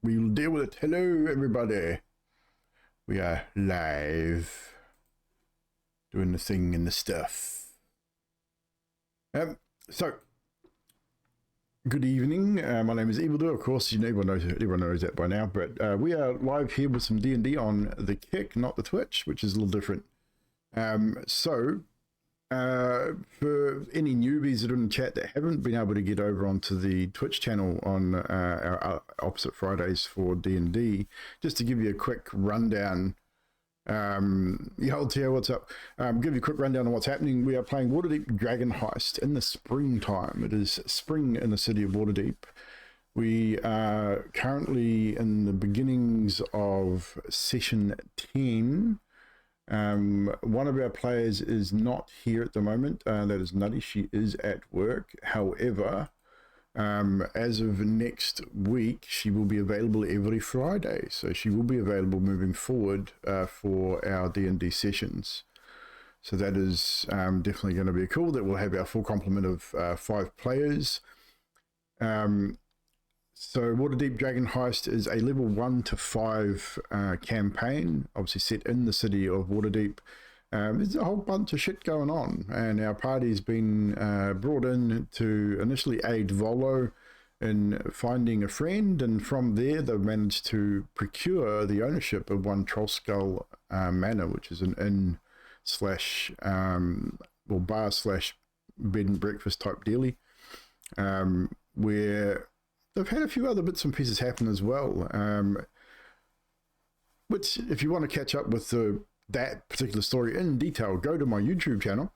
We'll deal with it. Hello, everybody. We are live, doing the thing and the stuff. So, good evening. My name is Evldoa. Of course, everyone knows that by now. But we are live here with some D&D on the Kick, not the Twitch, which is a little different. For any newbies that are in the chat that haven't been able to get over onto the Twitch channel on our opposite Fridays for D&D, just to give you a quick rundown. Tio, what's up? Give you a quick rundown on what's happening. We are playing Waterdeep Dragon Heist in the springtime. It is spring in the city of Waterdeep. We are currently in the beginnings of session 10. One of our players is not here at the moment. That is Nutty. She is at work. However, as of next week, she will be available every Friday. So she will be available moving forward for our D&D sessions. So that is definitely going to be cool. That we'll have our full complement of 5 players. So Waterdeep Dragon Heist is a level 1 to 5 campaign, obviously set in the city of Waterdeep. There's a whole bunch of shit going on, and our party's been brought in to initially aid Volo in finding a friend, and from there they've managed to procure the ownership of one Trollskull Manor, which is an inn slash or bar slash bed and breakfast type dealie, where they've had a few other bits and pieces happen as well, which if you want to catch up with that particular story in detail, go to my YouTube channel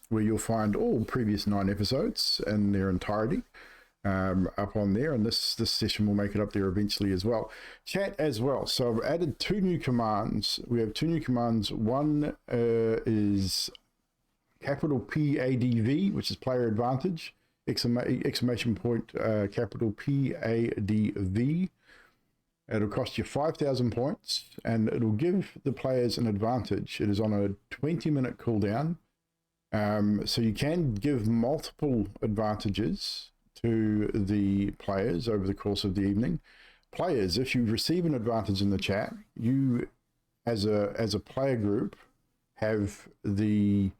where you'll find all previous 9 episodes in their entirety up on there, and this session will make it up there eventually as well. Chat as well. So I've added 2 new commands. We have 2 new commands. One is capital PADV, which is player advantage. Exclamation point, capital PADV. It'll cost you 5,000 points, and it'll give the players an advantage. It is on a 20-minute cooldown, so you can give multiple advantages to the players over the course of the evening. Players, if you receive an advantage in the chat, you, as a player group, have the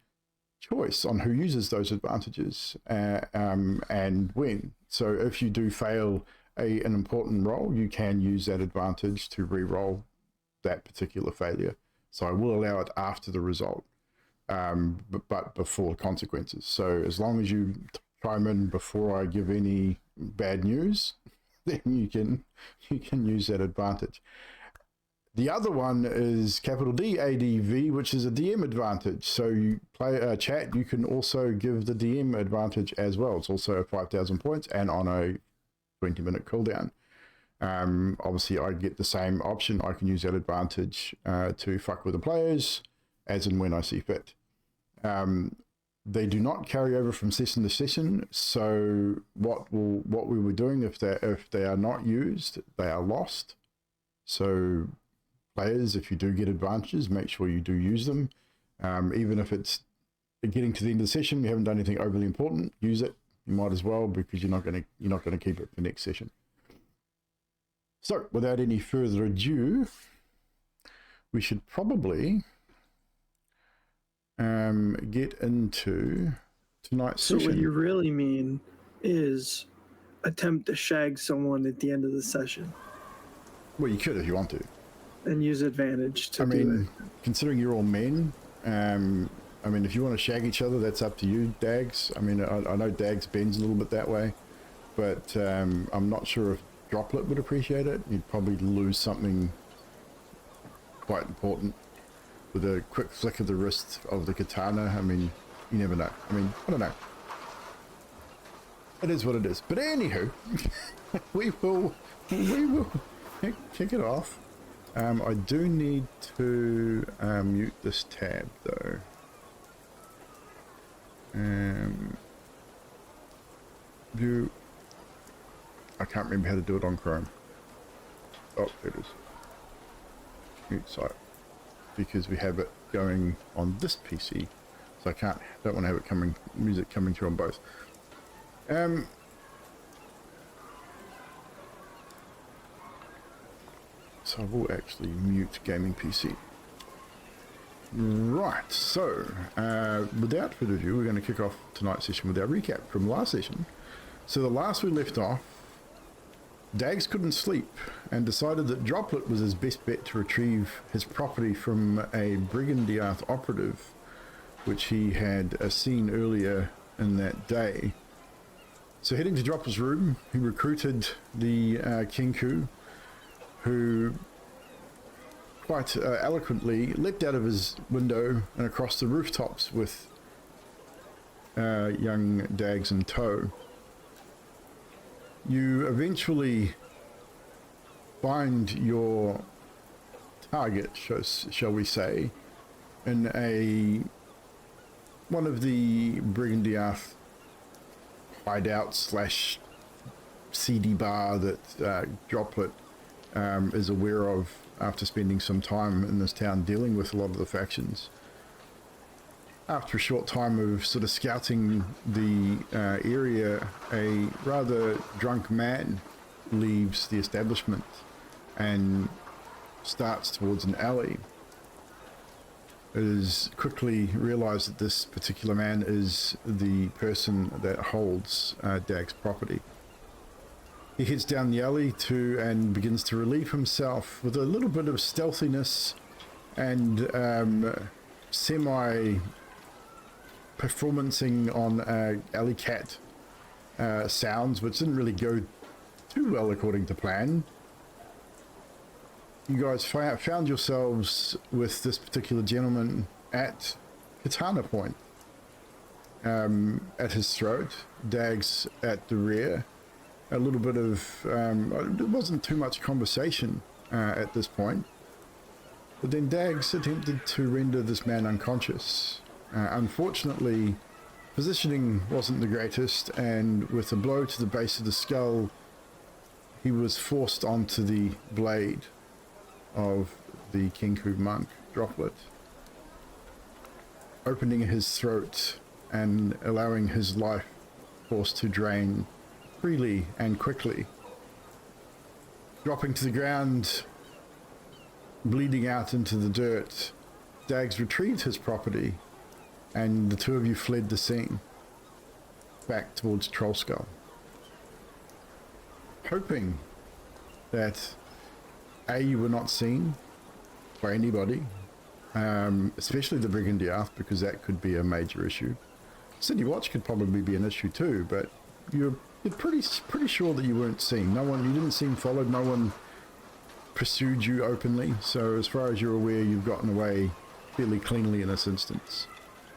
choice on who uses those advantages and when. So if you do fail an important roll, you can use that advantage to re-roll that particular failure. So I will allow it after the result, but before consequences. So as long as you chime in before I give any bad news, then you can use that advantage. The other one is capital DADV, which is a DM advantage. So you play chat, you can also give the DM advantage as well. It's also 5,000 points and on a 20-minute cooldown. Obviously, I get the same option. I can use that advantage to fuck with the players as and when I see fit. They do not carry over from session to session. So what we were doing, if they are not used, they are lost. So players, if you do get advantages, make sure you do use them. Even if it's getting to the end of the session, you haven't done anything overly important, use it. You might as well, because you're not going to keep it for next session. So, without any further ado, we should probably get into tonight's session. So what you really mean is attempt to shag someone at the end of the session. Well, you could if you want to. And use advantage to do it. Considering you're all men, if you want to shag each other, that's up to you, Dags. I know Dags bends a little bit that way, but I'm not sure if Droplet would appreciate it. You'd probably lose something quite important with a quick flick of the wrist of the katana. You never know. I don't know. It is what it is. But anywho, we will kick it off. I do need to mute this tab though. View. I can't remember how to do it on Chrome. Oh, there it is. Mute site. Because we have it going on this PC. So I don't want to have it music coming through on both. right, I will actually mute gaming PC. Right, so without further ado, we're going to kick off tonight's session with our recap from last session. So the last we left off, Dags couldn't sleep and decided that Droplet was his best bet to retrieve his property from a Brigandiath operative, which he had seen earlier in that day. So heading to Droplet's room, he recruited the Kinku, who quite eloquently leapt out of his window and across the rooftops with young Dags in tow. You eventually find your target, shall we say, in one of the Brigandiath hideout slash CD bar that Droplet is aware of after spending some time in this town dealing with a lot of the factions. After a short time of sort of scouting the area, a rather drunk man leaves the establishment and starts towards an alley. It is quickly realized that this particular man is the person that holds Dag's property. He heads down the alley and begins to relieve himself with a little bit of stealthiness and semi-performancing on alley cat sounds, which didn't really go too well according to plan. You guys found yourselves with this particular gentleman at katana point, at his throat, Dags at the rear. A little bit of, it wasn't too much conversation at this point, but then Dags attempted to render this man unconscious. Unfortunately, positioning wasn't the greatest, and with a blow to the base of the skull, he was forced onto the blade of the Kinku monk, Droplet, opening his throat and allowing his life force to drain freely and quickly. Dropping to the ground, bleeding out into the dirt, Dags retrieved his property, and the two of you fled the scene back towards Trollskull, hoping that you were not seen by anybody, especially the Brigandiath, because that could be a major issue. City Watch could probably be an issue too, but you're pretty sure that you weren't seen. You didn't seem followed. No one pursued you openly. So as far as you're aware, you've gotten away fairly cleanly in this instance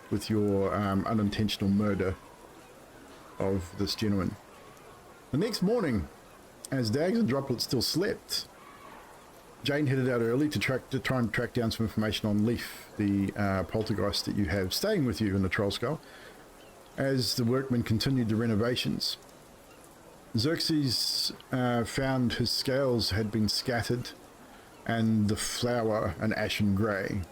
with your unintentional murder of this gentleman. The next morning, as Dags and Droplet still slept, Jane headed out early to try and track down some information on Leaf, the poltergeist that you have staying with you in the Trollskull, as the workmen continued the renovations. Xerxes found his scales had been scattered and the flour an ashen grey.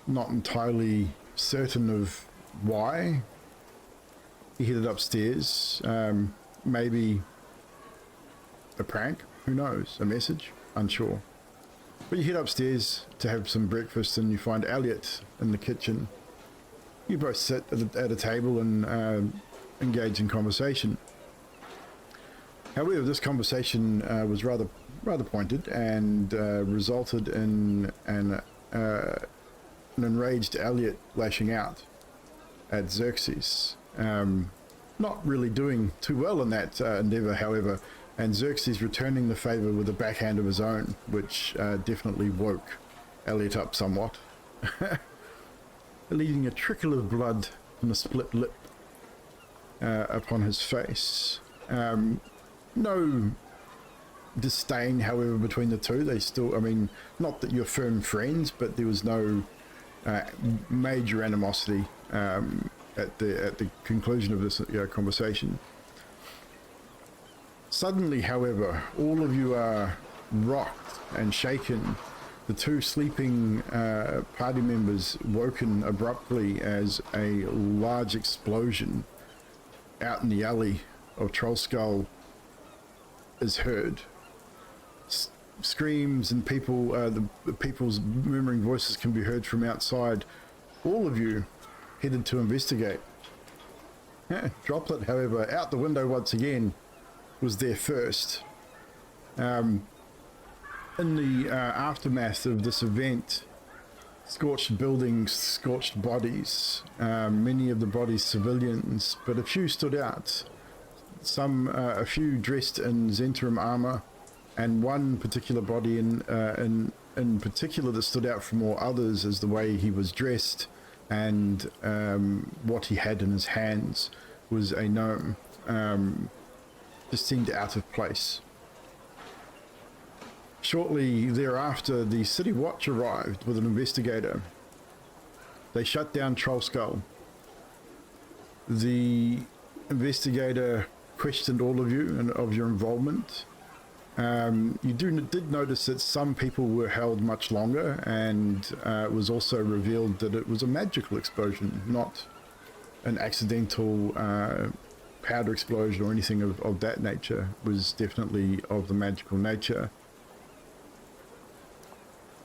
Not entirely certain of why, he headed upstairs. Maybe a prank, who knows, a message, unsure. But you head upstairs to have some breakfast and you find Elliot in the kitchen. You both sit at a table and engage in conversation. However, this conversation was rather pointed and resulted in an enraged Elliot lashing out at Xerxes. Not really doing too well in that endeavor, however, and Xerxes returning the favor with a backhand of his own, which definitely woke Elliot up somewhat, leaving a trickle of blood and a split lip upon his face. No disdain, however, between the two. They still, not that you're firm friends, but there was no major animosity at the conclusion of this conversation. Suddenly, however, all of you are rocked and shaken. The two sleeping party members woken abruptly as a large explosion out in the alley of Trollskull is heard. screams and people, the people's murmuring voices can be heard from outside. All of you headed to investigate. Droplet, however, out the window once again, was there first. In the aftermath of this event, scorched buildings, scorched bodies, many of the bodies civilians, but a few stood out. A few dressed in Zhentarim armor, and one particular body in particular that stood out from all others is the way he was dressed, and what he had in his hands was a gnome. Just seemed out of place. Shortly thereafter, the City Watch arrived with an investigator. They shut down Trollskull. The investigator questioned all of you and of your involvement. You did notice that some people were held much longer, and it was also revealed that it was a magical explosion, not an accidental powder explosion or anything of that nature. It was definitely of the magical nature.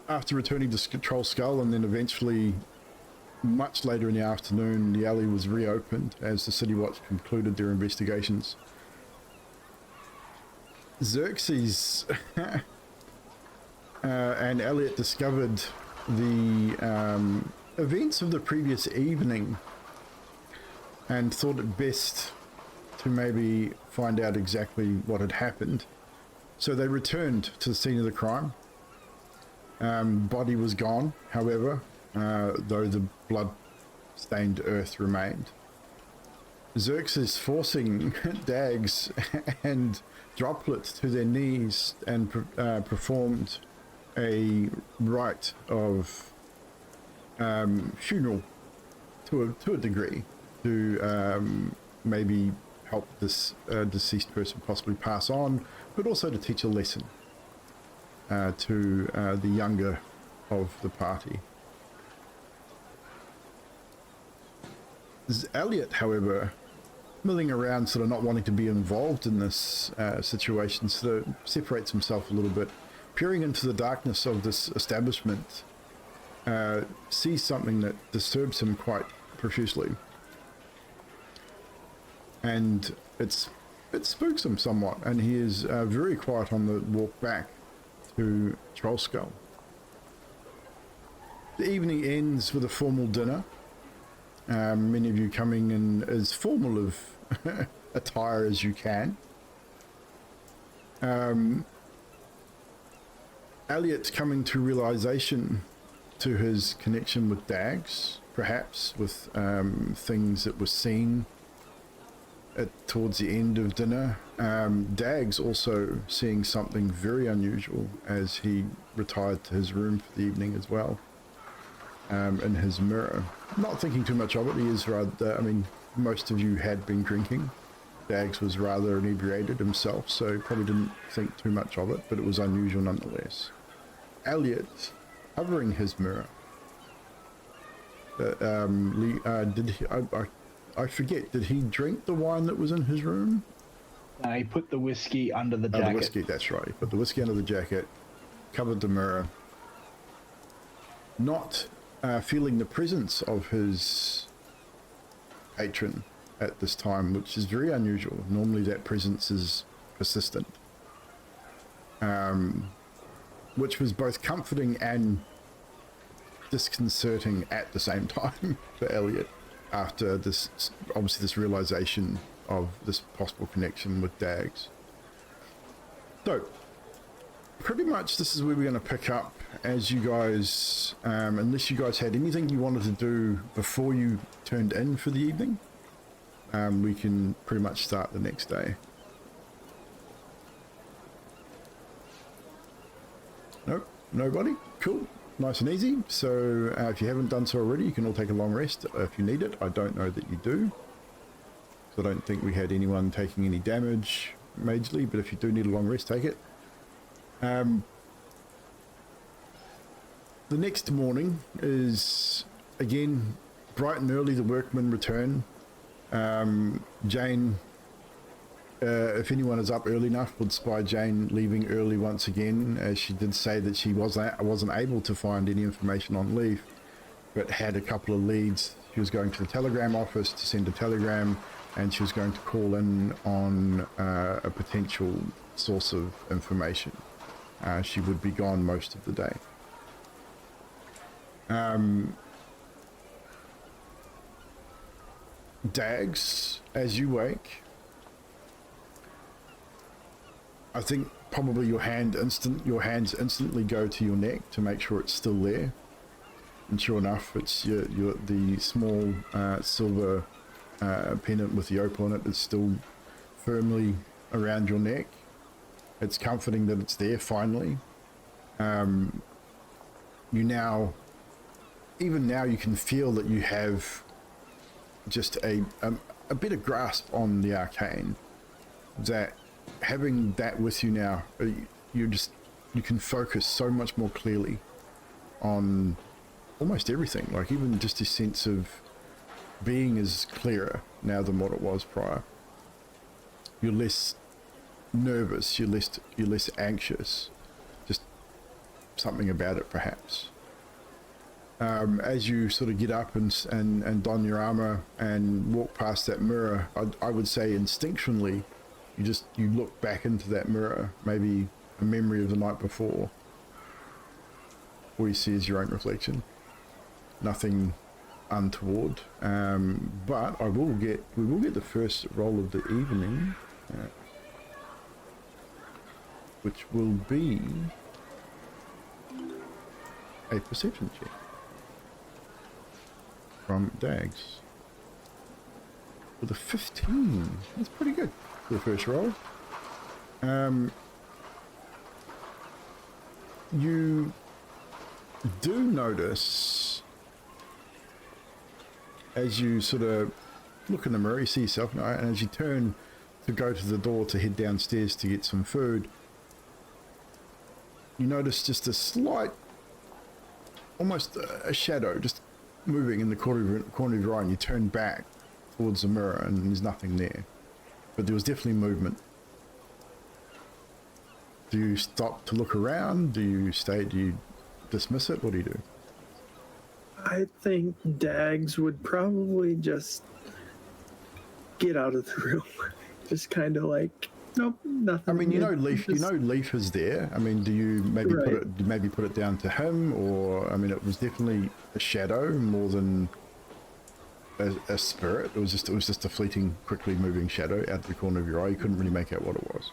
After returning to Trollskull, and then eventually much later in the afternoon, the alley was reopened as the City Watch concluded their investigations. Xerxes and Elliot discovered the events of the previous evening and thought it best to maybe find out exactly what had happened. So they returned to the scene of the crime. Body was gone, however, though the blood-stained earth remained. Xerxes forcing Dags and Droplet to their knees and performed a rite of funeral to a degree to maybe help this deceased person possibly pass on, but also to teach a lesson to the younger of the party. Elliot, however, milling around, sort of not wanting to be involved in this situation, sort of separates himself a little bit, peering into the darkness of this establishment, sees something that disturbs him quite profusely, and it spooks him somewhat, and he is very quiet on the walk back to Trollskull. The evening ends with a formal dinner. Many of you coming in as formal of attire as you can. Elliot coming to realization to his connection with Dags, perhaps with things that were seen towards the end of dinner. Dags also seeing something very unusual as he retired to his room for the evening as well. In his mirror, not thinking too much of it. He is rather, I mean, most of you had been drinking. Dags was rather inebriated himself, so probably didn't think too much of it, but it was unusual nonetheless. Elliot covering his mirror. Did he, I forget, did he drink the wine that was in his room? He put the whiskey under the jacket. The whiskey, that's right. He put the whiskey under the jacket, covered the mirror. Not feeling the presence of his patron at this time, which is very unusual. Normally that presence is persistent, which was both comforting and disconcerting at the same time for Elliot, after this, obviously this realization of this possible connection with Dags. So pretty much this is where we're going to pick up, as you guys, unless you guys had anything you wanted to do before you turned in for the evening, we can pretty much start the next day. Nope, nobody? Cool, nice and easy. So if you haven't done so already, you can all take a long rest if you need it. I don't know that you do, so I don't think we had anyone taking any damage majorly, but if you do need a long rest, take it. The next morning is, again, bright and early. The workmen return. Jane if anyone is up early enough, would spy Jane leaving early once again, as she did say that she wasn't able to find any information on Leaf, but had a couple of leads. She was going to the telegram office to send a telegram, and she was going to call in on a potential source of information. She would be gone most of the day. Dags, as you wake, I think probably your hands instantly go to your neck to make sure it's still there. And sure enough, it's the small silver pendant with the opal in it is still firmly around your neck. It's comforting that it's there finally. Even now you can feel that you have just a better grasp on the arcane. That having that with you now, you can focus so much more clearly on almost everything. Like even just a sense of being is clearer now than what it was prior. You're less nervous, you're less anxious, just something about it perhaps. As you sort of get up and don your armor and walk past that mirror, I would say instinctually you look back into that mirror, maybe a memory of the night before. All you see is your own reflection, nothing untoward. But we will get the first roll of the evening, which will be a perception check from Dags with a 15. That's pretty good for the first roll. You do notice, as you sort of look in the mirror, you see yourself, and as you turn to go to the door to head downstairs to get some food, you notice just a slight, almost a shadow just moving in the corner of your eye, and you turn back towards the mirror and there's nothing there. But there was definitely movement. Do you stop to look around? Do you stay? Do you dismiss it? What do you do? I think Dags would probably just get out of the room. Just kind of like, nope, nothing. I mean, Leaf. Leaf is there. I mean, do you maybe put it down to him, or I mean, it was definitely a shadow more than a spirit. It was just a fleeting, quickly moving shadow out the corner of your eye. You couldn't really make out what it was.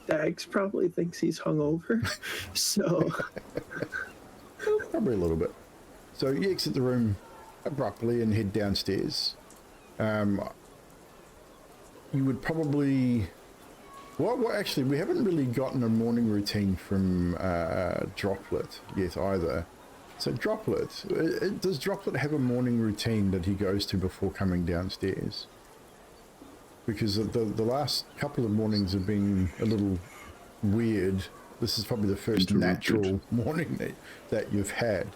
Dags probably thinks he's hungover, so probably a little bit. So you exit the room abruptly and head downstairs. You would probably... Well, actually, we haven't really gotten a morning routine from Droplet yet either. So Droplet, does Droplet have a morning routine that he goes to before coming downstairs? Because the last couple of mornings have been a little weird. This is probably the first natural morning that you've had.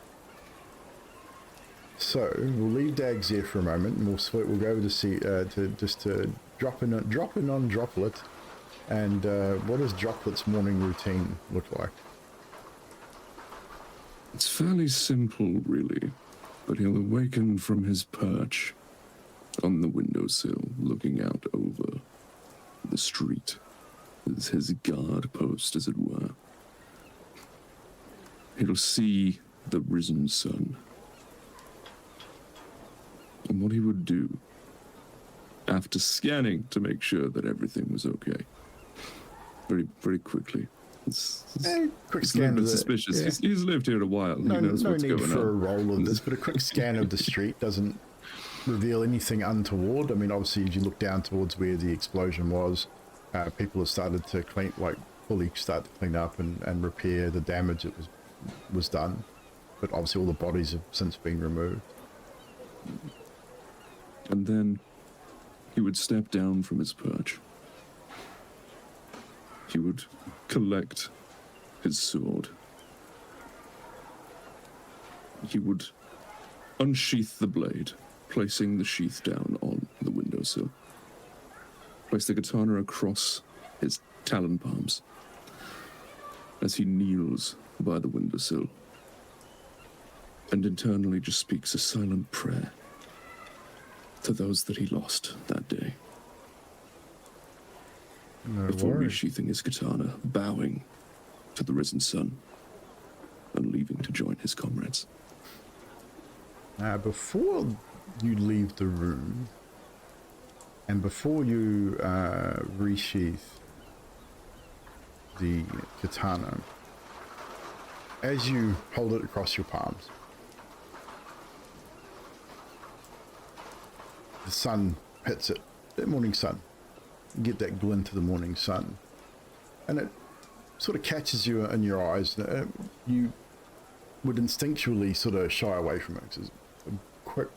So we'll leave Dags there for a moment, and we'll go over to see to drop in on Droplet, and what does Droplet's morning routine look like? It's fairly simple, really, but he'll awaken from his perch on the windowsill, looking out over the street, as his guard post, as it were. He'll see the risen sun. And what he would do, after scanning to make sure that everything was okay, very, very quickly. Quick scan of the... suspicious. Yeah. He's lived here a while. No, he knows what's need going for on. a roll of this, but a quick scan of the street doesn't reveal anything untoward. I mean, obviously, as you look down towards where the explosion was, people have started to fully start to clean up and repair the damage that was done. But obviously, all the bodies have since been removed. And then he would step down from his perch. He would collect his sword. He would unsheath the blade, placing the sheath down on the windowsill. place the katana across his talon palms as he kneels by the windowsill and internally just speaks a silent prayer to those that he lost that day. No Before worries. resheathing his katana, bowing to the risen sun, and leaving to join his comrades. Before you leave the room, and before you resheath the katana, as you hold it across your palms, the sun hits it, the morning sun. You get that glint of the morning sun, and it sort of catches you in your eyes. You would instinctually sort of shy away from it because it's a quick,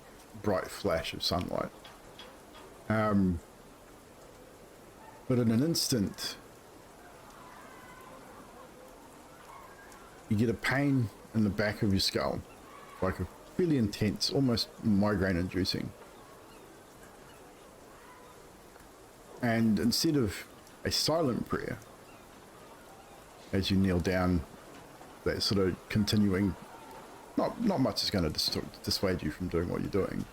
bright flash of sunlight. But in an instant, you get a pain in the back of your skull, like a really intense, almost migraine-inducing. And instead of a silent prayer, as you kneel down, that sort of continuing, not much is going to dissuade you from doing what you're doing.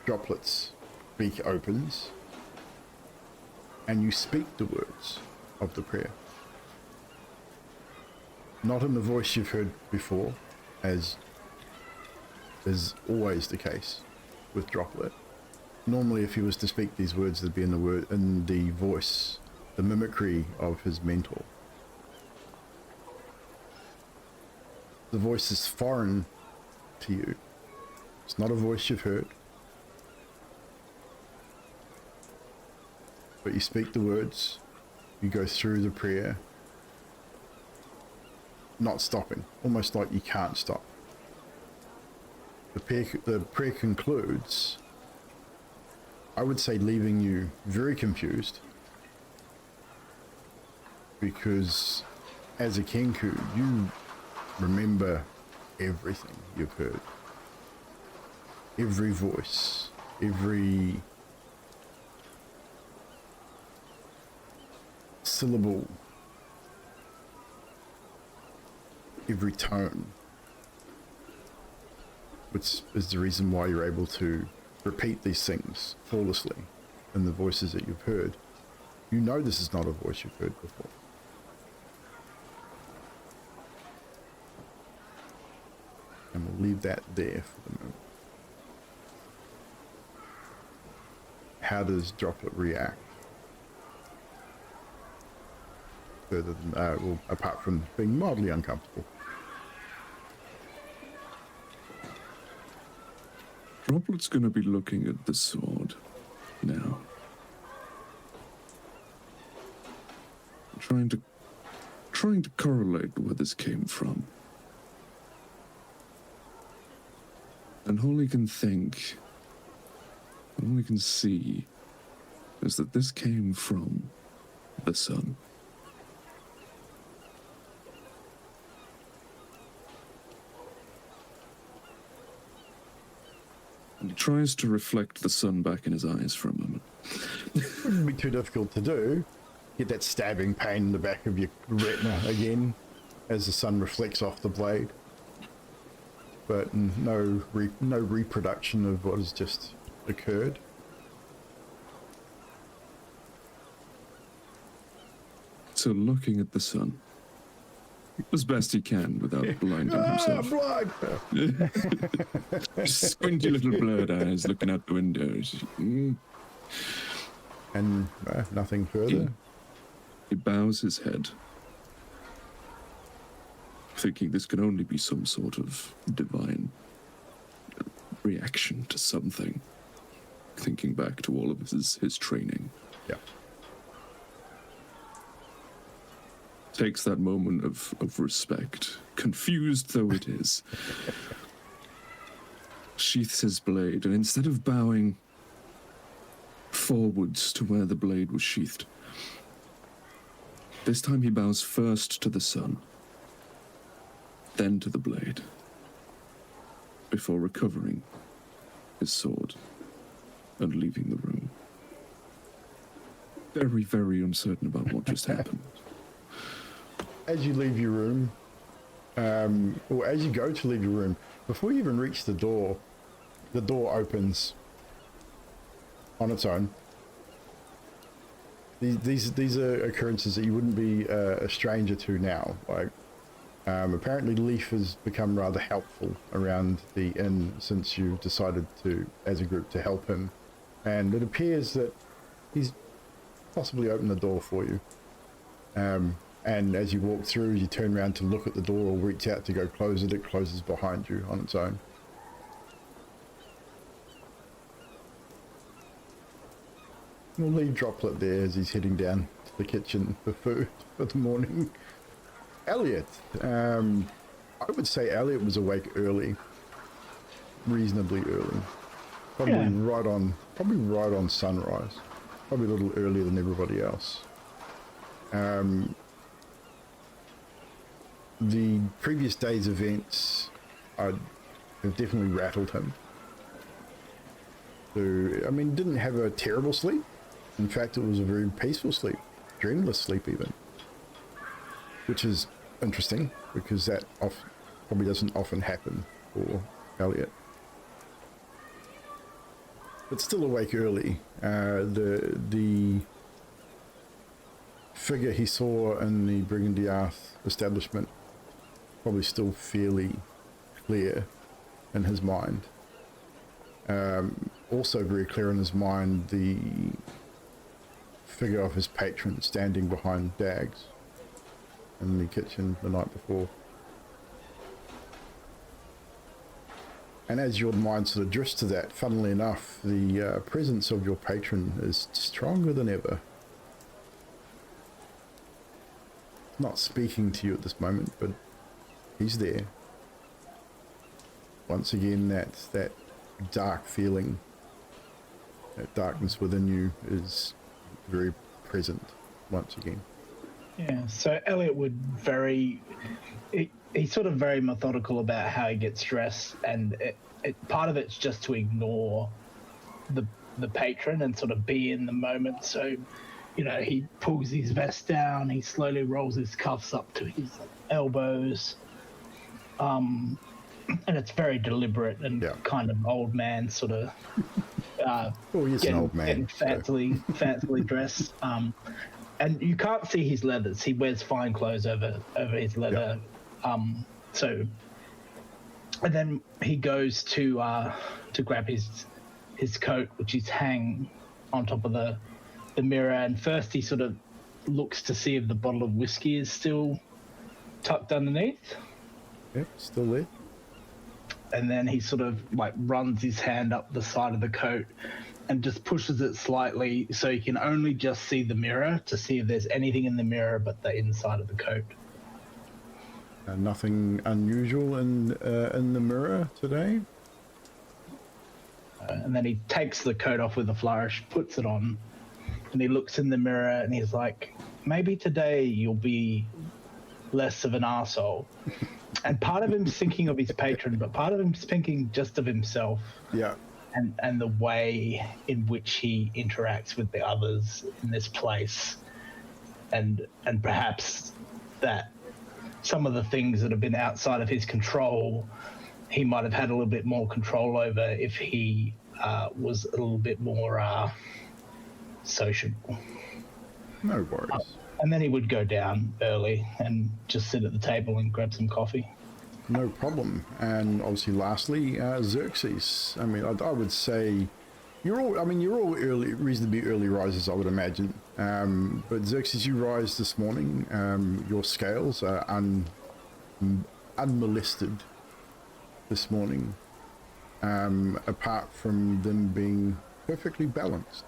Droplet's beak opens, and you speak the words of the prayer. Not in the voice you've heard before, as is always the case with Droplet. Normally, if he was to speak these words, they'd be in the voice, the mimicry of his mentor. The voice is foreign to you. It's not a voice you've heard. But you speak the words, you go through the prayer, not stopping, almost like you can't stop. The prayer concludes, I would say, leaving you very confused, because as a Kenku, you remember everything you've heard. Every voice, every syllable, every tone, which is the reason why you're able to repeat these things flawlessly in the voices that you've heard. You know this is not a voice you've heard before. And we'll leave that there for the moment. How does Droplet react? Further than, well, apart from being mildly uncomfortable. Droplet's gonna be looking at the sword now. Trying to correlate where this came from. And all he can think, all he can see, is that this came from the sun. And he tries to reflect the sun back in his eyes for a moment. Wouldn't be too difficult to do. Get that stabbing pain in the back of your retina again as the sun reflects off the blade. But no reproduction of what has just occurred. So looking at the sun, as best he can without blinding himself. Blind! Squinty little blurred eyes looking out the windows. And nothing further. He bows his head, thinking this can only be some sort of divine reaction to something. Thinking back to all of his training. Yeah. Takes that moment of respect, confused though it is. Sheaths his blade, and instead of bowing forwards to where the blade was sheathed, this time he bows first to the sun, then to the blade, before recovering his sword and leaving the room. Very, very uncertain about what just happened. As you leave your room, or as you go to leave your room, before you even reach the door opens on its own. These are occurrences that you wouldn't be a stranger to now. Like, apparently Leaf has become rather helpful around the inn since you decided to, as a group, to help him. And it appears that he's possibly opened the door for you. And as you walk through, you turn around to look at the door or reach out to go close it. It closes behind you on its own. We'll leave Droplet there as he's heading down to the kitchen for food for the morning. Elliot, I would say Elliot was awake early, reasonably early, probably right on sunrise, probably a little earlier than everybody else. The previous day's events have definitely rattled him. So, I mean, didn't have a terrible sleep. In fact, it was a very peaceful sleep, dreamless sleep even, which is interesting because that probably doesn't often happen for Elliot. But still awake early. The figure he saw in the Brigandiath establishment probably still fairly clear in his mind. Also very clear in his mind the figure of his patron standing behind Dags in the kitchen the night before. And as your mind sort of drifts to that, funnily enough, the presence of your patron is stronger than ever. Not speaking to you at this moment, but he's there. Once again, that dark feeling, that darkness within you is very present once again. Yeah, so Elliot would he's sort of very methodical about how he gets dressed, and part of it's just to ignore the patron and sort of be in the moment. So, you know, he pulls his vest down, he slowly rolls his cuffs up to his elbows, and it's very deliberate and kind of old man sort of. He's an old man. Getting fancily dressed. And you can't see his leathers. He wears fine clothes over his leather. And then he goes to grab his coat, which is hang on top of the mirror. And first he sort of looks to see if the bottle of whiskey is still tucked underneath. Yep, still there. And then he sort of like runs his hand up the side of the coat and just pushes it slightly so you can only just see the mirror to see if there's anything in the mirror but the inside of the coat. Nothing unusual in the mirror today? And then he takes the coat off with a flourish, puts it on, and he looks in the mirror and he's like, maybe today you'll be less of an arsehole. And part of him's thinking of his patron, but part of him's thinking just of himself. Yeah. And the way in which he interacts with the others in this place. And perhaps that some of the things that have been outside of his control, he might have had a little bit more control over if he was a little bit more sociable. No worries. And then he would go down early and just sit at the table and grab some coffee. No problem. And obviously, lastly, Xerxes. I mean, I would say you're all early, reasonably early risers, I would imagine. But Xerxes, you rise this morning. Your scales are unmolested this morning, apart from them being perfectly balanced.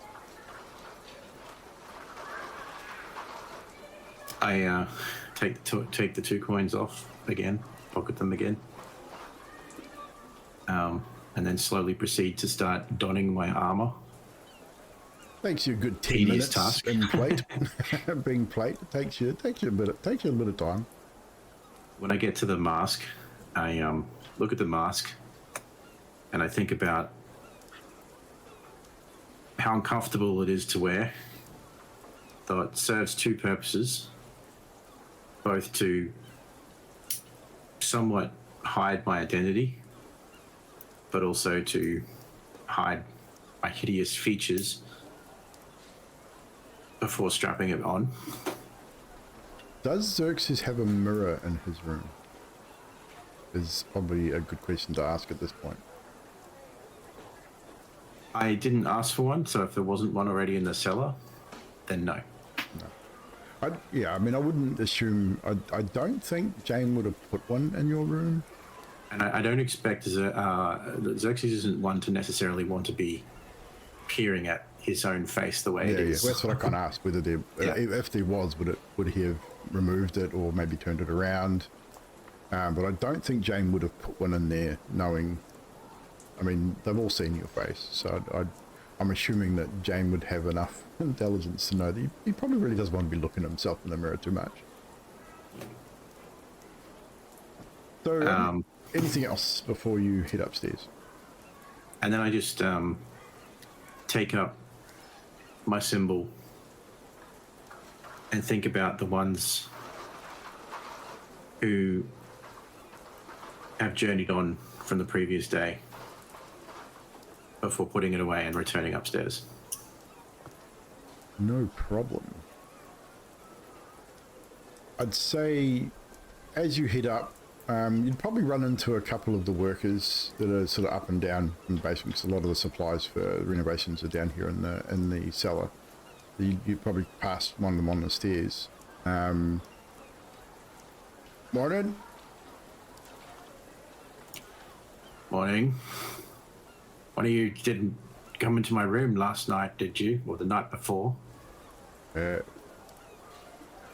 I take the 2 coins off again, pocket them again, and then slowly proceed to start donning my armor. Takes you a good 10 Tedious minutes task. in plate. Being plate takes you a bit of time. When I get to the mask, I look at the mask, and I think about how uncomfortable it is to wear, though it serves two purposes, both to somewhat hide my identity, but also to hide my hideous features before strapping it on. Does Xerxes have a mirror in his room? Is probably a good question to ask at this point. I didn't ask for one, so if there wasn't one already in the cellar, then no. I mean, I wouldn't assume. I don't think Jane would have put one in your room. And I don't expect Xerxes isn't one to necessarily want to be peering at his own face the way it is. Yeah, that's what I kind of asked. Whether there, if there was, would he have removed it or maybe turned it around? But I don't think Jane would have put one in there, knowing. I mean, they've all seen your face, so I'm assuming that Jane would have enough intelligence to know that he probably really doesn't want to be looking at himself in the mirror too much. So, anything else before you head upstairs? And then I just take up my symbol and think about the ones who have journeyed on from the previous day before putting it away and returning upstairs. No problem. I'd say as you head up, you'd probably run into a couple of the workers that are sort of up and down in the basement, because a lot of the supplies for renovations are down here in the cellar. You probably pass one of them on the stairs. Morning. Morning. One of you didn't come into my room last night, did you? Or the night before? To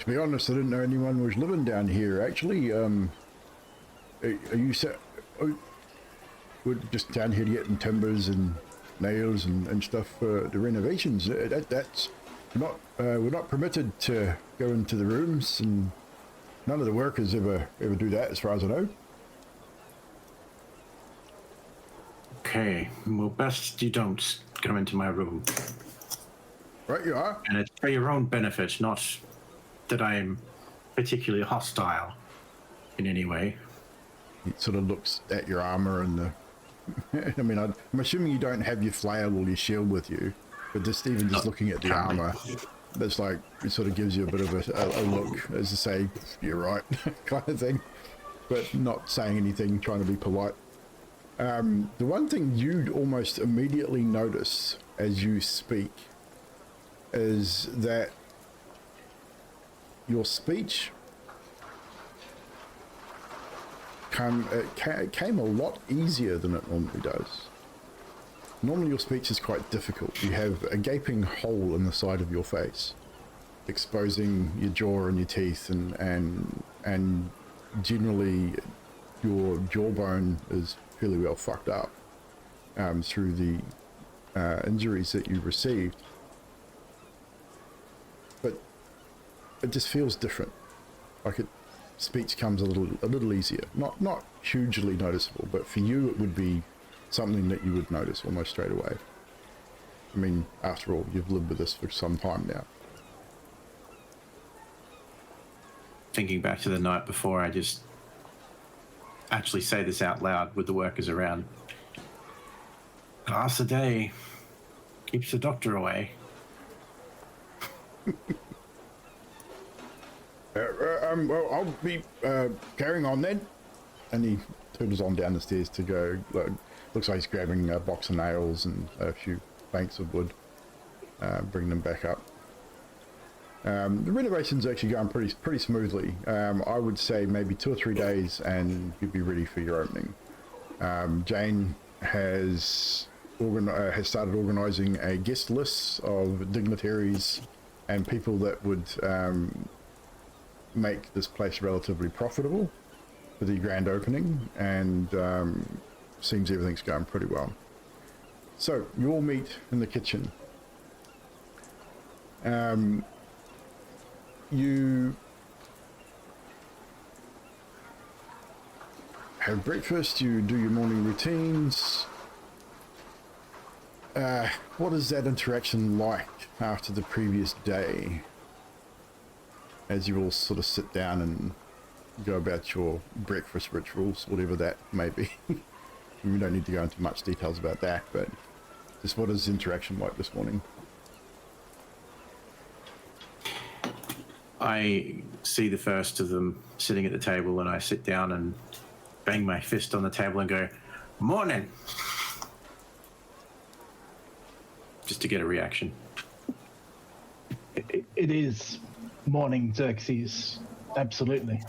be honest, I didn't know anyone was living down here. Actually, are you we're just down here getting timbers and nails and stuff for the renovations. That's we're not permitted to go into the rooms, and none of the workers ever do that, as far as I know. Okay, well, best you don't come into my room. Right, you are. And it's for your own benefit, not that I am particularly hostile in any way. He sort of looks at your armor and the. I mean, I'm assuming you don't have your flail or your shield with you, but just looking at the armor, that's like, it sort of gives you a bit of a look, as to say, you're right, kind of thing, but not saying anything, trying to be polite. The one thing you'd almost immediately notice as you speak is that your speech came a lot easier than it normally does. Normally your speech is quite difficult. You have a gaping hole in the side of your face, exposing your jaw and your teeth, and generally your jawbone is fairly well fucked up through the injuries that you received. But it just feels different. Like speech comes a little easier. Not hugely noticeable, but for you it would be something that you would notice almost straight away. I mean, after all, you've lived with this for some time now. Thinking back to the night before, I just actually say this out loud with the workers around. Glass a day keeps the doctor away. Well, I'll be carrying on then. And he turns on down the stairs to go. Looks like he's grabbing a box of nails and a few planks of wood, bringing them back up. The renovation's actually going pretty smoothly. I would say maybe 2 or 3 days and you'd be ready for your opening. Jane has started organising a guest list of dignitaries and people that would make this place relatively profitable for the grand opening, and seems everything's going pretty well. So you all meet in the kitchen. You have breakfast, you do your morning routines. what is that interaction like after the previous day? As you all sort of sit down and go about your breakfast rituals, whatever that may be. We don't need to go into much details about that, but just what is interaction like this morning? I see the first of them sitting at the table, and I sit down and bang my fist on the table and go, "Morning!" Just to get a reaction. It is morning, Xerxes. Absolutely.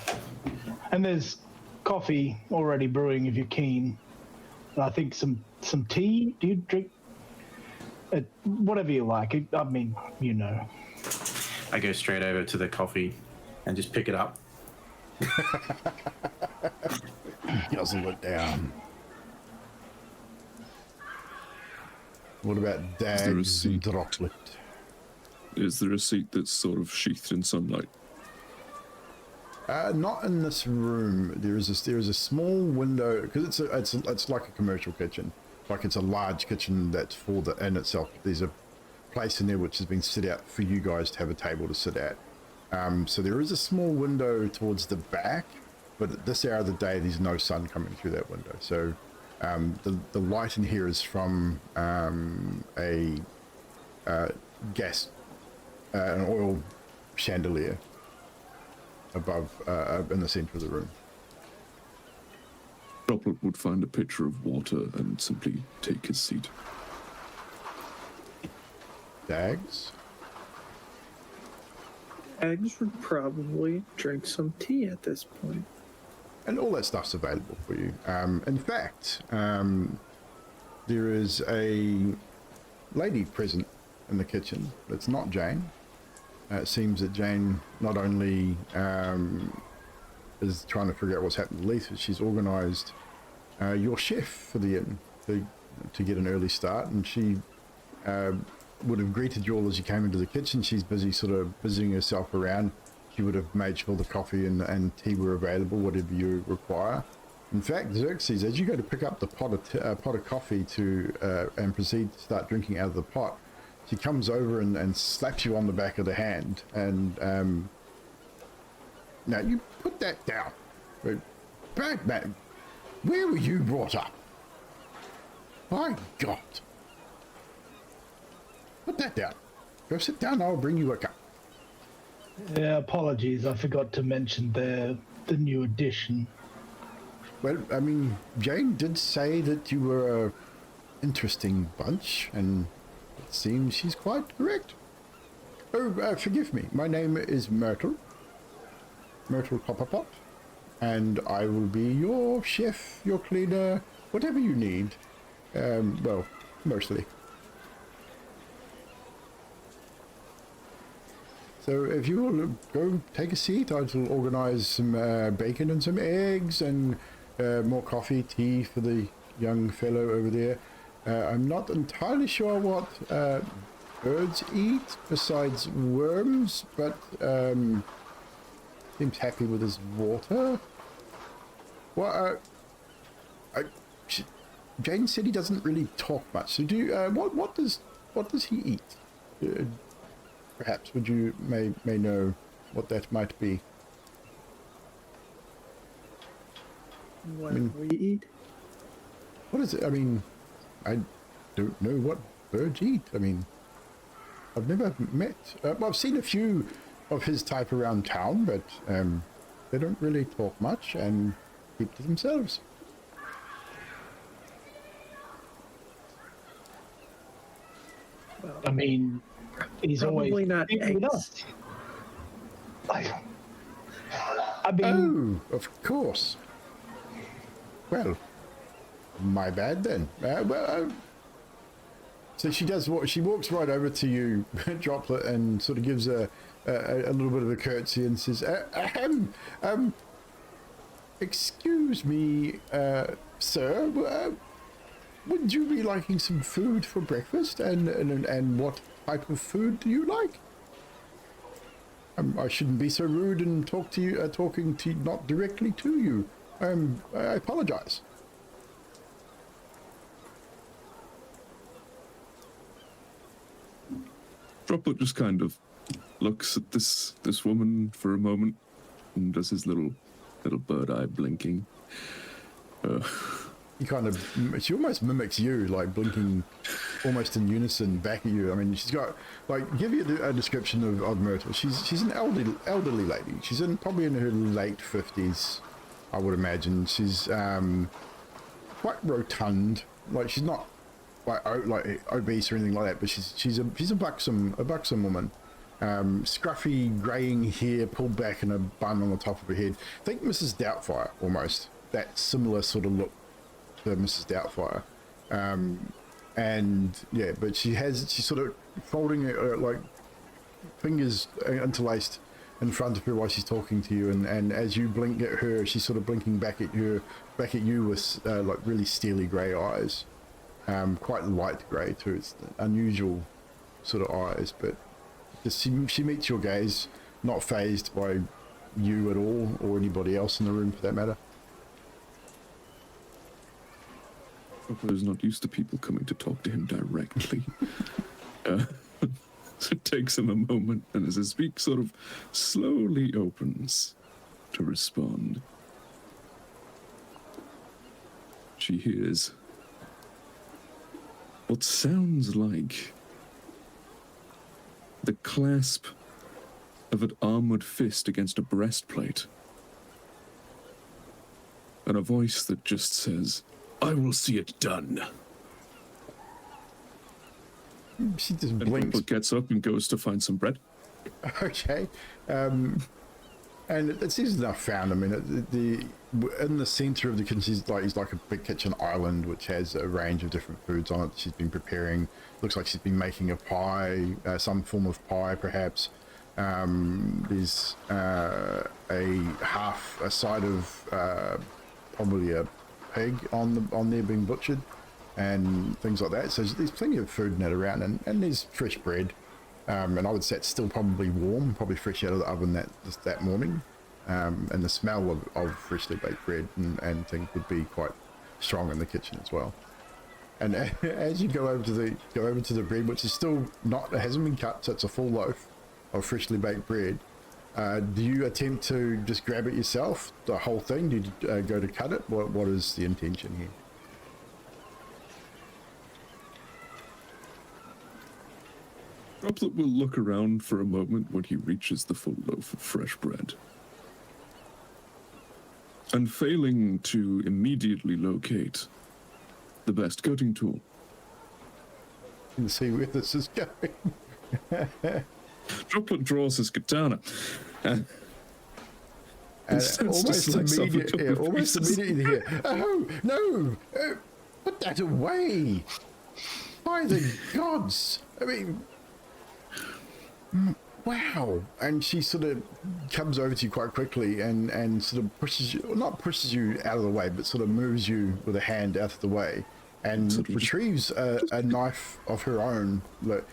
And there's coffee already brewing if you're keen. And I think some tea. Do you drink? Whatever you like. I mean, you know. I go straight over to the coffee and just pick it up. Guzzle it down. What about Dag's droplet? Is there a seat that's sort of sheathed in sunlight? Not in this room. There is a small window because it's like a commercial kitchen, like it's a large kitchen that's for the in itself. There's a place in there which has been set out for you guys to have a table to sit at. So there is a small window towards the back, but at this hour of the day, there's no sun coming through that window. So the light in here is from a gas, an oil chandelier above in the center of the room. Droplet would find a pitcher of water and simply take his seat. Dags? Eggs would probably drink some tea at this point. And all that stuff's available for you. In fact, there is a lady present in the kitchen. It's not Jane. It seems that Jane not only is trying to figure out what's happened to Lisa, she's organised your chef for the inn to get an early start, and she would have greeted you all as you came into the kitchen. She's busy sort of busying herself around. She would have made sure the coffee and tea were available, whatever you require. In fact, Xerxes, as you go to pick up the pot of coffee and proceed to start drinking out of the pot, she comes over and slaps you on the back of the hand. And now you put that down. Bad man, where were you brought up? My God. Put that down. Go sit down, I'll bring you a cup. Yeah, apologies. I forgot to mention the new addition. Well, I mean, Jane did say that you were a interesting bunch, and it seems she's quite correct. Oh, forgive me. My name is Myrtle Copperpot, and I will be your chef, your cleaner, whatever you need. Well, mostly. So if you will go take a seat, I will organise some bacon and some eggs and more coffee, tea for the young fellow over there. I'm not entirely sure what birds eat besides worms, but seems happy with his water. Well, Jane said he doesn't really talk much. So what does he eat? Perhaps would you may know what that might be? What we eat? What is it? I mean, I don't know what birds eat. I mean, I've never met. Well, I've seen a few of his type around town, but they don't really talk much and keep to themselves. Well, I mean, he's probably always not eating with eggs. us. I mean, Oh, of course. Well, my bad then. So she does what? She walks right over to you, Droplet, and sort of gives a little bit of a curtsy and says, excuse me, sir, would you be liking some food for breakfast? And what type of food do you like? I shouldn't be so rude and talking to you, not directly to you. I apologize. Droplet just kind of looks at this woman for a moment and does his little bird eye blinking. He kind of, she almost mimics you, like blinking almost in unison back at you. I mean, she's got, like, give you a description of Myrtle. She's an elderly lady. She's probably in her late 50s, I would imagine. She's quite rotund. Like, she's not like obese or anything like that, but she's a buxom woman. Scruffy greying hair pulled back in a bun on the top of her head. Think Mrs. Doubtfire almost. That similar sort of look to Mrs. Doubtfire. And yeah, but she's sort of folding her like fingers interlaced in front of her while she's talking to you, and as you blink at her, she's sort of blinking back at you with like really steely grey eyes, quite light grey too. It's unusual sort of eyes, but just she meets your gaze, not phased by you at all or anybody else in the room for that matter. He's not used to people coming to talk to him directly. So it takes him a moment, and as his beak sort of slowly opens to respond, she hears what sounds like the clasp of an armored fist against a breastplate, and a voice that just says, "I will see it done." She just And blinks. Droplet gets up and goes to find some bread. Okay, and it's easy enough found. I mean, in the center of the kitchen is like a big kitchen island which has a range of different foods on it. She's been preparing. Looks like she's been making a pie, some form of pie, perhaps. There's a side of probably a pig on there being butchered and things like that. So there's plenty of food in it around, and there's fresh bread, and I would say it's still probably warm, probably fresh out of the oven that morning, and the smell of freshly baked bread and things would be quite strong in the kitchen as well. And as you go over to the bread, which is still it hasn't been cut, so it's a full loaf of freshly baked bread. Do you attempt to just grab it yourself, the whole thing? Do you go to cut it? What is the intention here? Droplet will look around for a moment when he reaches the full loaf of fresh bread. And failing to immediately locate the best cutting tool, And see where this is going. Droplet draws his katana. And starts to Almost slice off a couple of almost pieces. immediately here. Oh no! Put that away! By the gods! I mean, wow! And she sort of comes over to you quite quickly and sort of not pushes you out of the way, but sort of moves you with a hand out of the way, and Sort of retrieves a knife of her own. Look,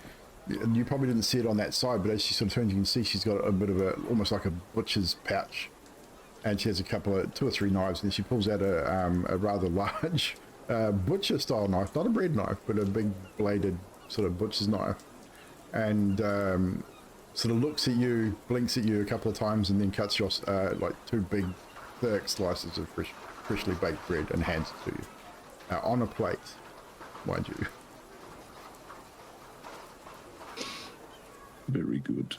you probably didn't see it on that side, but as she sort of turns, you can see she's got a bit of almost like a butcher's pouch, and she has two or three knives, and then she pulls out a rather large butcher style knife, not a bread knife, but a big bladed sort of butcher's knife, and sort of looks at you, blinks at you a couple of times, and then cuts your like two big thick slices of freshly baked bread and hands it to you on a plate, mind you. Very good.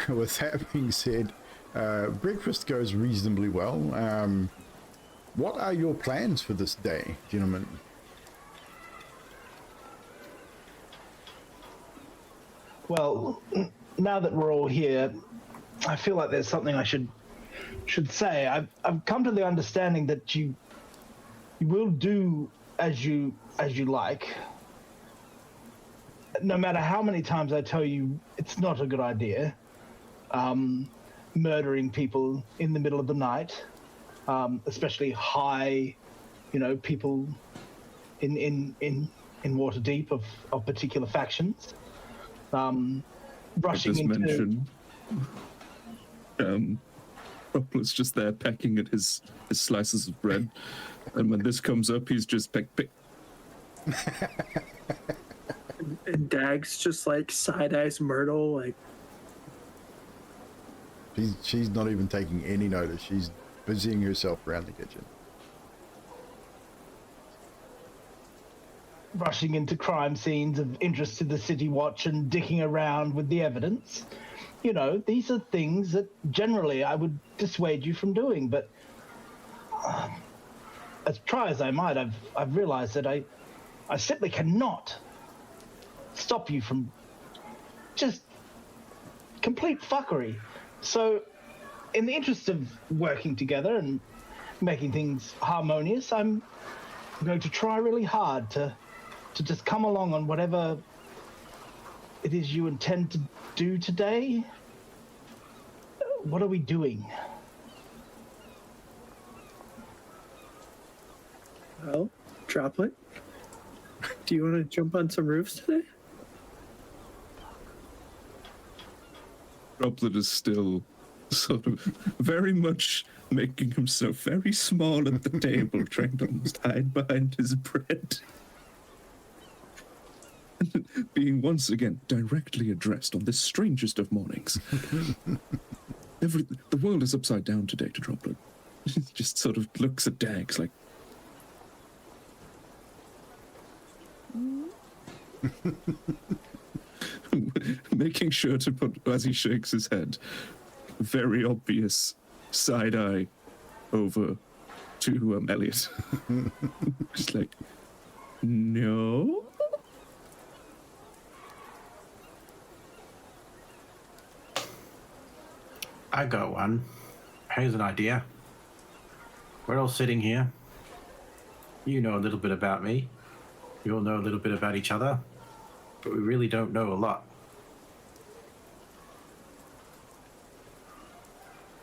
With that being said, breakfast goes reasonably well. What are your plans for this day, gentlemen? Well, now that we're all here, I feel like there's something I should say. I've come to the understanding that you will do as you like. No matter how many times I tell you it's not a good idea, murdering people in the middle of the night, especially high, people in Waterdeep of particular factions. Rushing This into mention, Droplet's just there pecking at his slices of bread, and when this comes up, he's just pick. And Dags just like side eyes Myrtle, like She's not even taking any notice. She's busying herself around the kitchen. Rushing into crime scenes of interest to the City Watch and dicking around with the evidence. You know, these are things that generally I would dissuade you from doing, but as try as I might, I've realized that I simply cannot stop you from just complete fuckery. So, in the interest of working together and making things harmonious, I'm going to try really hard to just come along on whatever it is you intend to do today. What are we doing? well, Droplet. Do you want to jump on some roofs today? Droplet is still sort of very much making himself very small at the table, trying to almost hide behind his bread. And being once again directly addressed on this strangest of mornings. The world is upside down today to Droplet. Just sort of looks at Dags like, making sure to put, as he shakes his head, very obvious side eye over to Elliot. Just like, no. I got one. Here's an idea. We're all sitting here. You know a little bit about me. You all know a little bit about each other. But we really don't know a lot.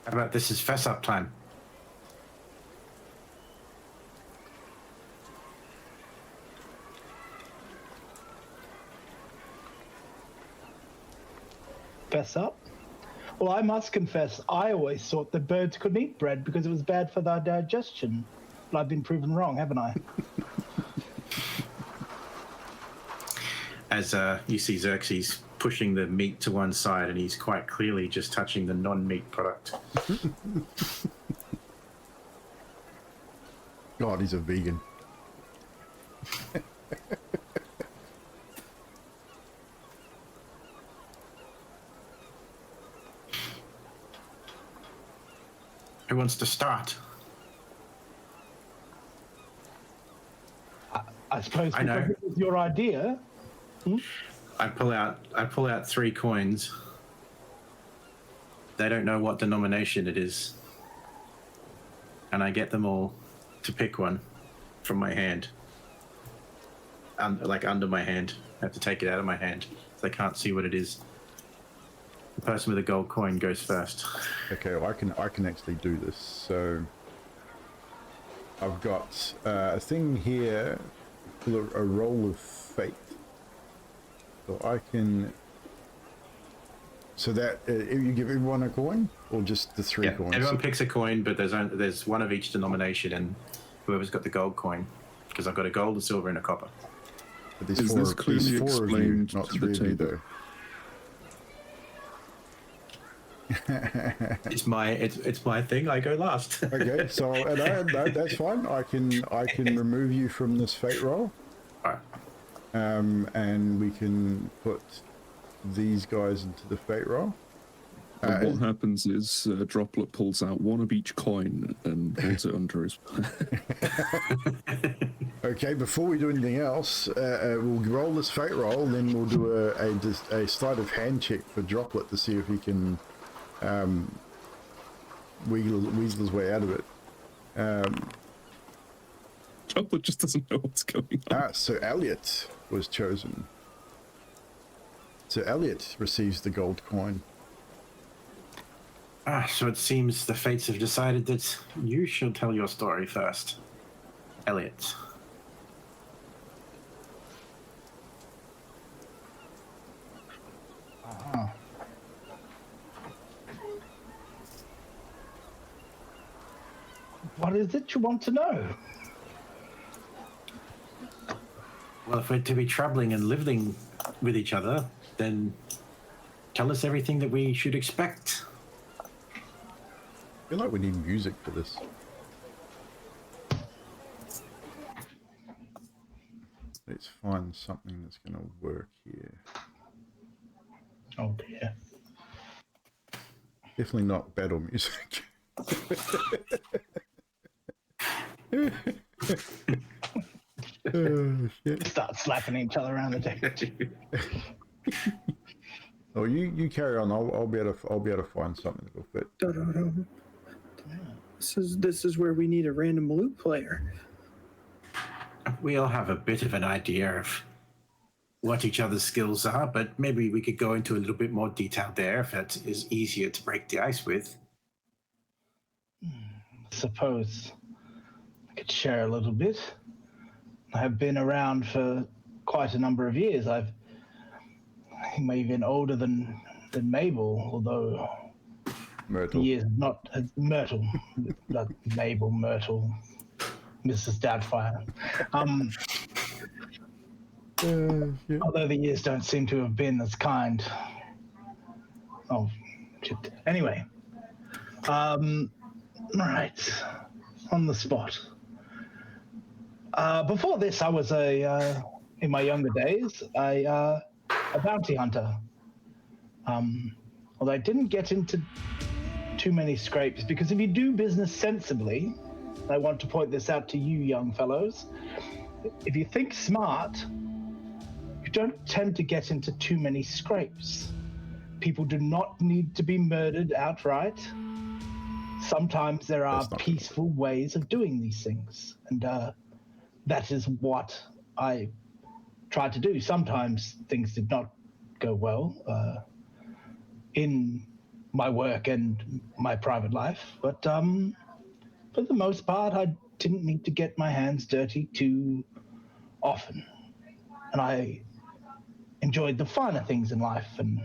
How about this is fess up time? Fess up? Well, I must confess, I always thought that birds couldn't eat bread because it was bad for their digestion. But I've been proven wrong, haven't I? As you see Xerxes pushing the meat to one side, and he's quite clearly just touching the non-meat product. God, he's a vegan. Who wants to start? I suppose I know. because it was your idea. I pull out 3 coins. They don't know what denomination it is. And I get them all to pick one from my hand. Like under my hand. I have to take it out of my hand. So they can't see what it is. The person with a gold coin goes first. Okay, well, I can actually do this. So I've got a thing here called a roll of fate. So I can. So that you give everyone a coin, or just the 3 coins? Everyone picks a coin, but there's one of each denomination, and whoever's got the gold coin, because I've got a gold, a silver, and a copper. But there's Is this clearly there's 4 of you, explained not to 3 the of you, table? though. It's my thing. I go last. Okay, so no, that's fine. I can remove you from this fate roll, All right. and we can put these guys into the fate roll. And what happens is Droplet pulls out one of each coin and holds it under his. Okay, before we do anything else, we'll roll this fate roll, then we'll do a sleight of hand check for Droplet to see if he can weasel his way out of it. Droplet just doesn't know what's going on. So Elliot was chosen. So Elliot receives the gold coin. So it seems the fates have decided that you should tell your story first, Elliot. What is it you want to know? Well, if we're to be traveling and living with each other, then tell us everything that we should expect. I feel like we need music for this. Let's find something that's going to work here. Oh dear. Definitely not battle music. Oh, shit. Start slapping each other around the table. Oh, you carry on. I'll be able to find something that'll fit. Da-da-dum. This is where we need a random loot player. We all have a bit of an idea of what each other's skills are, but maybe we could go into a little bit more detail there if that is easier to break the ice with. Suppose I could share a little bit. I've been around for quite a number of years. I think I'm even older than Mabel, although Myrtle. years not Myrtle, not Mabel, Myrtle, Mrs. Doubtfire. Yeah. Although the years don't seem to have been as kind. Oh, shit. Anyway, right, on the spot. Before this, I was in my younger days, a bounty hunter. Although I didn't get into too many scrapes, because if you do business sensibly, I want to point this out to you young fellows, if you think smart, you don't tend to get into too many scrapes. People do not need to be murdered outright. Sometimes there are peaceful ways of doing these things, and that is what I tried to do. Sometimes things did not go well in my work and my private life, but for the most part, I didn't need to get my hands dirty too often, and I enjoyed the finer things in life, and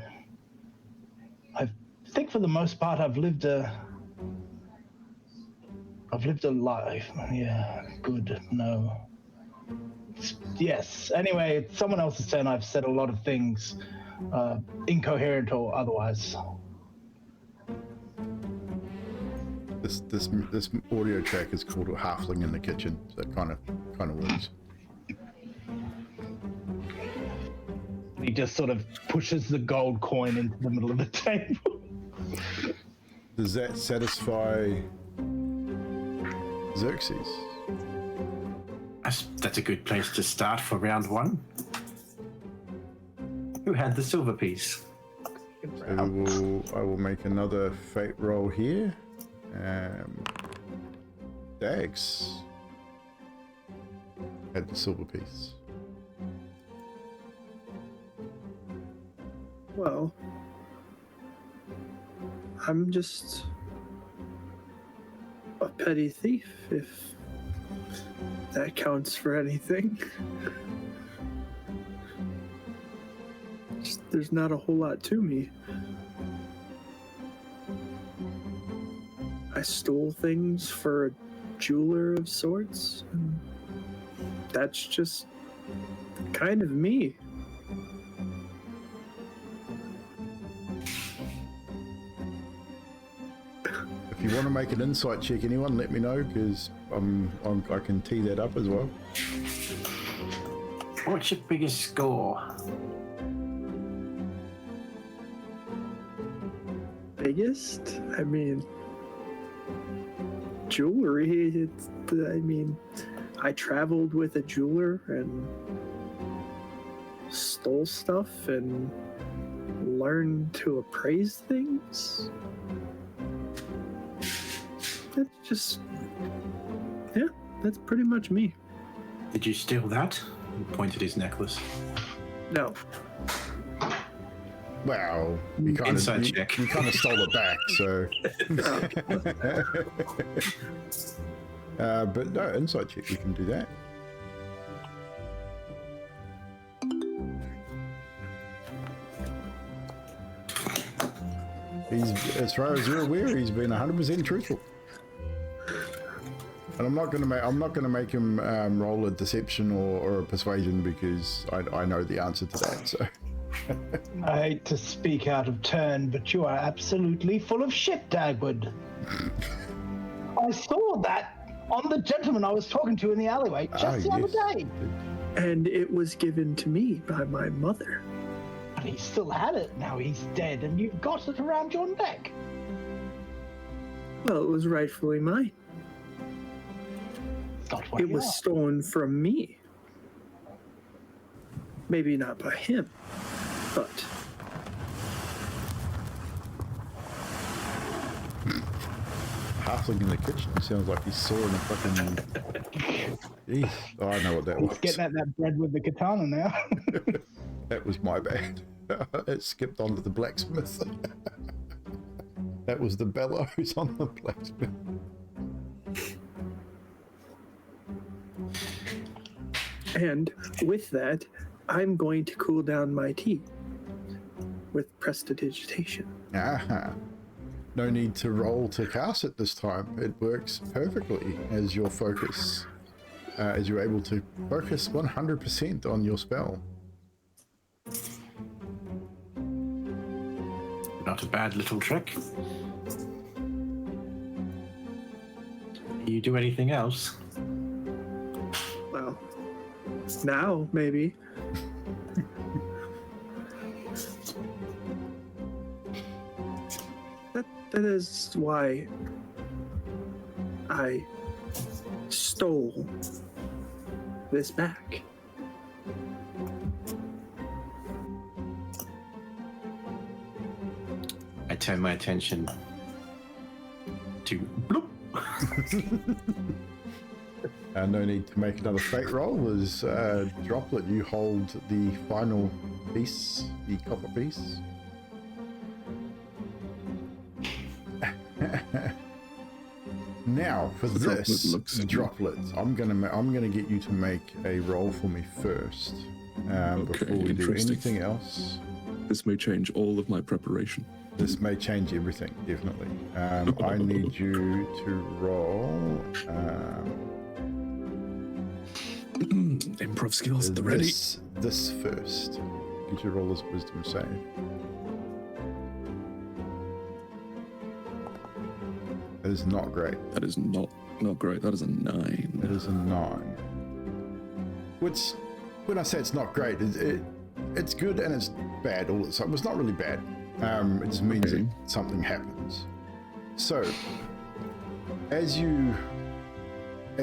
I think for the most part I've lived a life. Yeah, good, no. Yes, anyway, it's someone else's turn. I've said a lot of things, incoherent or otherwise. This audio track is called a halfling in the kitchen, so it kind of works. He just sort of pushes the gold coin into the middle of the table. Does that satisfy Xerxes? That's a good place to start for round one. Who had the silver piece? So I will make another fate roll here. Dags had the silver piece. Well, I'm just a petty thief, if that counts for anything. There's not a whole lot to me. I stole things for a jeweler of sorts, and that's just kind of me. If you want to make an insight check, anyone, let me know, because I can tee that up as well. What's your biggest score? Biggest? I mean, jewelry. I traveled with a jeweler and stole stuff and learned to appraise things. That's just, yeah, that's pretty much me. Did you steal that? He pointed his necklace. No. Well, you kind Inside check. You kind of stole it back, so. But no, inside check, you can do that. He's, as far as you're aware, he's been 100% truthful. And I'm not gonna make him roll a deception or a persuasion because I know the answer to that. So I hate to speak out of turn, but you are absolutely full of shit, Dagwood. I saw that on the gentleman I was talking to in the alleyway just the other day. And it was given to me by my mother. But he still had it. Now he's dead, and you've got it around your neck. Well, it was rightfully mine. Not what It you was are. stolen from me. Maybe not by him, but halfling in the kitchen sounds like he's sawing a fucking. Jeez. Oh, I know what that was. He's getting at that bread with the katana now. That was my bad. It skipped on to the blacksmith. That was the bellows on the blacksmith. and with that, I'm going to cool down my tea with prestidigitation. Aha. No need to roll to cast it this time. It works perfectly as your focus, as you're able to focus 100% on your spell. Not a bad little trick. You do anything else? Well, now maybe. That is why I stole this back. I turn my attention to bloop. No need to make another fate roll. As Droplet, you hold the final piece, the copper piece. Now for this Droplet, I'm gonna get you to make a roll for me first before we do anything else. This may change all of my preparation. This may change everything, definitely. I need you to roll. Improv skills at the ready. This first. Get your roll as wisdom save. That is not great. That is not great. That is a 9. It is a 9. Which, when I say it's not great, it's good and it's bad all the time. It's not really bad. It just means that something happens. So, as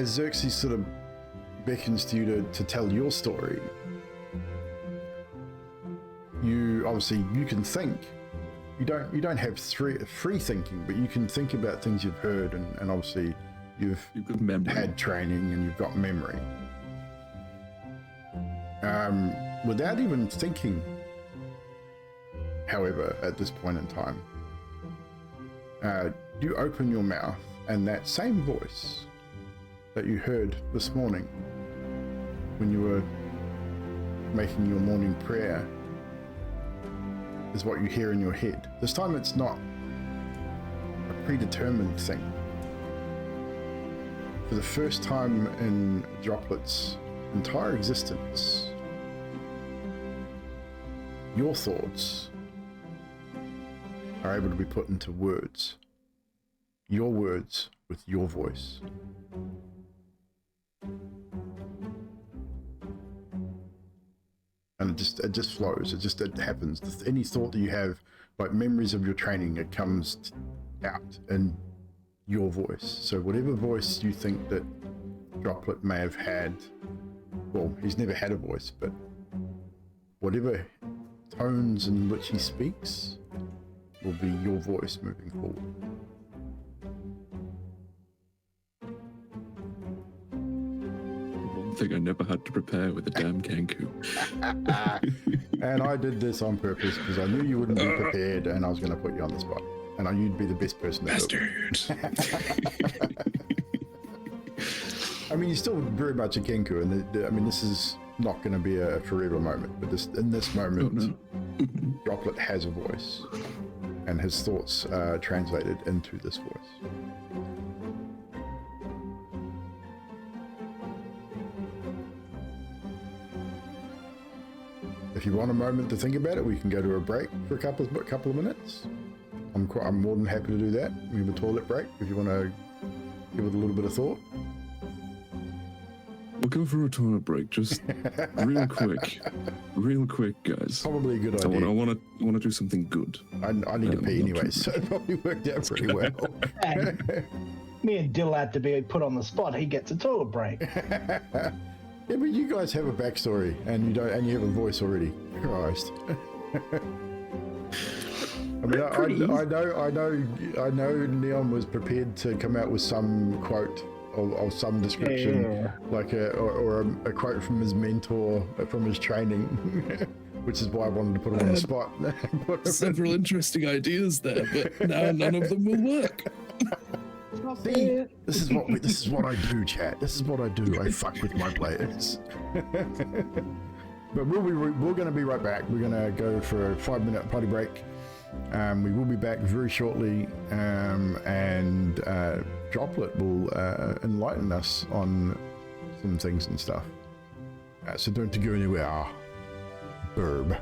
Xerxes sort of beckons to you to tell your story, you can think. You don't have free thinking, but you can think about things you've heard, and obviously you've had training and you've got memory. Without even thinking, however, at this point in time, you open your mouth, and that same voice that you heard this morning when you were making your morning prayer is what you hear in your head. This time it's not a predetermined thing. For the first time in Droplet's entire existence, your thoughts are able to be put into words. Your words with your voice. And it just flows. It happens. Any thought that you have, like memories of your training, it comes out in your voice. So whatever voice you think that Droplet may have had, well, he's never had a voice, but whatever tones in which he speaks will be your voice moving forward. One thing I never had to prepare with a damn Kenku. And I did this on purpose because I knew you wouldn't be prepared, and I was going to put you on the spot. And I knew you'd be the best person to do it. I mean, you're still very much a Kenku, and I mean, this is not going to be a forever moment, but in this moment, Droplet has a voice, and his thoughts are translated into this voice. if you want a moment to think about it, we can go to a break for a couple of minutes. I'm more than happy to do that. We have a toilet break if you want to give it a little bit of thought. We'll go for a toilet break, just real quick, guys. Probably a good idea. I want to do something good. I need to pee anyway, so it probably worked out pretty well. And me and Dill had to be put on the spot. He gets a toilet break. Yeah, but you guys have a backstory, and you have a voice already. Christ. I mean, I know Neon was prepared to come out with some quote of some description, like a quote from his mentor from his training, which is why I wanted to put him on the spot. Several interesting ideas there, but now none of them will work. See, this is what I do, chat. This is what I do. I fuck with my players. But we're going to be right back. We're going to go for a 5-minute potty break. We will be back very shortly, and Droplet will enlighten us on some things and stuff. So don't go anywhere, Burb.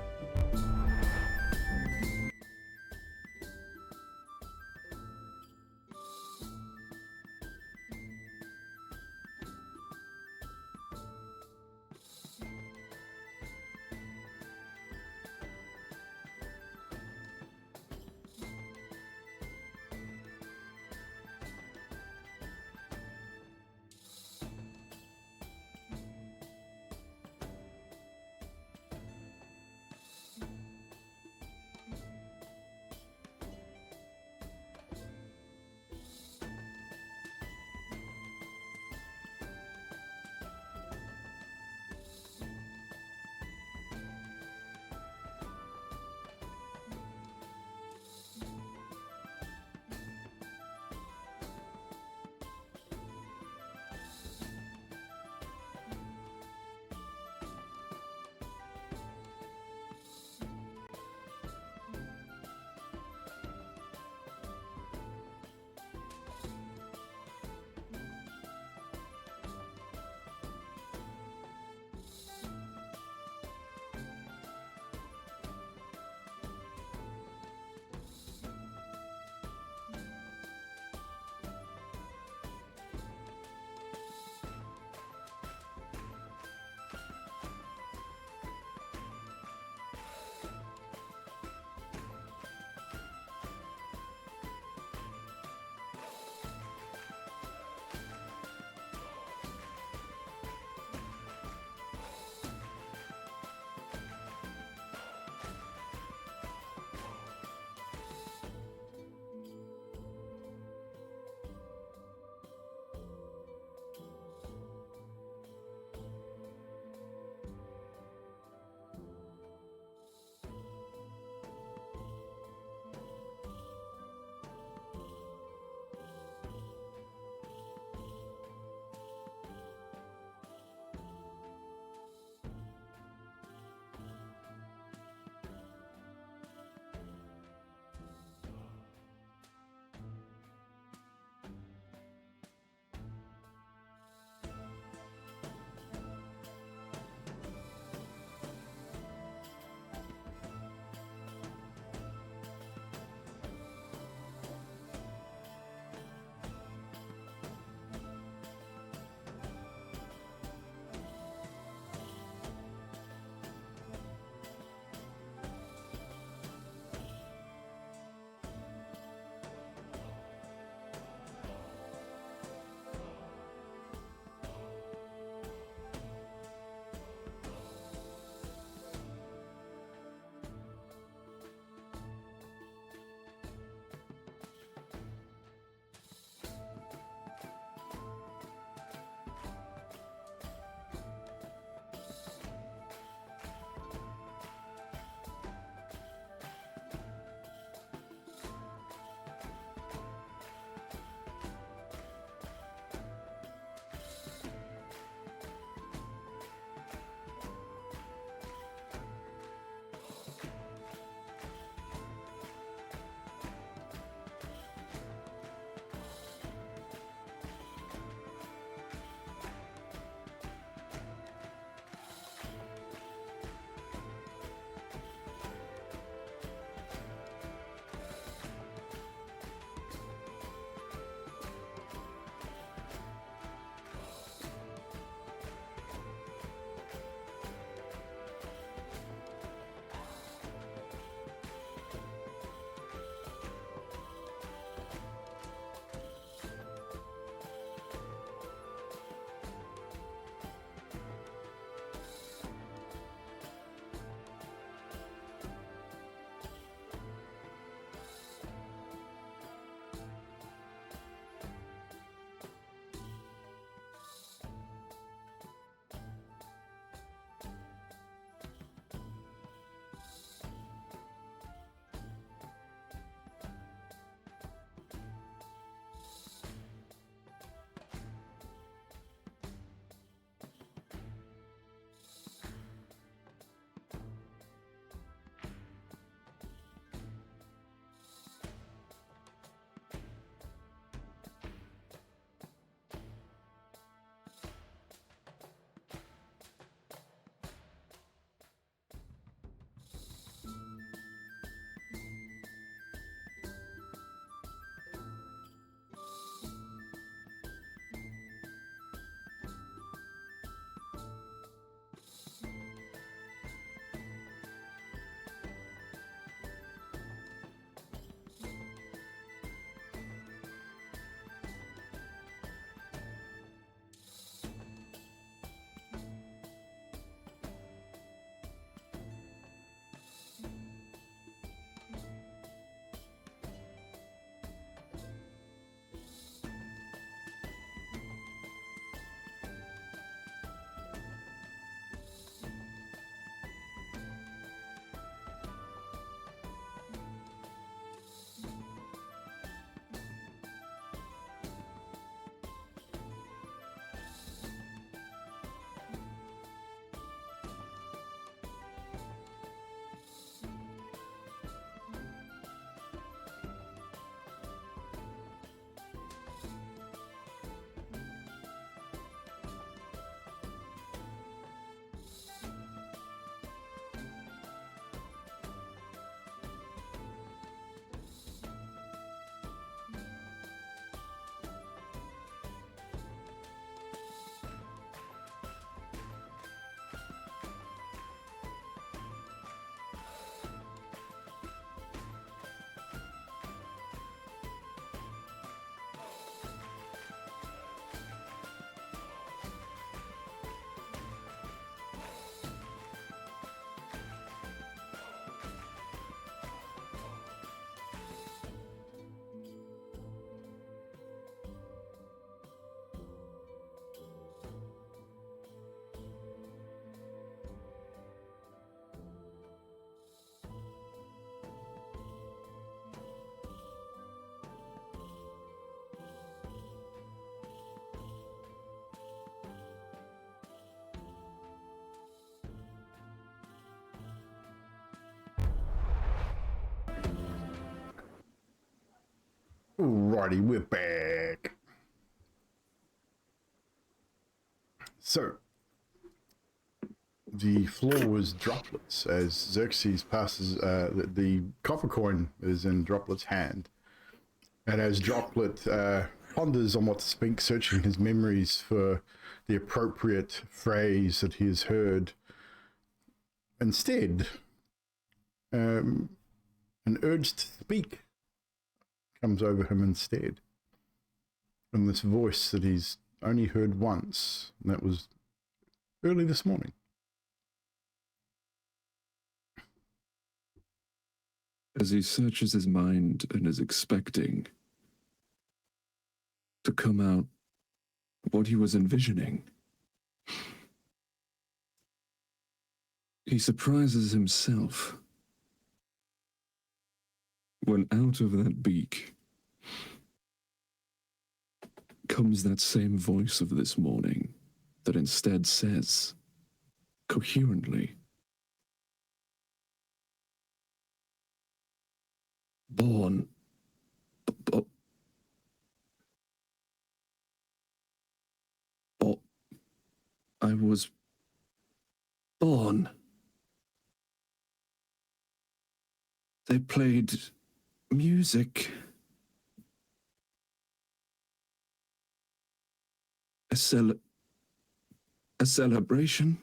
Alrighty, we're back. So, the floor was droplets as Xerxes passes. The copper coin is in Droplet's hand, and as Droplet ponders on what to speak, searching his memories for the appropriate phrase that he has heard, instead, an urge to speak comes over him instead, in this voice that he's only heard once, and that was early this morning. As he searches his mind and is expecting to come out what he was envisioning, he surprises himself when out of that beak comes that same voice of this morning that instead says, coherently, born, I was born. They played music. A celebration.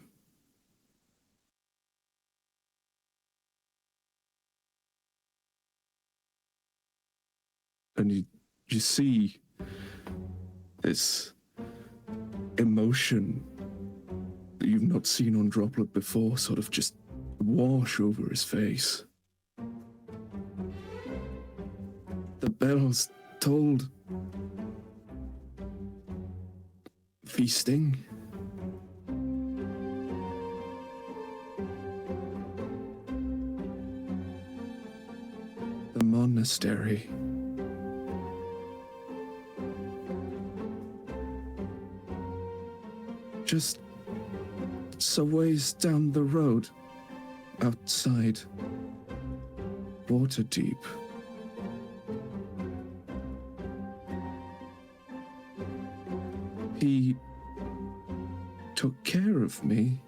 And you see this emotion that you've not seen on Droplet before sort of just wash over his face. The bells tolled. Feasting. The monastery. Just so ways down the road, outside Waterdeep. He took care of me.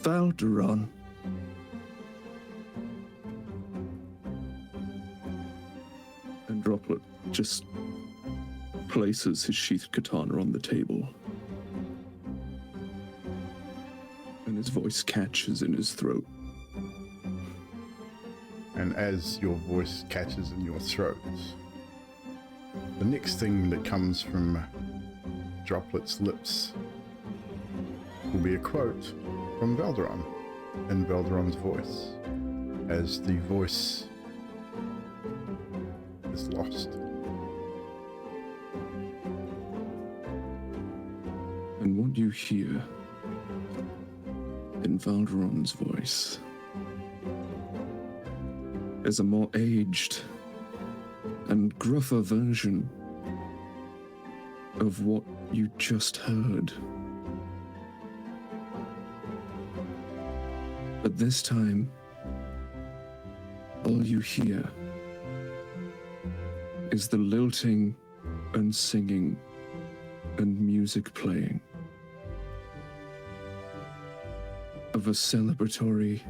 Valderon. And Droplet just places his sheathed katana on the table. And his voice catches in his throat. And as your voice catches in your throat, the next thing that comes from Droplet's lips will be a quote from Valderon in Valderon's voice, as the voice is lost. And what you hear in Valderon's voice is a more aged and gruffer version of what you just heard. But this time, all you hear is the lilting and singing and music playing of a celebratory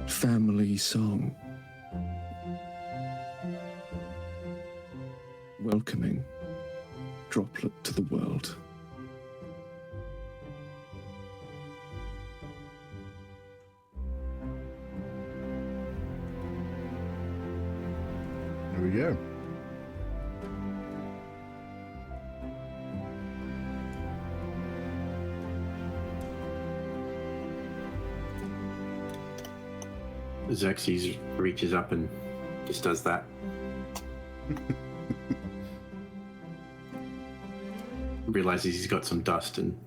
family song, welcoming Droplet to the world. There we go. Xerxes reaches up and just does that. Realizes he's got some dust and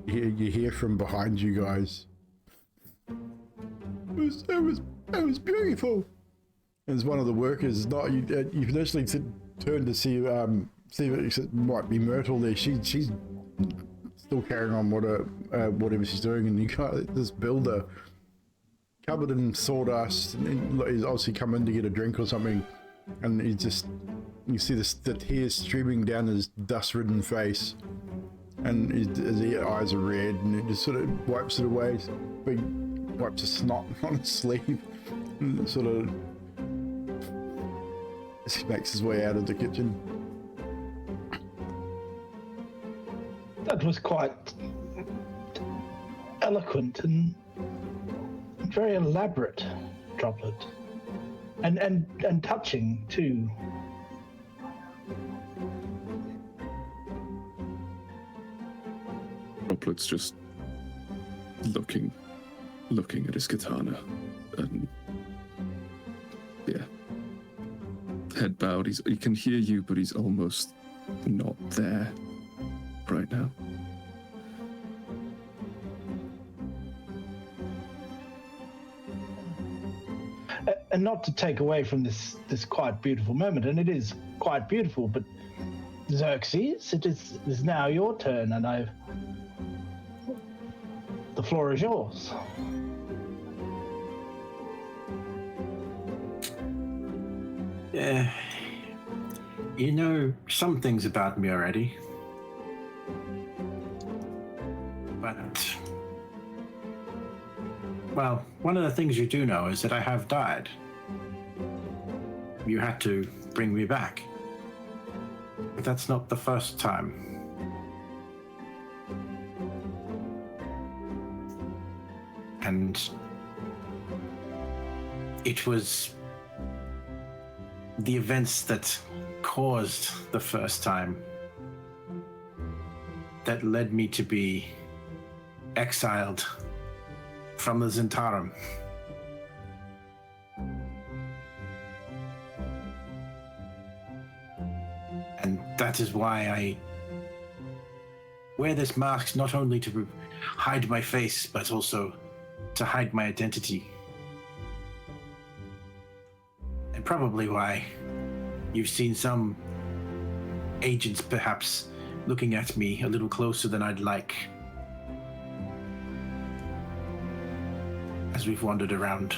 you hear from behind you guys. It was beautiful. As one of the workers, not you initially turned to see if it might be Myrtle there. She's still carrying on whatever she's doing, and you got this builder covered in sawdust, and he's obviously come in to get a drink or something, and you see the tears streaming down his dust-ridden face, and his eyes are red, and he just sort of wipes it away, wipes the snot on his sleeve, and sort of as he makes his way out of the kitchen. That was quite eloquent and very elaborate, Droplet, and touching too. Droplet's just looking at his katana, and yeah, head bowed. He can hear you, but he's almost not there right now. And not to take away from this quite beautiful moment, and it is quite beautiful, but Xerxes, it is now your turn, and the floor is yours. You know some things about me already. But, well, one of the things you do know is that I have died. You had to bring me back. But that's not the first time. And it was the events that caused the first time that led me to be exiled from the Zhentarim. And that is why I wear this mask, not only to hide my face, but also to hide my identity. And probably why you've seen some agents perhaps looking at me a little closer than I'd like as we've wandered around.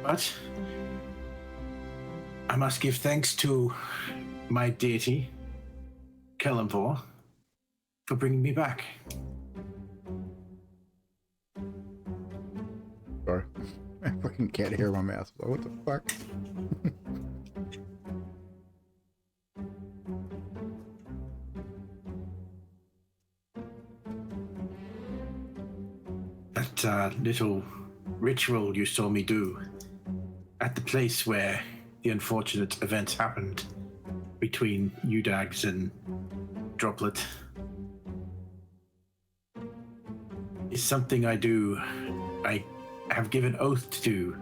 But I must give thanks to my deity, Kellenvor, for bringing me back. Sorry. I fucking can't hear my mouth. What the fuck? That little ritual you saw me do at the place where the unfortunate events happened between Udags and Droplet is something I do. I have given oath to do.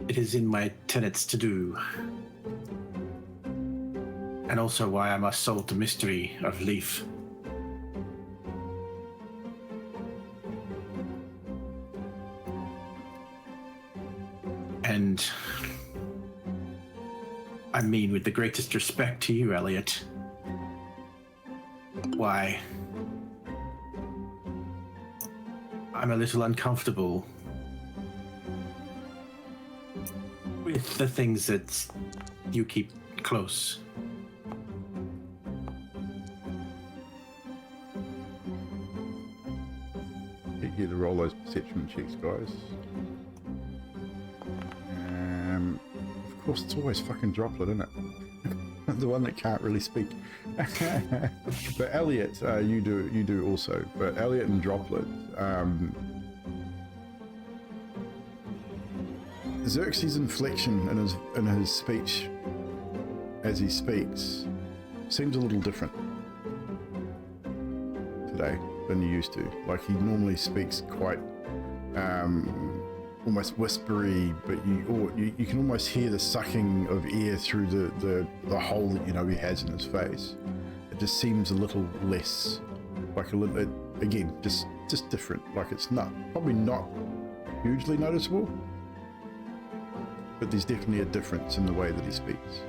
It is in my tenets to do. And also why I must solve the mystery of Leaf. And I mean with the greatest respect to you, Elliot, why I'm a little uncomfortable with the things that you keep close. Get you to roll those perception checks, guys. Of course, it's always fucking Droplet, isn't it? The one that can't really speak. But Elliot, you do also. But Elliot and Droplet, Xerxes' inflection in his speech, as he speaks, seems a little different today than he used to. Like, he normally speaks quite almost whispery, but you can almost hear the sucking of air through the hole that he has in his face. It just seems a little less, like a little, again, just different. Like, it's probably not hugely noticeable, but there's definitely a difference in the way that he speaks.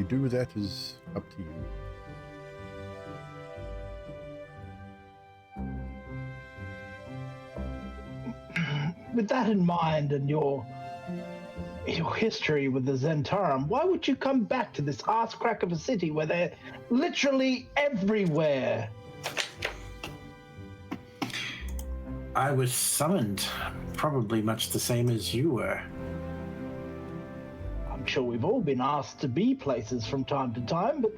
do with that is up to you. With that in mind and your history with the Zhentarim, why would you come back to this ass crack of a city where they're literally everywhere? I was summoned, probably much the same as you were. I'm sure we've all been asked to be places from time to time, but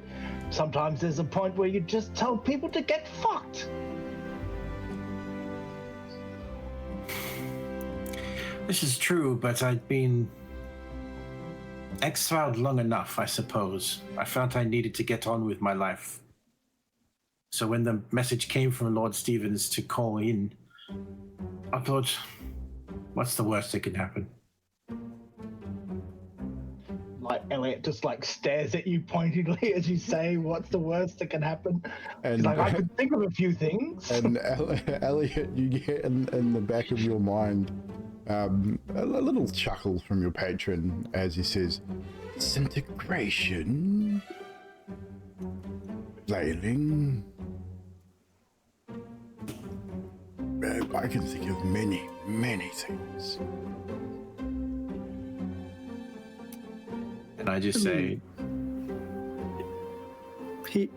sometimes there's a point where you just tell people to get fucked. This is true, but I'd been exiled long enough, I suppose. I felt I needed to get on with my life. So when the message came from Lord Stevens to call in, I thought, what's the worst that could happen? Like Elliot just like stares at you pointedly as you say, "What's the worst that can happen?" And He's like, I could think of a few things. And Elliot, you get in the back of your mind a little chuckle from your patron as he says, "Disintegration, flailing. I can think of many, many things." And I just say, He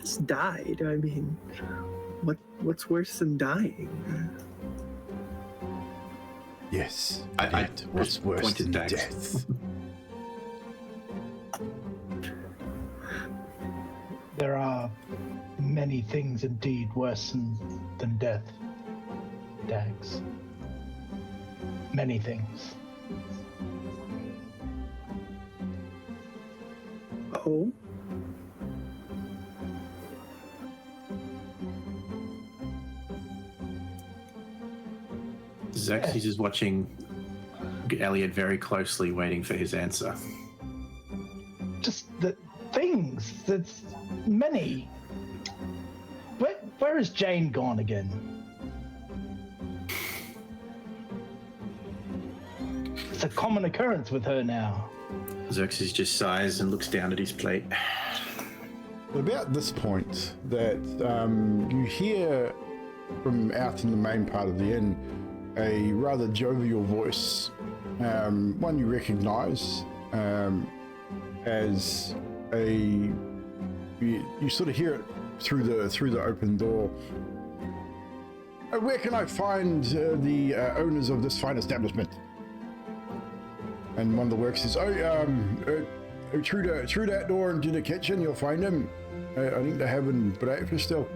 has died. I mean, what's worse than dying? Yes, I what's just worse pointed than Dax. death? There are many things indeed worse than death, Dax. Many things. Oh, Zax is just watching Elliot very closely, waiting for his answer. Just the things. That's many. Where is Jane gone again? It's a common occurrence with her now. Xerxes just sighs and looks down at his plate. About this point that you hear from out in the main part of the inn a rather jovial voice, one you recognize as a you sort of hear it through the open door. Where can I find the owners of this fine establishment? And one of the workers says, through that door into the kitchen, you'll find them. I think they're having breakfast still.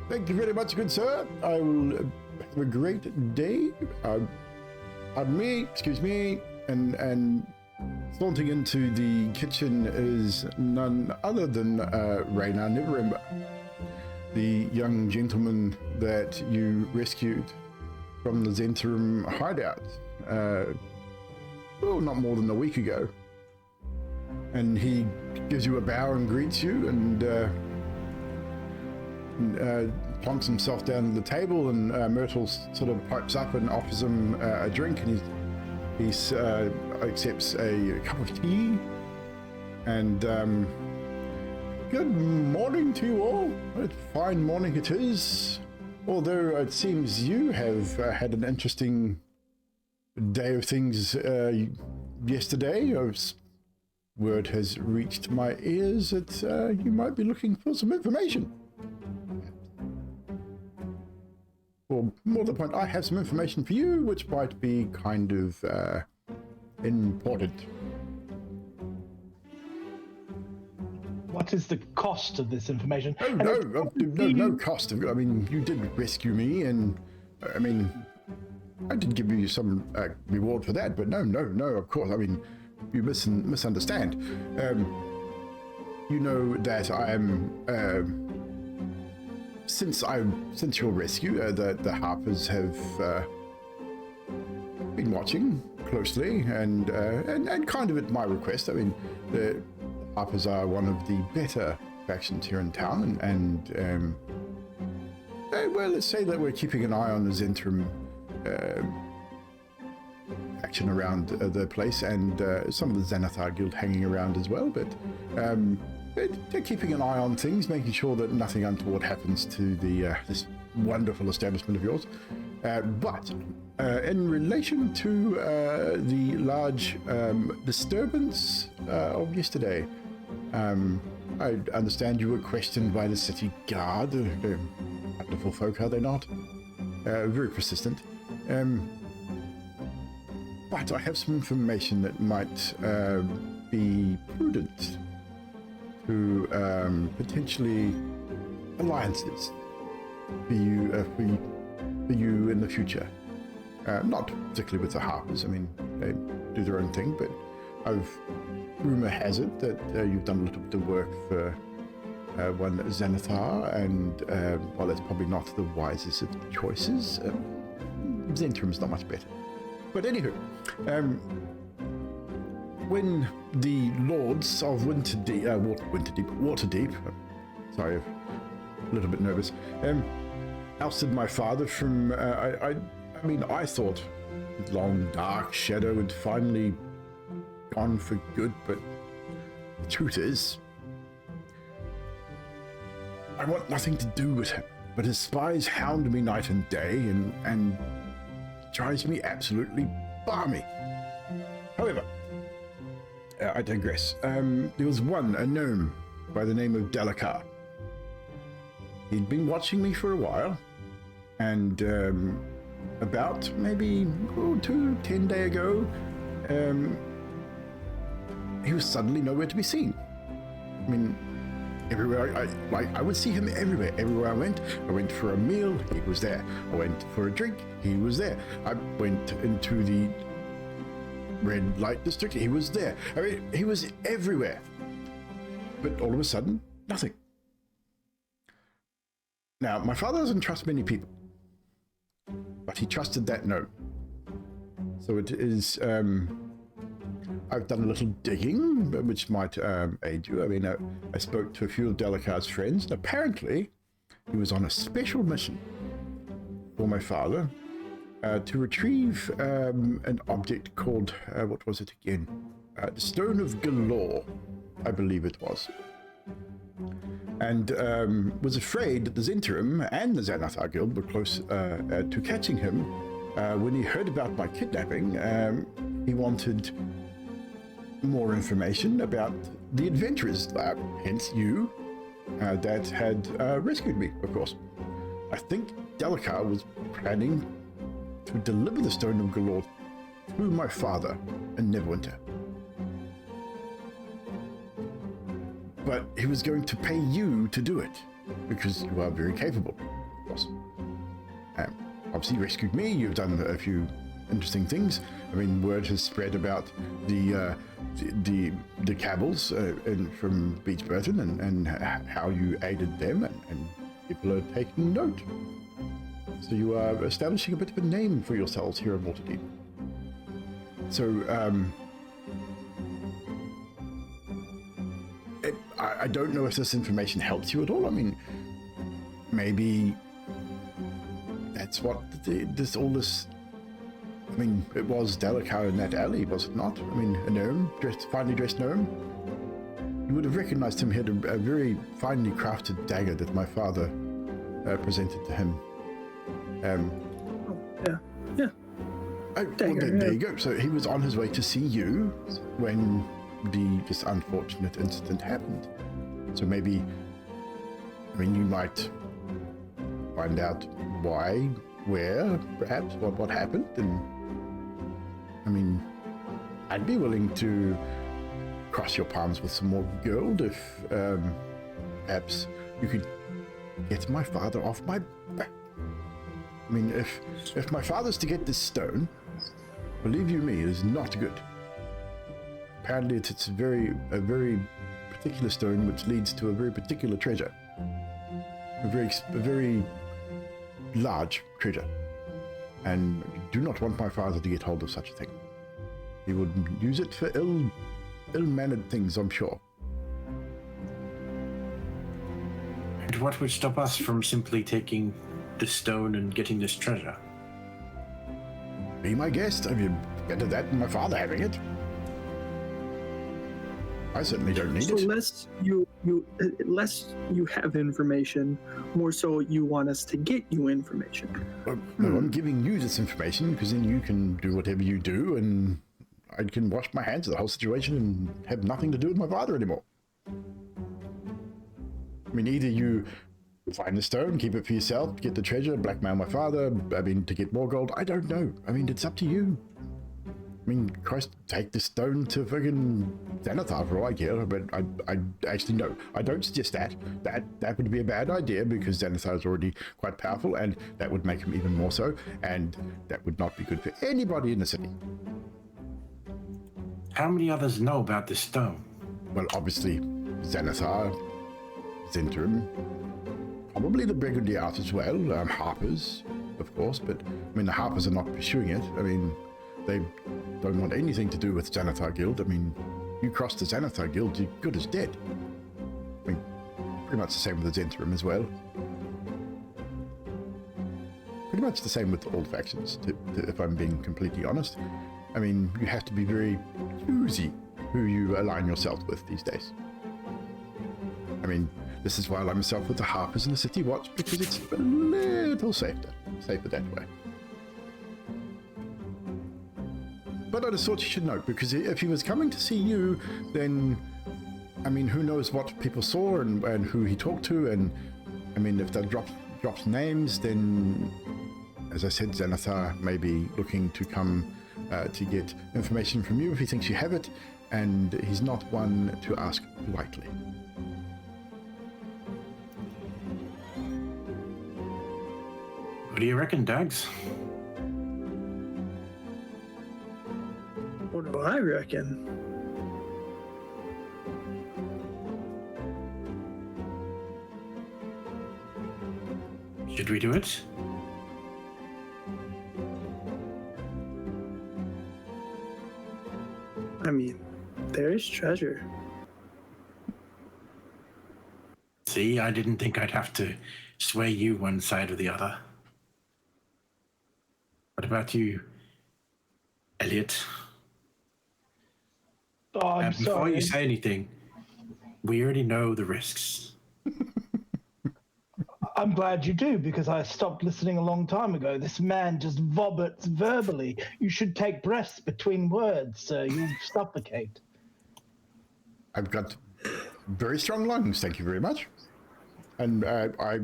Thank you very much, good sir. I will have a great day. Excuse me. And flaunting into the kitchen is none other than Raynar Neverember, the young gentleman that you rescued from the Zhentarim hideout. Well, not more than a week ago. And he gives you a bow and greets you and plonks himself down at the table, and Myrtle sort of pipes up and offers him a drink, and he accepts a cup of tea. And good morning to you all. A fine morning it is. Although it seems you have had an interesting day of things yesterday. Word has reached my ears that you might be looking for some information. Or more to the point, I have some information for you which might be kind of important. What is the cost of this information? Oh, no cost. I mean, you did rescue me, and I mean, I did give you some reward for that, but no, of course. I mean, you misunderstand. You know that I am, since your rescue, the Harpers have been watching closely, and kind of at my request. I mean, the Harpers are one of the better factions here in town, and well, let's say that we're keeping an eye on the Zhentarim action around the place, and some of the Zhentarim Guild hanging around as well. But they're keeping an eye on things, making sure that nothing untoward happens to the this wonderful establishment of yours. But in relation to the large disturbance of yesterday, I understand you were questioned by the city guard. They're wonderful folk, are they not? Very persistent. But I have some information that might be prudent to potentially alliances for you in the future. Not particularly with the Harpers. I mean, they do their own thing, but rumor has it that you've done a little bit of work for one Zenithar, and while that's probably not the wisest of choices, Zhentarim's not much better. But anywho, when the lords of Waterdeep, sorry, I'm a little bit nervous, ousted my father from, I thought the long dark shadow had finally gone for good, but the truth is, I want nothing to do with him. But his spies hound me night and day, and drives me absolutely balmy. However, I digress. There was a gnome by the name of Delikar. He'd been watching me for a while, and about maybe 10 days ago, he was suddenly nowhere to be seen. I mean, everywhere I would see him everywhere. Everywhere I went for a meal, he was there. I went for a drink, he was there. I went into the red light district, he was there. I mean, he was everywhere. But all of a sudden, nothing. Now, my father doesn't trust many people, but he trusted that gnome. So it is, I've done a little digging, which might aid you. I mean, I spoke to a few of Delikar's friends, and apparently he was on a special mission for my father to retrieve an object called, what was it again? The Stone of Galore, I believe it was. And was afraid that the Zhentarim and the Zhentarim Guild were close to catching him. When he heard about my kidnapping, he wanted more information about the adventurers, hence you, that had rescued me, of course. I think Delikar was planning to deliver the Stone of Galore to my father in Neverwinter. But he was going to pay you to do it, because you are very capable, of course. Obviously, you rescued me, you've done a few interesting things. I mean, word has spread about the cabals from Beach Burton and how you aided them, and people are taking note. So you are establishing a bit of a name for yourselves here in Waterdeep. So, I don't know if this information helps you at all. I mean, maybe that's what I mean, it was Delikar in that alley, was it not? I mean, a gnome, finely dressed gnome. You would have recognized him. He had a very finely crafted dagger that my father presented to him. Yeah. Dagger, there you go. So he was on his way to see you when this unfortunate incident happened. So maybe, I mean, you might find out why, where, perhaps, what happened, and I mean, I'd be willing to cross your palms with some more gold if perhaps you could get my father off my back. I mean, if my father's to get this stone, believe you me, it is not good. Apparently, it's a very particular stone which leads to a very particular treasure. A very large treasure. And I do not want my father to get hold of such a thing. He would use it for ill-mannered things, I'm sure. And what would stop us from simply taking the stone and getting this treasure? Be my guest. I mean, better that than my father having it. I certainly don't need So it. less you have information, more so you want us to get you information. Well, no, I'm giving you this information because then you can do whatever you do, and I can wash my hands of the whole situation and have nothing to do with my father anymore. I mean, either you find the stone, keep it for yourself, get the treasure, blackmail my father, I mean, to get more gold. I don't know. I mean, it's up to you. I mean, Christ, take the stone to friggin' Zhentarim for all I care, but I actually, no, I don't suggest that. That would be a bad idea because Zhentarim is already quite powerful, and that would make him even more so, and that would not be good for anybody in the city. How many others know about this stone? Well, obviously, Zhentarim, probably the Brigadiers as well, Harpers, of course, but I mean, the Harpers are not pursuing it. I mean, they don't want anything to do with Zhentarim Guild. I mean, you cross the Zhentarim Guild, you're good as dead. I mean, pretty much the same with the Zhentarim as well. Pretty much the same with all factions, if I'm being completely honest. I mean, you have to be very choosy who you align yourself with these days. I mean, this is why I align myself with the Harpers and the City Watch, because it's a little safer that way. But I just thought you should know, because if he was coming to see you, then, I mean, who knows what people saw and who he talked to, and, I mean, if they dropped names, then, as I said, Zhentarim may be looking to come to get information from you if he thinks you have it, and he's not one to ask politely. What do you reckon, Dags? What do I reckon? Should we do it? I mean, there is treasure. See, I didn't think I'd have to sway you one side or the other. What about you, Elliot? Oh, I'm Before sorry. you say anything, we already know the risks. I'm glad you do, because I stopped listening a long time ago. This man just vomits verbally. You should take breaths between words, sir. You'll suffocate. I've got very strong lungs, thank you very much. And I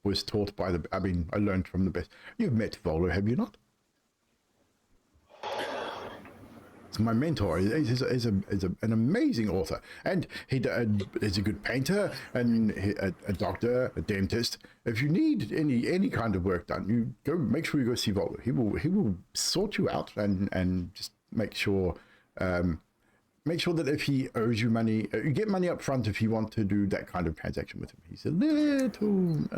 was taught by I learned from the best. You've met Volo, have you not? It's my mentor. He's an amazing author, and he's a good painter, and a doctor, a dentist. If you need any kind of work done, you go. Make sure you go see Volo. He will sort you out and just make sure that if he owes you money, you get money up front if you want to do that kind of transaction with him. He's a little,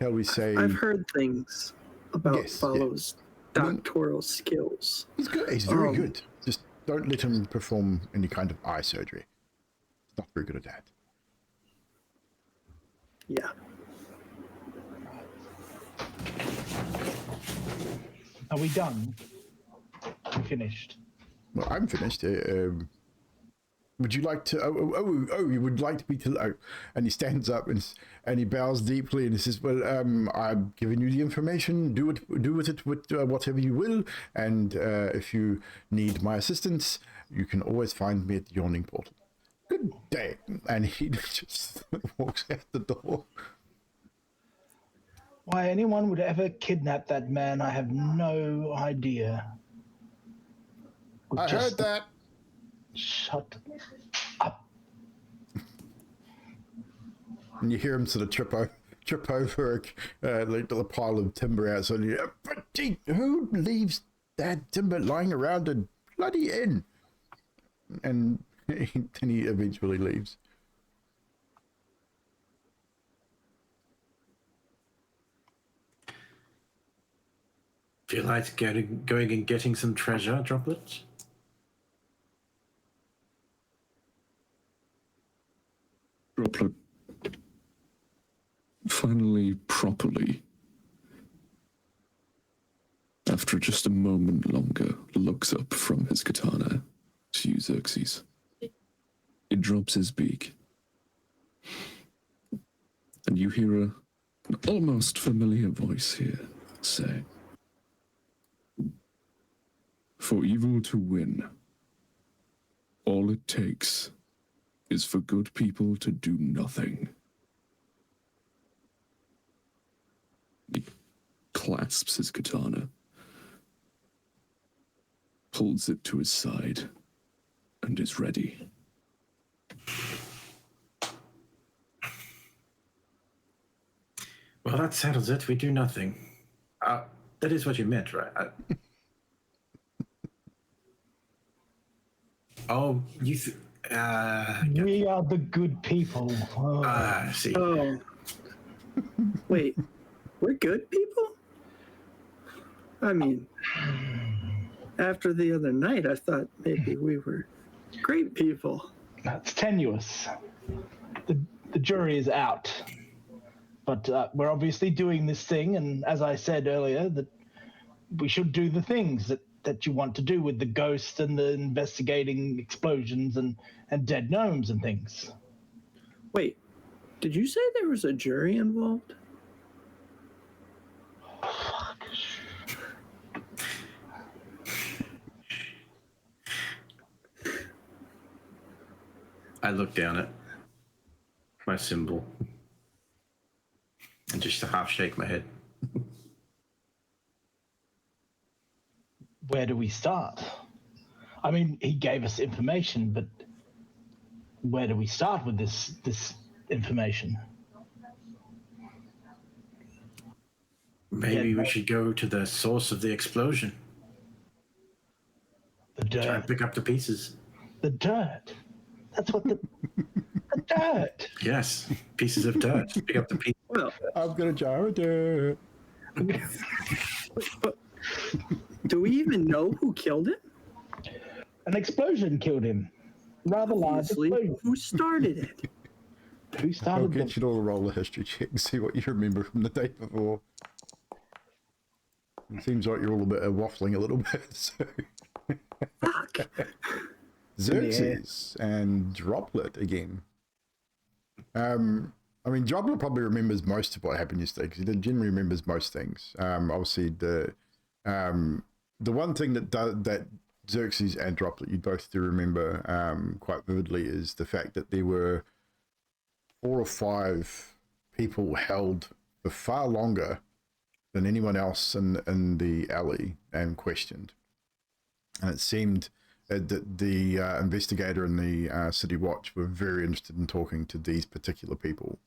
shall we say? I've heard things about Yes, Volo's doctoral skills. He's good. He's very good. Just don't let him perform any kind of eye surgery. He's not very good at that. Yeah. Are we done? We finished. Well, I'm finished. Would you like to? Oh! You would like me to? Oh. And he stands up and he bows deeply and he says, "Well, I've given you the information. Do with it whatever you will. And if you need my assistance, you can always find me at the Yawning Portal. Good day." And he just walks out the door. Why anyone would ever kidnap that man, I have no idea. I heard that. Shut up. And you hear him sort of trip over like a pile of timber outside. And but gee, who leaves that timber lying around a bloody inn? And then he eventually leaves. Feel like going and getting some treasure, Droplet? Droplet finally properly after just a moment longer, looks up from his katana to you, Xerxes. He drops his beak, and you hear an almost familiar voice here say, "For evil to win, all it takes is for good people to do nothing." He clasps his katana, pulls it to his side, and is ready. Well, that settles it. We do nothing. That is what you meant, right? Oh, you... We are the good people. I see. Oh. Wait, we're good people? I mean, after the other night, I thought maybe we were great people. That's tenuous. The jury is out. But we're obviously doing this thing, and as I said earlier, that we should do the things that you want to do with the ghost and the investigating explosions and dead gnomes and things. Wait, did you say there was a jury involved? I look down at my symbol and just half shake my head. Where do we start? I mean, he gave us information, but where do we start with this information? Maybe we should go to the source of the explosion. The Try and dirt. pick up the pieces. The dirt. That's what the dirt. Yes, pieces of dirt. Pick up the pieces. Well, I've got a jar of dirt. but do we even know who killed him? An explosion killed him. Rather large Obviously, explosion. who started it? Who I'll started get the... you to roll a history check and see what you remember from the day before. It seems like you're all a bit waffling a little bit. So. Fuck. Xerxes and Droplet again. I mean, Droplet probably remembers most of what happened yesterday because he generally remembers most things. Obviously, the one thing that Xerxes and Droplet you both do remember quite vividly is the fact that there were 4 or 5 people held for far longer than anyone else in the alley and questioned. And it seemed that the investigator and the City Watch were very interested in talking to these particular people.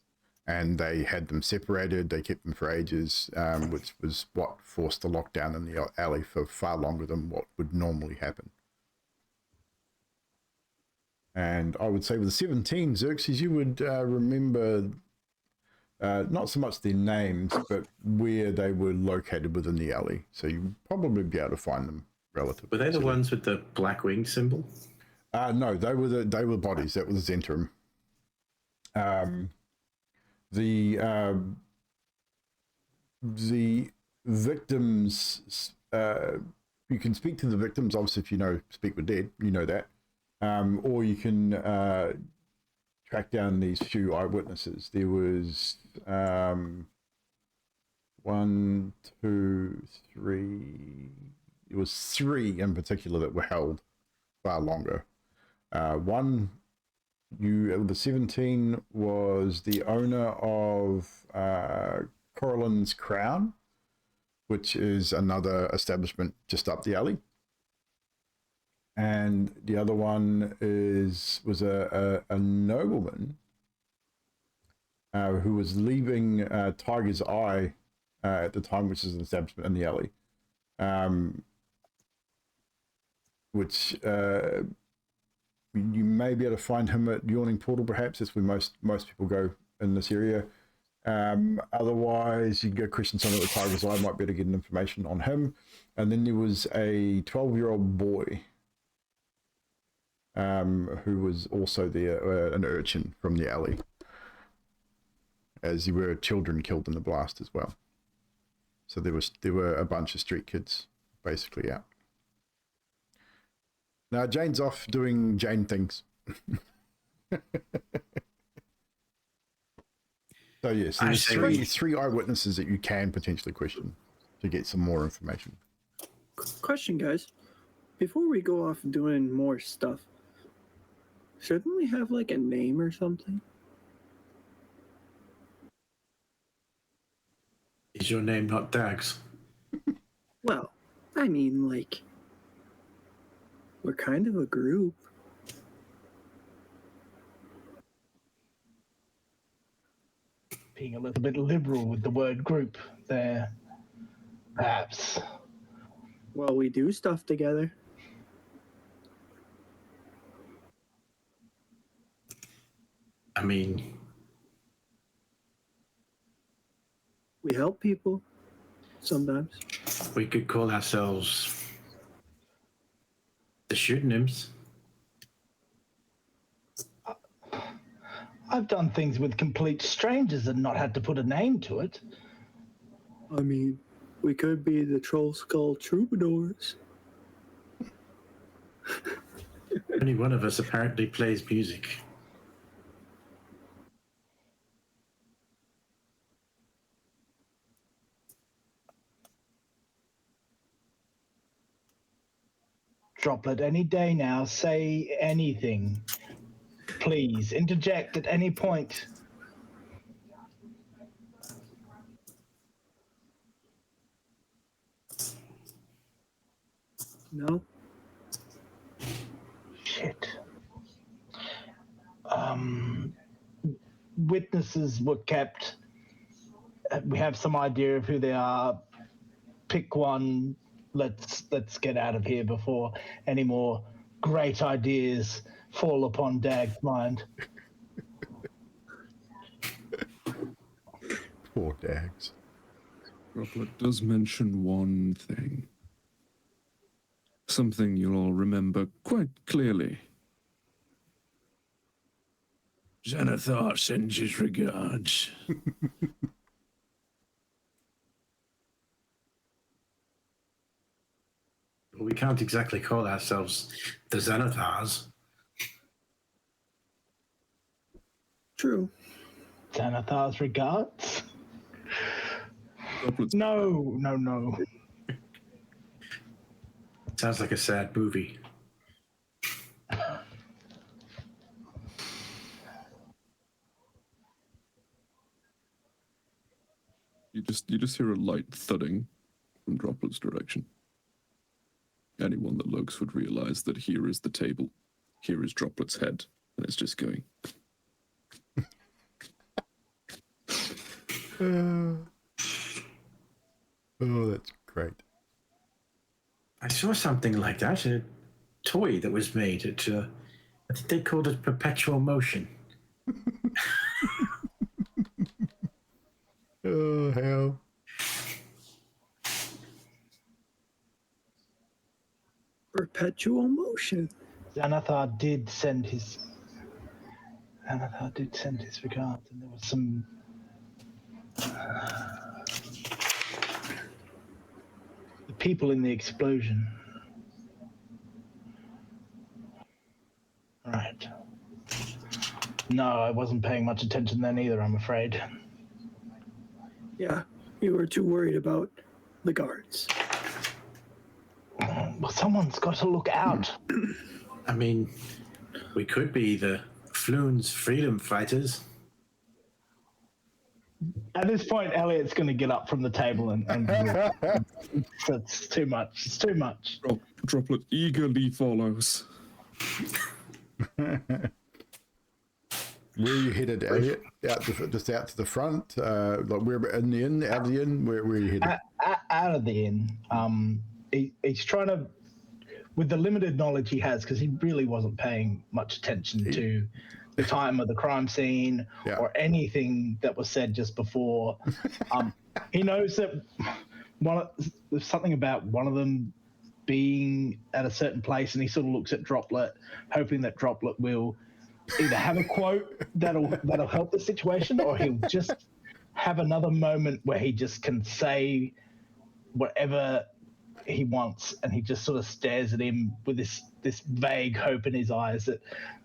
And they had them separated, they kept them for ages, which was what forced the lockdown in the alley for far longer than what would normally happen. And I would say with the 17 Xerxes, you would remember not so much their names, but where they were located within the alley. So you'd probably be able to find them relatively. Were they the ones with the black wing symbol? No, they were bodies. That was Zhentarim. The victims, you can speak to the victims, obviously, if you know Speak with Dead, you know that. Or you can track down these few eyewitnesses. There was 1, 2, 3. There was 3 in particular that were held far longer. One, the 17 was the owner of Corallin's Crown, which is another establishment just up the alley. And the other one was a nobleman who was leaving Tiger's Eye at the time, which is an establishment in the alley, which you may be able to find him at Yawning Portal, perhaps. That's where most people go in this area. Otherwise, you can go question someone at the Tiger's Eye, might be able to get information on him. And then there was a 12-year-old boy who was also there, an urchin from the alley, as there were children killed in the blast as well. So there were a bunch of street kids basically, yeah. Now, Jane's off doing Jane things. So, yes, I there's say three eyewitnesses that you can potentially question to get some more information. Question, guys. Before we go off doing more stuff, shouldn't we have like a name or something? Is your name not Dags? Well, I mean, like, we're kind of a group. Being a little bit liberal with the word group there, perhaps. Well, we do stuff together. I mean, We help people sometimes. we could call ourselves the Shootinims. I've done things with complete strangers and not had to put a name to it. I mean, we could be the Troll Skull Troubadours. Only one of us apparently plays music. Droplet, any day now, say anything. Please, interject at any point. No? Shit. Witnesses were kept. We have some idea of who they are. Pick one. Let's get out of here before any more great ideas fall upon Dag's mind. Poor Dags. Droplet does mention one thing. Something you'll all remember quite clearly. Xanathar sends his regards. We can't exactly call ourselves the Xanathars. True. Xanathar's regards? Droplet's No. Sounds like a sad movie. You just hear a light thudding from Droplet's direction. Anyone that looks would realize that here is the table, here is Droplet's head, and it's just going. Oh, that's great. I saw something like that, a toy that was made at, I think they called it perpetual motion. Oh, hell. Perpetual motion. Xanathar did send his regards, and there was some the people in the explosion. Right. No, I wasn't paying much attention then either, I'm afraid. Yeah, you were too worried about the guards. Well, someone's got to look out. I mean, we could be the Floon's freedom fighters. At this point, Elliot's going to get up from the table and it's too much. It's too much. Droplet eagerly follows. Where are you headed, Elliot? Just out to the front? Like we're in the inn, out of the inn? Where are you headed? Out of the inn. He's trying to, with the limited knowledge he has, because he really wasn't paying much attention to the time of the crime scene or anything that was said just before. He knows that there's something about one of them being at a certain place, and he sort of looks at Droplet, hoping that Droplet will either have a quote that'll help the situation, or he'll just have another moment where he just can say whatever he wants, and he just sort of stares at him with this vague hope in his eyes that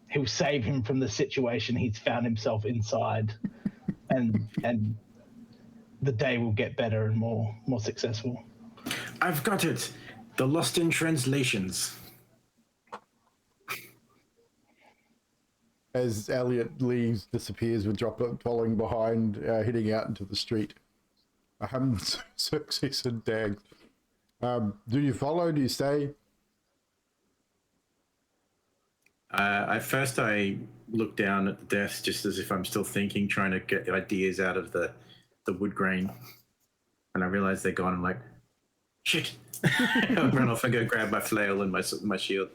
he'll save him from the situation he's found himself inside, and the day will get better and more successful. I've got it. The Lost in Translations. As Elliot leaves, disappears with Droplet following behind, heading out into the street. Success and Dags. Do you follow? Do you stay? I look down at the desk just as if I'm still thinking, trying to get the ideas out of the wood grain. And I realize they're gone. I'm like, shit. I'll run off and go grab my flail and my shield.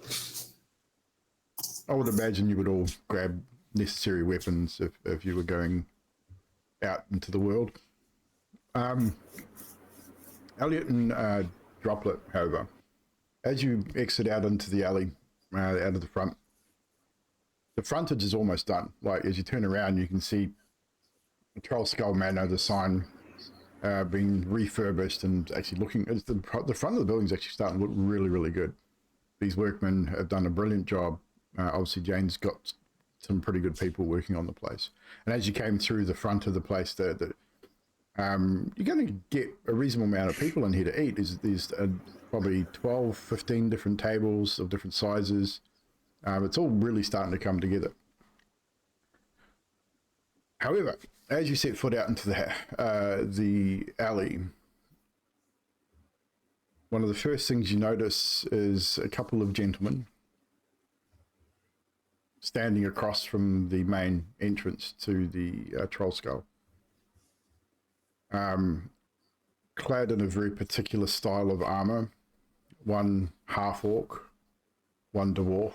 I would imagine you would all grab necessary weapons if you were going out into the world. Elliot and Droplet, however, as you exit out into the alley, out of the frontage is almost done. Like, as you turn around, you can see the Troll Skull Manor, the sign, being refurbished and actually looking. The front of the building is actually starting to look really, really good. These workmen have done a brilliant job. Obviously, Jane's got some pretty good people working on the place. And as you came through the front of the place, you're going to get a reasonable amount of people in here to eat. There's probably 12, 15 different tables of different sizes. It's all really starting to come together. However, as you set foot out into the alley, one of the first things you notice is a couple of gentlemen standing across from the main entrance to the Troll Skull. Clad in a very particular style of armor, one half-orc, one dwarf.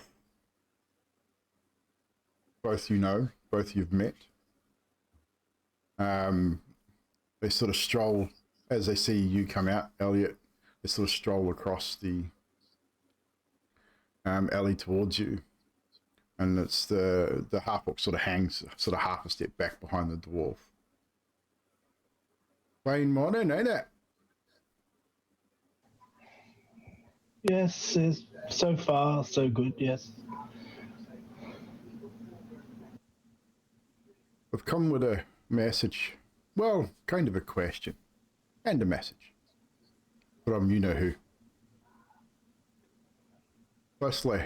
Both you've met. They sort of stroll, as they see you come out, Elliot, they sort of stroll across the alley towards you. And it's the half-orc sort of hangs sort of half a step back behind the dwarf. Fine morning, ain't it? Yes, so far so good. Yes. I've come with a message. Well, kind of a question and a message from you know who. Firstly,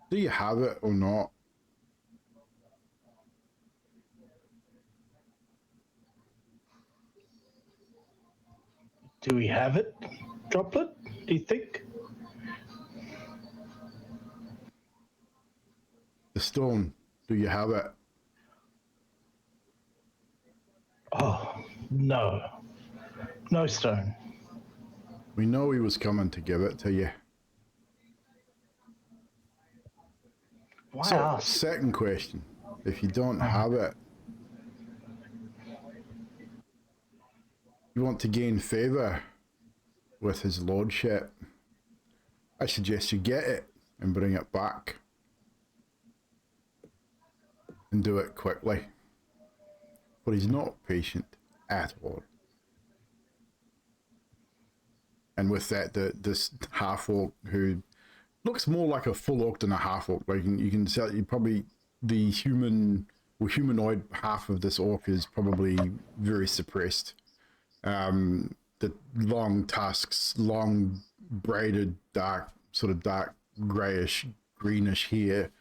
do you have it or not? Do we have it, Droplet? Do you think? The stone, do you have it? Oh, no. No stone. We know he was coming to give it to you. Why So, ask? second question. If you don't have it, you want to gain favour with his lordship, I suggest you get it and bring it back. And do it quickly. But he's not patient at all. And with that, this half-orc who looks more like a full orc than a half-orc. Like you can tell, you probably the humanoid half of this orc is probably very suppressed. The long tusks, long braided, dark grayish, greenish hair.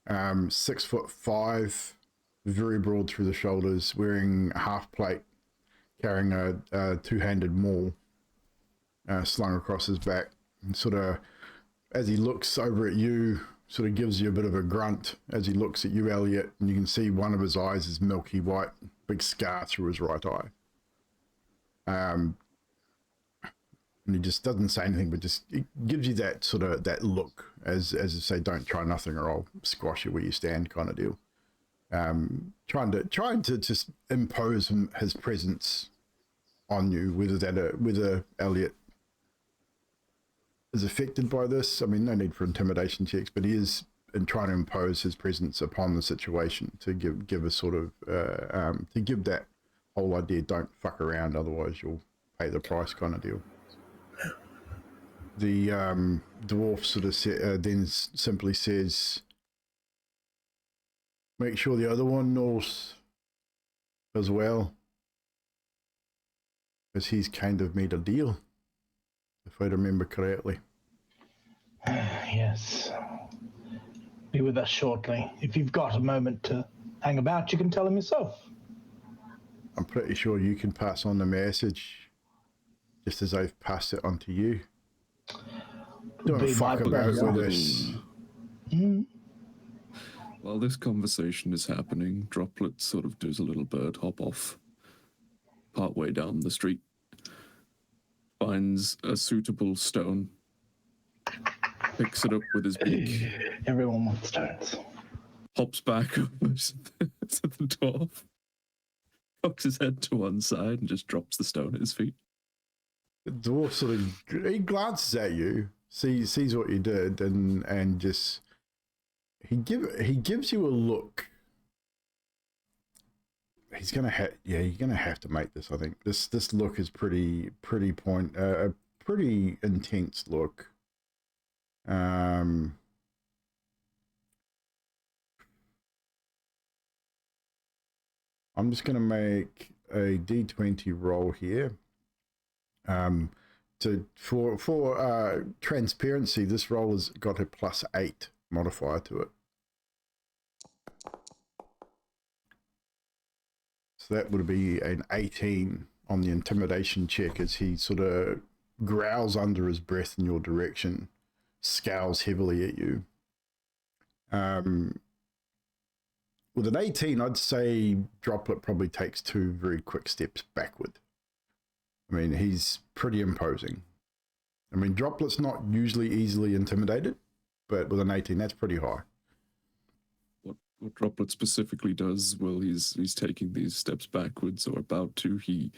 6'5", very broad through the shoulders, wearing a half plate, carrying a two-handed maul slung across his back, and sort of as he looks over at you, sort of gives you a bit of a grunt as he looks at you, Elliot, and you can see one of his eyes is milky white, big scar through his right eye. And he just doesn't say anything, but just it gives you that sort of that look as to say, don't try nothing or I'll squash you where you stand, kind of deal. Trying to just impose his presence on you, whether Elliot is affected by this. I mean, no need for intimidation checks, but he is in trying to impose his presence upon the situation to give a sort of to give that whole idea, don't fuck around, otherwise you'll pay the price kind of deal. The dwarf sort of then simply says, make sure the other one knows as well, because he's kind of made a deal, if I remember correctly. Yes. Be with us shortly. If you've got a moment to hang about, you can tell him yourself. I'm pretty sure you can pass on the message, just as I've passed it on to you. Don't fuck about with this. While this conversation is happening, Droplet sort of does a little bird hop off partway down the street, finds a suitable stone, picks it up with his beak. Everyone wants stones. Hops back over to the dwarf, cocks his head to one side, and just drops the stone at his feet. The dwarf sort of, he glances at you, sees what you did, and just he gives you a look. He's gonna you're gonna have to make this. I think this look is pretty a pretty intense look. I'm just gonna make a D20 roll here. For transparency, this roll has got a +8 modifier to it. So that would be an 18 on the intimidation check as he sort of growls under his breath in your direction, scowls heavily at you. With an 18, I'd say Droplet probably takes 2 very quick steps backward. I mean, he's pretty imposing. I mean, Droplet's not usually easily intimidated, but with an 18, that's pretty high. What Droplet specifically does while he's taking these steps backwards or about to, he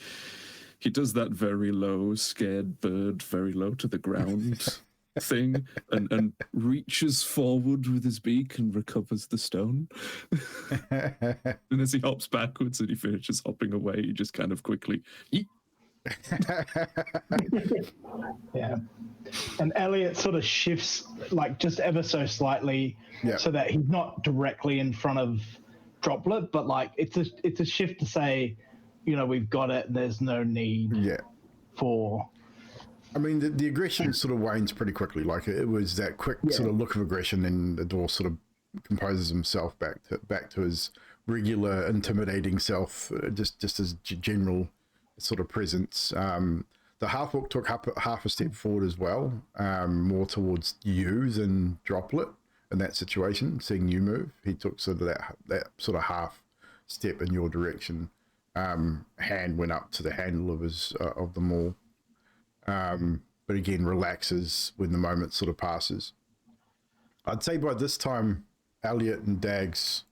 does that very low, scared bird, very low to the ground thing, and reaches forward with his beak and recovers the stone. And as he hops backwards and he finishes hopping away, he just kind of quickly... Yeah. And Elliot sort of shifts like just ever so slightly so that he's not directly in front of Droplet, but like it's a shift to say, you know, we've got it, there's no need for... I mean, the aggression sort of wanes pretty quickly. Like it was that quick sort of look of aggression, and the dwarf sort of composes himself back to his regular intimidating self, just as general sort of presence. The half-orc took half a step forward as well, more towards you than Droplet in that situation. Seeing you move, he took sort of that sort of half step in your direction. Hand went up to the handle of of the maul, but again relaxes when the moment sort of passes. I'd say by this time, Elliot and Dags,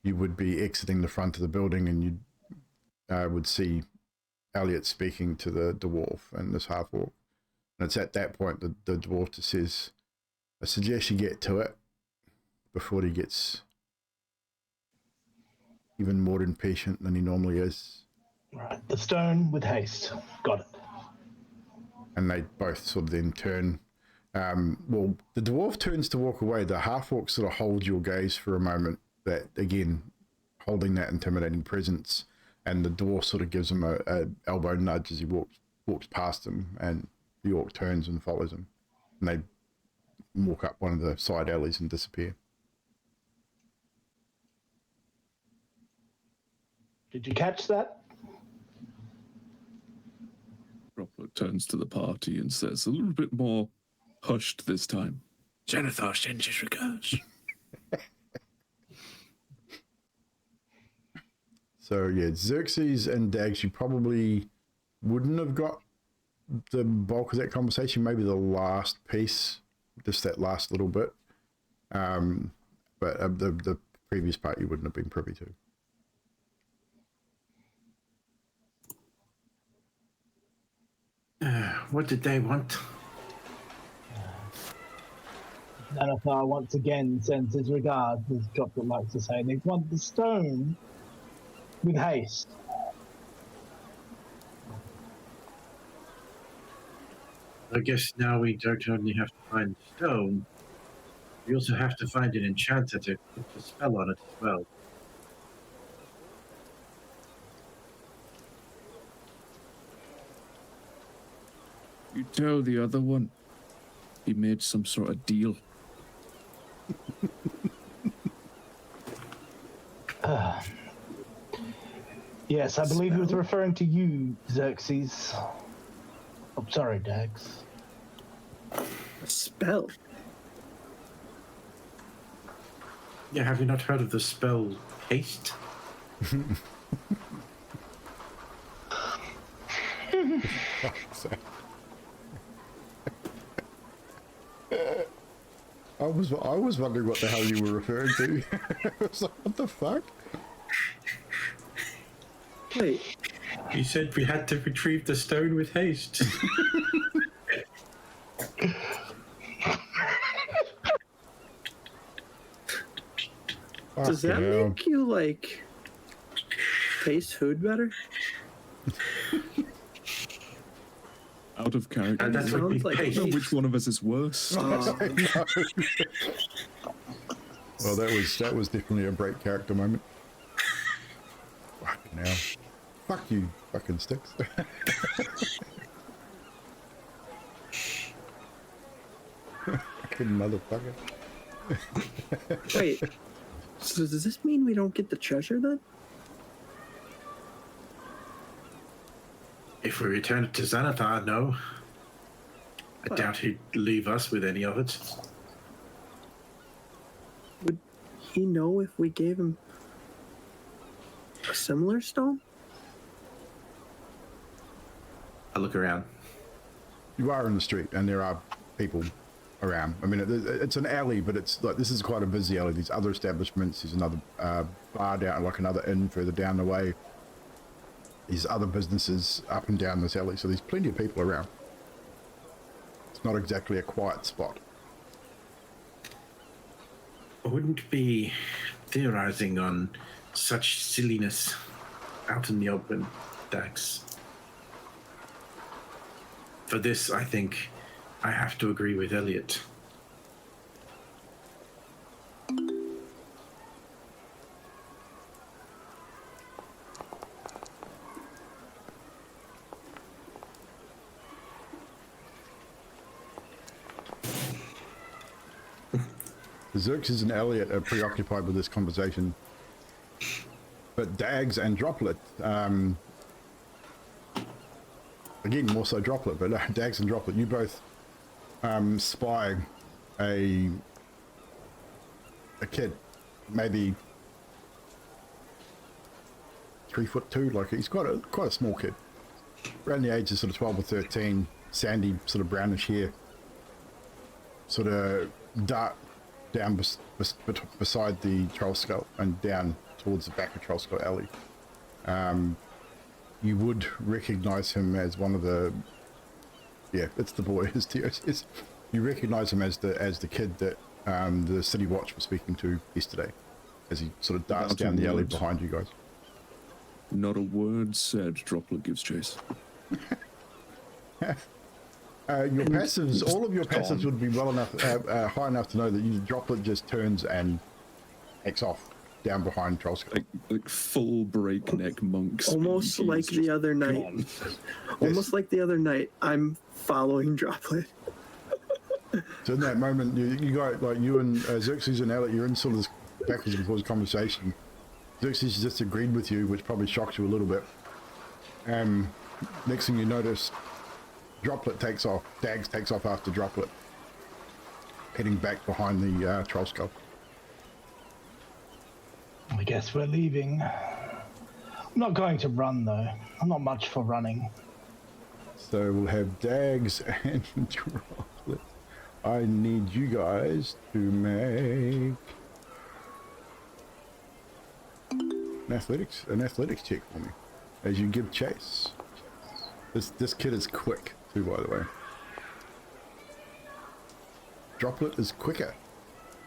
you would be exiting the front of the building, and you would see Elliot speaking to the dwarf and this half-orc. And it's at that point that the dwarf just says, I suggest you get to it before he gets even more impatient than he normally is. Right, the stone with haste. Got it. And they both sort of then turn. Well, the dwarf turns to walk away. The half-orc sort of holds your gaze for a moment, that again, holding that intimidating presence. And the dwarf sort of gives him a elbow nudge as he walks past him, and the orc turns and follows him. And they walk up one of the side alleys and disappear. Did you catch that? Droplet turns to the party and says, a little bit more hushed this time, Zenithar sends his regards. So yeah, Xerxes and Dags, you probably wouldn't have got the bulk of that conversation, maybe the last piece, just that last little bit. But the previous part you wouldn't have been privy to. What did they want? Xanathar once again sends his regards, as Droplet likes to say. They want the stone with haste. I guess now we don't only have to find stone, we also have to find an enchanter to put a spell on it as well. You tell the other one. He made some sort of deal. Yes, I believe he was referring to you, Xerxes. Oh, sorry, Dax. A spell. Yeah, have you not heard of the spell Haste? I was wondering what the hell you were referring to. I was like, what the fuck? Wait, You said we had to retrieve the stone with haste. does that Fucking hell. make you like taste food better? Out of character. And that's Sounds what we like haste. I don't know which one of us is worse. Well, that was definitely a break character moment. Fucking hell. Fuck you, fucking sticks. Fucking motherfucker. Wait, so does this mean we don't get the treasure then? If we return it to Xanathar, no. I doubt he'd leave us with any of it. Would he know if we gave him a similar stone? I'll look around. You are in the street and there are people around. I mean, it's an alley, but it's like, this is quite a busy alley. There's other establishments. There's another bar down, like another inn further down the way. There's other businesses up and down this alley. So there's plenty of people around. It's not exactly a quiet spot. I wouldn't be theorizing on such silliness out in the open, Dax. For this, I think I have to agree with Elliot. Xerxes and Elliot are preoccupied with this conversation. But Dags and Droplet, again, more so Droplet, but Dags and Droplet, you both spy a kid, maybe 3'2", like he's quite a small kid, around the age of sort of 12 or 13, sandy, sort of brownish hair, sort of dark down beside the Troll Skull and down towards the back of Troll Skull Alley. You would recognize him as one of the, yeah, it's the boy. You recognize him as the kid that the City Watch was speaking to yesterday, as he sort of darts down the alley behind you guys. Not a word said. Droplet gives chase. Your passives, all of your passives would be well enough, high enough to know that you Droplet just turns and takes off down behind Troll Skull. Like full breakneck monks. Almost like the other night. Almost like the other night, I'm following Droplet. So in that moment, you got like you and Xerxes and Elliot, you're in sort of this backwards and forwards conversation. Xerxes just agreed with you, which probably shocked you a little bit. Next thing you notice, Droplet takes off. Dags takes off after Droplet, heading back behind the Troll Skull. I guess we're leaving. I'm not going to run though. I'm not much for running. So we'll have Dags and Droplet. I need you guys to make an athletics check for me as you give chase. This kid is quick too, by the way. Droplet is quicker.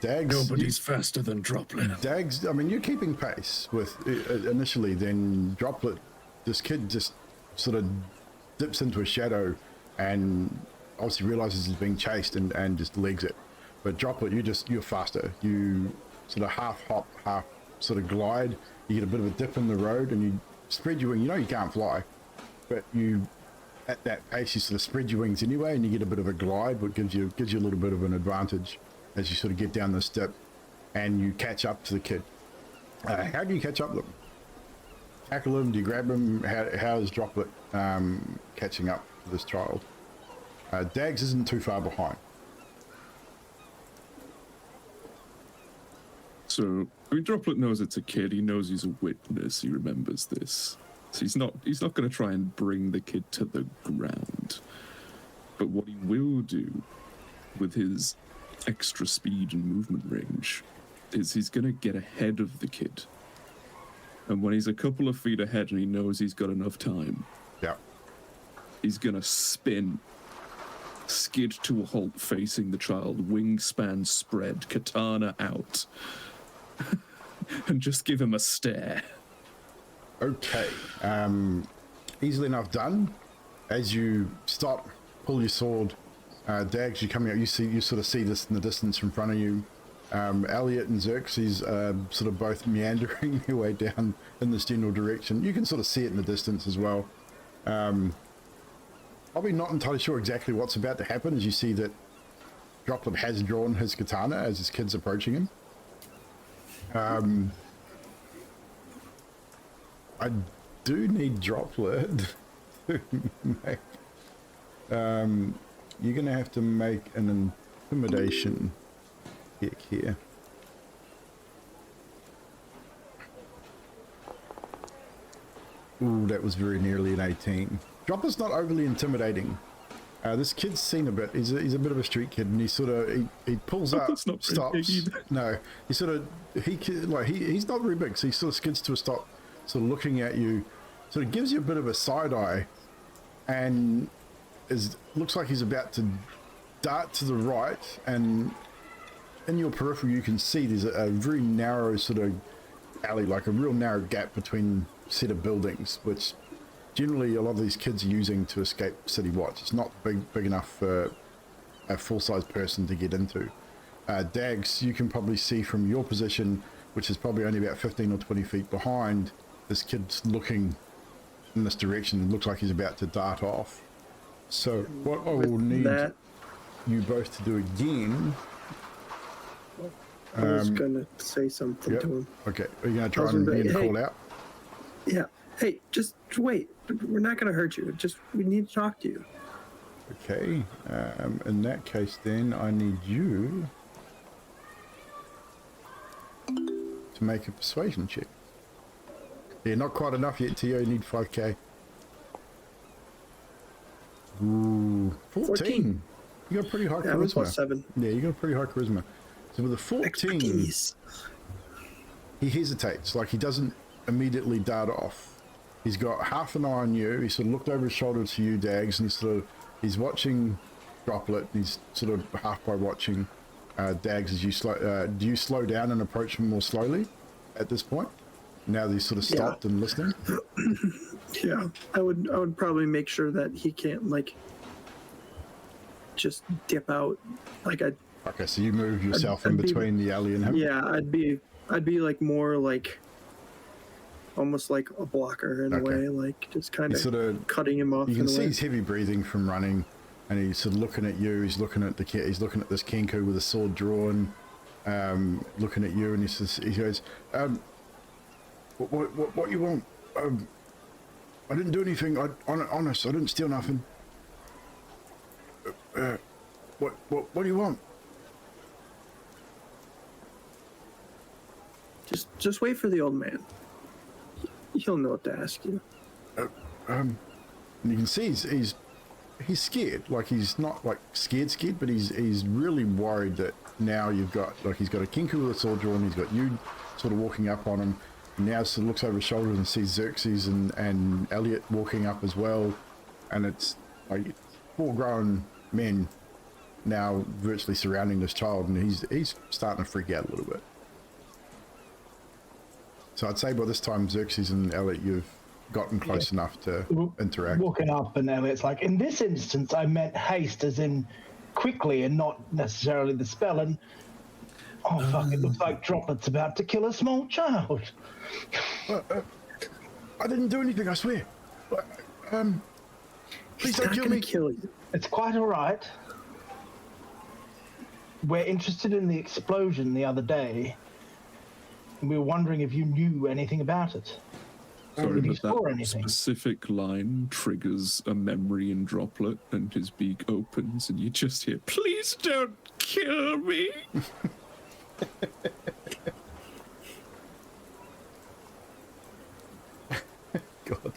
Dags, Nobody's faster than Droplet. Dags, I mean, you're keeping pace with initially, then Droplet, this kid just sort of dips into a shadow and obviously realizes he's being chased and just legs it. But Droplet, you're faster. You sort of half hop, half sort of glide. You get a bit of a dip in the road and you spread your wing. You know you can't fly, but you, at that pace, you sort of spread your wings anyway, and you get a bit of a glide, which gives you a little bit of an advantage as you sort of get down this dip, and you catch up to the kid. How do you catch up with him? Tackle him? Do you grab him? How is Droplet catching up to this child? Dags isn't too far behind. So, I mean, Droplet knows it's a kid. He knows he's a witness. He remembers this. So he's not going to try and bring the kid to the ground. But what he will do with his extra speed and movement range is he's going to get ahead of the kid. And when he's a couple of feet ahead and he knows he's got enough time, Yeah. he's going to spin, skid to a halt facing the child, wingspan spread, katana out, and just give him a stare. Okay. Easily enough done. As you stop, pull your sword, Dags, you're coming out, you sort of see this in the distance in front of you. Elliot and Xerxes sort of both meandering their way down in this general direction. You can sort of see it in the distance as well. Probably not entirely sure exactly what's about to happen as you see that Droplet has drawn his katana as his kid's approaching him. I do need Droplet to make... you're going to have to make an intimidation check here. Ooh, that was very nearly an 18. Droplet's not overly intimidating. This kid's seen a bit. He's a bit of a street kid, and he sort of he pulls up, stops. No, he's not very big, so he sort of skids to a stop, sort of looking at you, sort of gives you a bit of a side eye, and looks like he's about to dart to the right, and in your peripheral you can see there's a very narrow sort of alley, like a real narrow gap between set of buildings, which generally a lot of these kids are using to escape city watch. It's not big enough for a full-size person to get into. Dags, you can probably see from your position, which is probably only about 15 or 20 feet behind, this kid's looking in this direction and looks like he's about to dart off. So what I will need you both to do again... I was gonna say something to him. Okay, are you gonna try and be call out? Yeah. Hey, just wait. We're not gonna hurt you. We need to talk to you. Okay. In that case, then I need you to make a persuasion check. Yeah, not quite enough yet, Tio. You need 5k. Ooh, 14. You got pretty high charisma. Plus 7. Yeah, you got pretty high charisma. So with a 14, Expertise. He hesitates, like he doesn't immediately dart off. He's got half an eye on you. He sort of looked over his shoulder to you, Dags, and he's watching Droplet, and he's sort of half by watching Dags as you do you slow down and approach him more slowly at this point? Now that he's sort of stopped and listening? Yeah, I would probably make sure that he can't just dip out. Okay, so you move yourself in between the alley and him? Yeah, I'd be more almost like a blocker in a way, just kind of cutting him off. You can see he's heavy breathing from running, and he's sort of looking at you. He's looking at he's looking at this Kenku with a sword drawn, looking at you, and he goes, what you want? I didn't do anything. Honest, I didn't steal nothing. What do you want? Just wait for the old man. He'll know what to ask you. And you can see he's scared. Like he's not scared, but he's really worried that now he's got a Kenku with a sword drawn. He's got you sort of walking up on him. And now sort of looks over his shoulder and sees Xerxes and Elliot walking up as well. And it's like 4 grown men now virtually surrounding this child, and he's starting to freak out a little bit. So I'd say by this time, Xerxes and Elliot, gotten close enough to interact. Walking up, and Elliot's like, in this instance, I meant haste as in quickly and not necessarily the spell. And oh, fuck, it looks like Droplet's about to kill a small child. I didn't do anything, I swear. Please don't kill me. Kill you. It's quite all right. We're interested in the explosion the other day, and we were wondering if you knew anything about it. Sorry, Did you but score that anything? specific line triggers a memory in Droplet, and his beak opens, and you just hear, "Please don't kill me." God.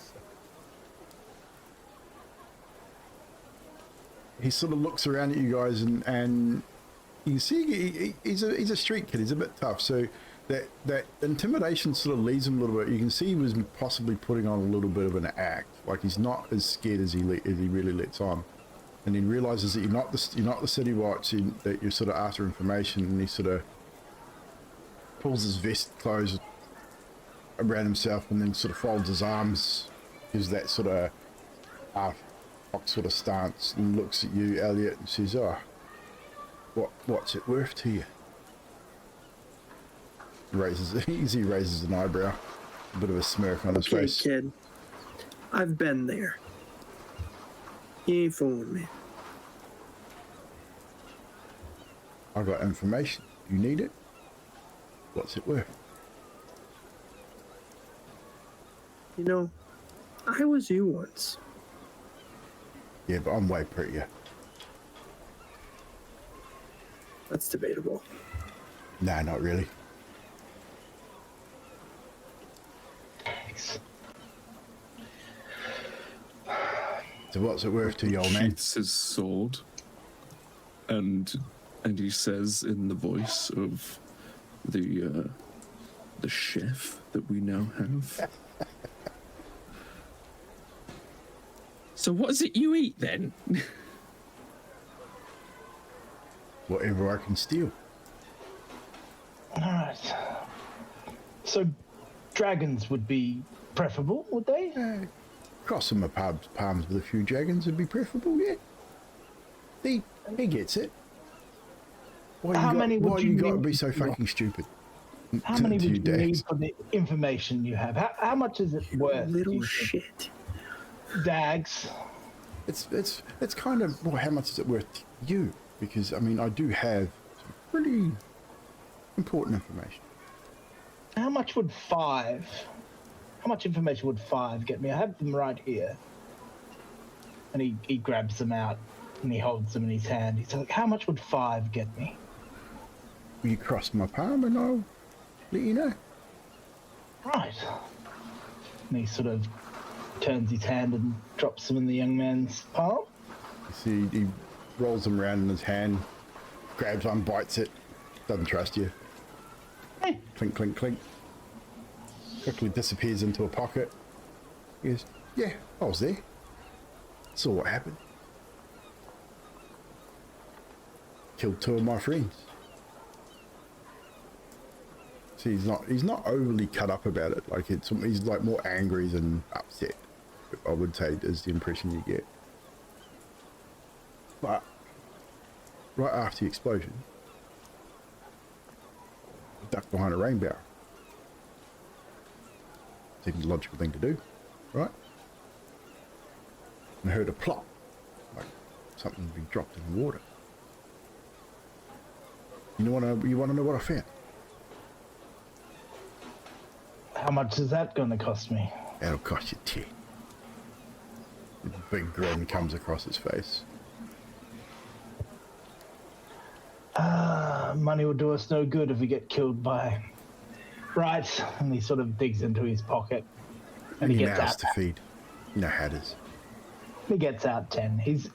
He sort of looks around at you guys, and you see he's a street kid. He's a bit tough, so that intimidation sort of leaves him a little bit. You can see he was possibly putting on a little bit of an act, like he's not as scared as he really lets on. And he realizes that you're not the city watch, that you're sort of after information, and he sort of pulls his vest close around himself, and then sort of folds his arms, gives that sort of half sort of stance, and looks at you, Elliot, and says, "Oh, what's it worth to you?" He raises an eyebrow, a bit of a smirk on his Okay, face. kid. I've been there. You ain't fooling me. I got information. You need it? What's it worth? You know, I was you once. Yeah, but I'm way prettier. That's debatable. Nah, not really. Thanks. So what's it worth to you, old man? Sheaths his sword, and he says in the voice of the chef that we now have. So what is it you eat then? Whatever I can steal. All right. So dragons would be preferable, would they? Crossing my palms with a few dragons would be preferable, yeah. He gets it. Why How many would why you you got to need- be so fucking stupid? How many To would you Dax. need for the information you have? How much is it worth? do Little you think? shit. Dags. It's kind of, well, how much is it worth to you? Because I mean, I do have some pretty important information. How much would 5? How much information would 5 get me? I have them right here. And he grabs them out and he holds them in his hand. He's like, how much would 5 get me? You cross my palm and I'll let you know. Right. And he sort of turns his hand and drops them in the young man's palm. You see, he rolls them around in his hand, grabs one, bites it, doesn't trust you. Hey. Clink, clink, clink. Quickly disappears into a pocket. He goes, yeah, I was there. Saw what happened. Killed 2 of my friends. See, he's not overly cut up about it. Like he's like more angry than upset, I would say, is the impression you get. But right after the explosion, he ducked behind a rain barrel. Seems the logical thing to do, right? And I heard a plop, like something being dropped in the water. You want to know what I found? How much is that going to cost me? That'll cost you 10. A big grin comes across his face. Money will do us no good if we get killed by... Right. And he sort of digs into his pocket. And he Any gets mouths out. to feed. You know how it is. He gets out 10. He's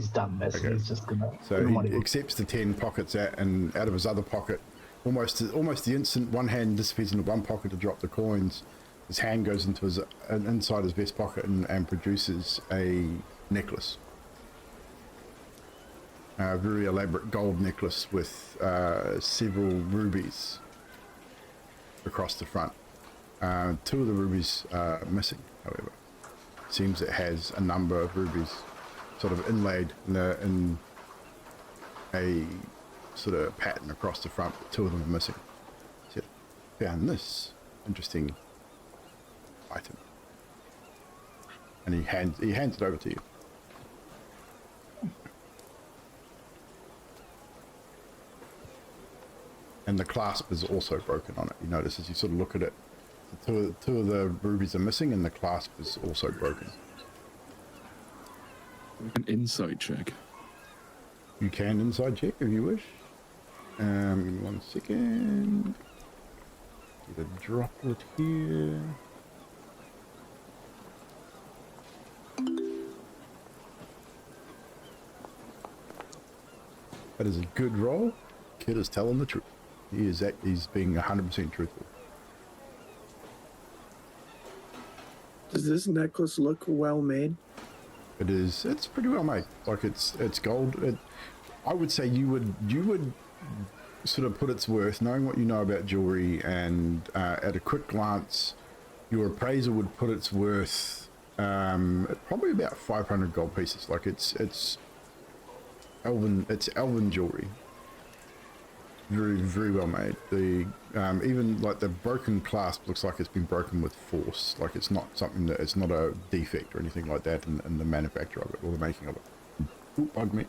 done this. Okay. He's just gonna. So gonna he want accepts the 10 pockets out, and out of his other pocket, almost the instant one hand disappears into one pocket to drop the coins, his hand goes into inside his vest pocket and produces a necklace. A very elaborate gold necklace with several rubies across the front. 2 of the rubies are missing, however. Seems it has a number of rubies sort of inlaid in a sort of pattern across the front, but 2 of them are missing. So, found this interesting item. And he hands it over to you. And the clasp is also broken on it. You notice as you sort of look at it, two of the rubies are missing and the clasp is also broken. An insight check. You can inside check if you wish. Give me 1 second. Get a droplet here. That is a good roll. Kid is telling the truth. He's being 100% truthful. Does this necklace look well made? It is. It's pretty well made. Like it's gold. I would say you would sort of put its worth, knowing what you know about jewelry, and at a quick glance, your appraiser would put its worth probably about 500 gold pieces. Like it's elven jewelry. Very, very well made. The even like the broken clasp looks like it's been broken with force. Like it's not something that it's not a defect or anything like that in the manufacture of it or the making of it. Ooh, bug me.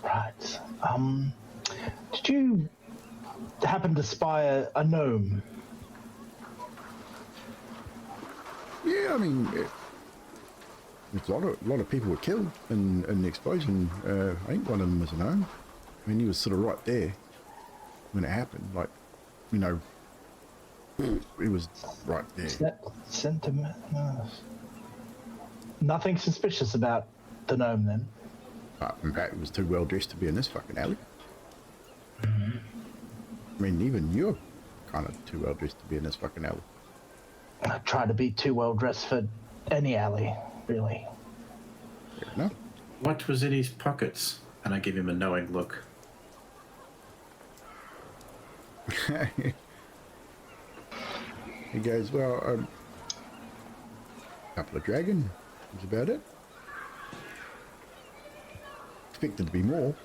Right. Did you happen to spy a gnome? Yeah, I mean. A lot of people were killed in the explosion. I think one of them was a gnome. I mean, he was sort of right there when it happened. Like, you know, he was right there. Sentiment. Nothing suspicious about the gnome then. In fact, he was too well dressed to be in this fucking alley. I mean, even you're kind of too well dressed to be in this fucking alley. I try to be too well dressed for any alley. Really? No. What was in his pockets? And I give him a knowing look. He goes, well, a couple of dragon was about it. Expected to be more.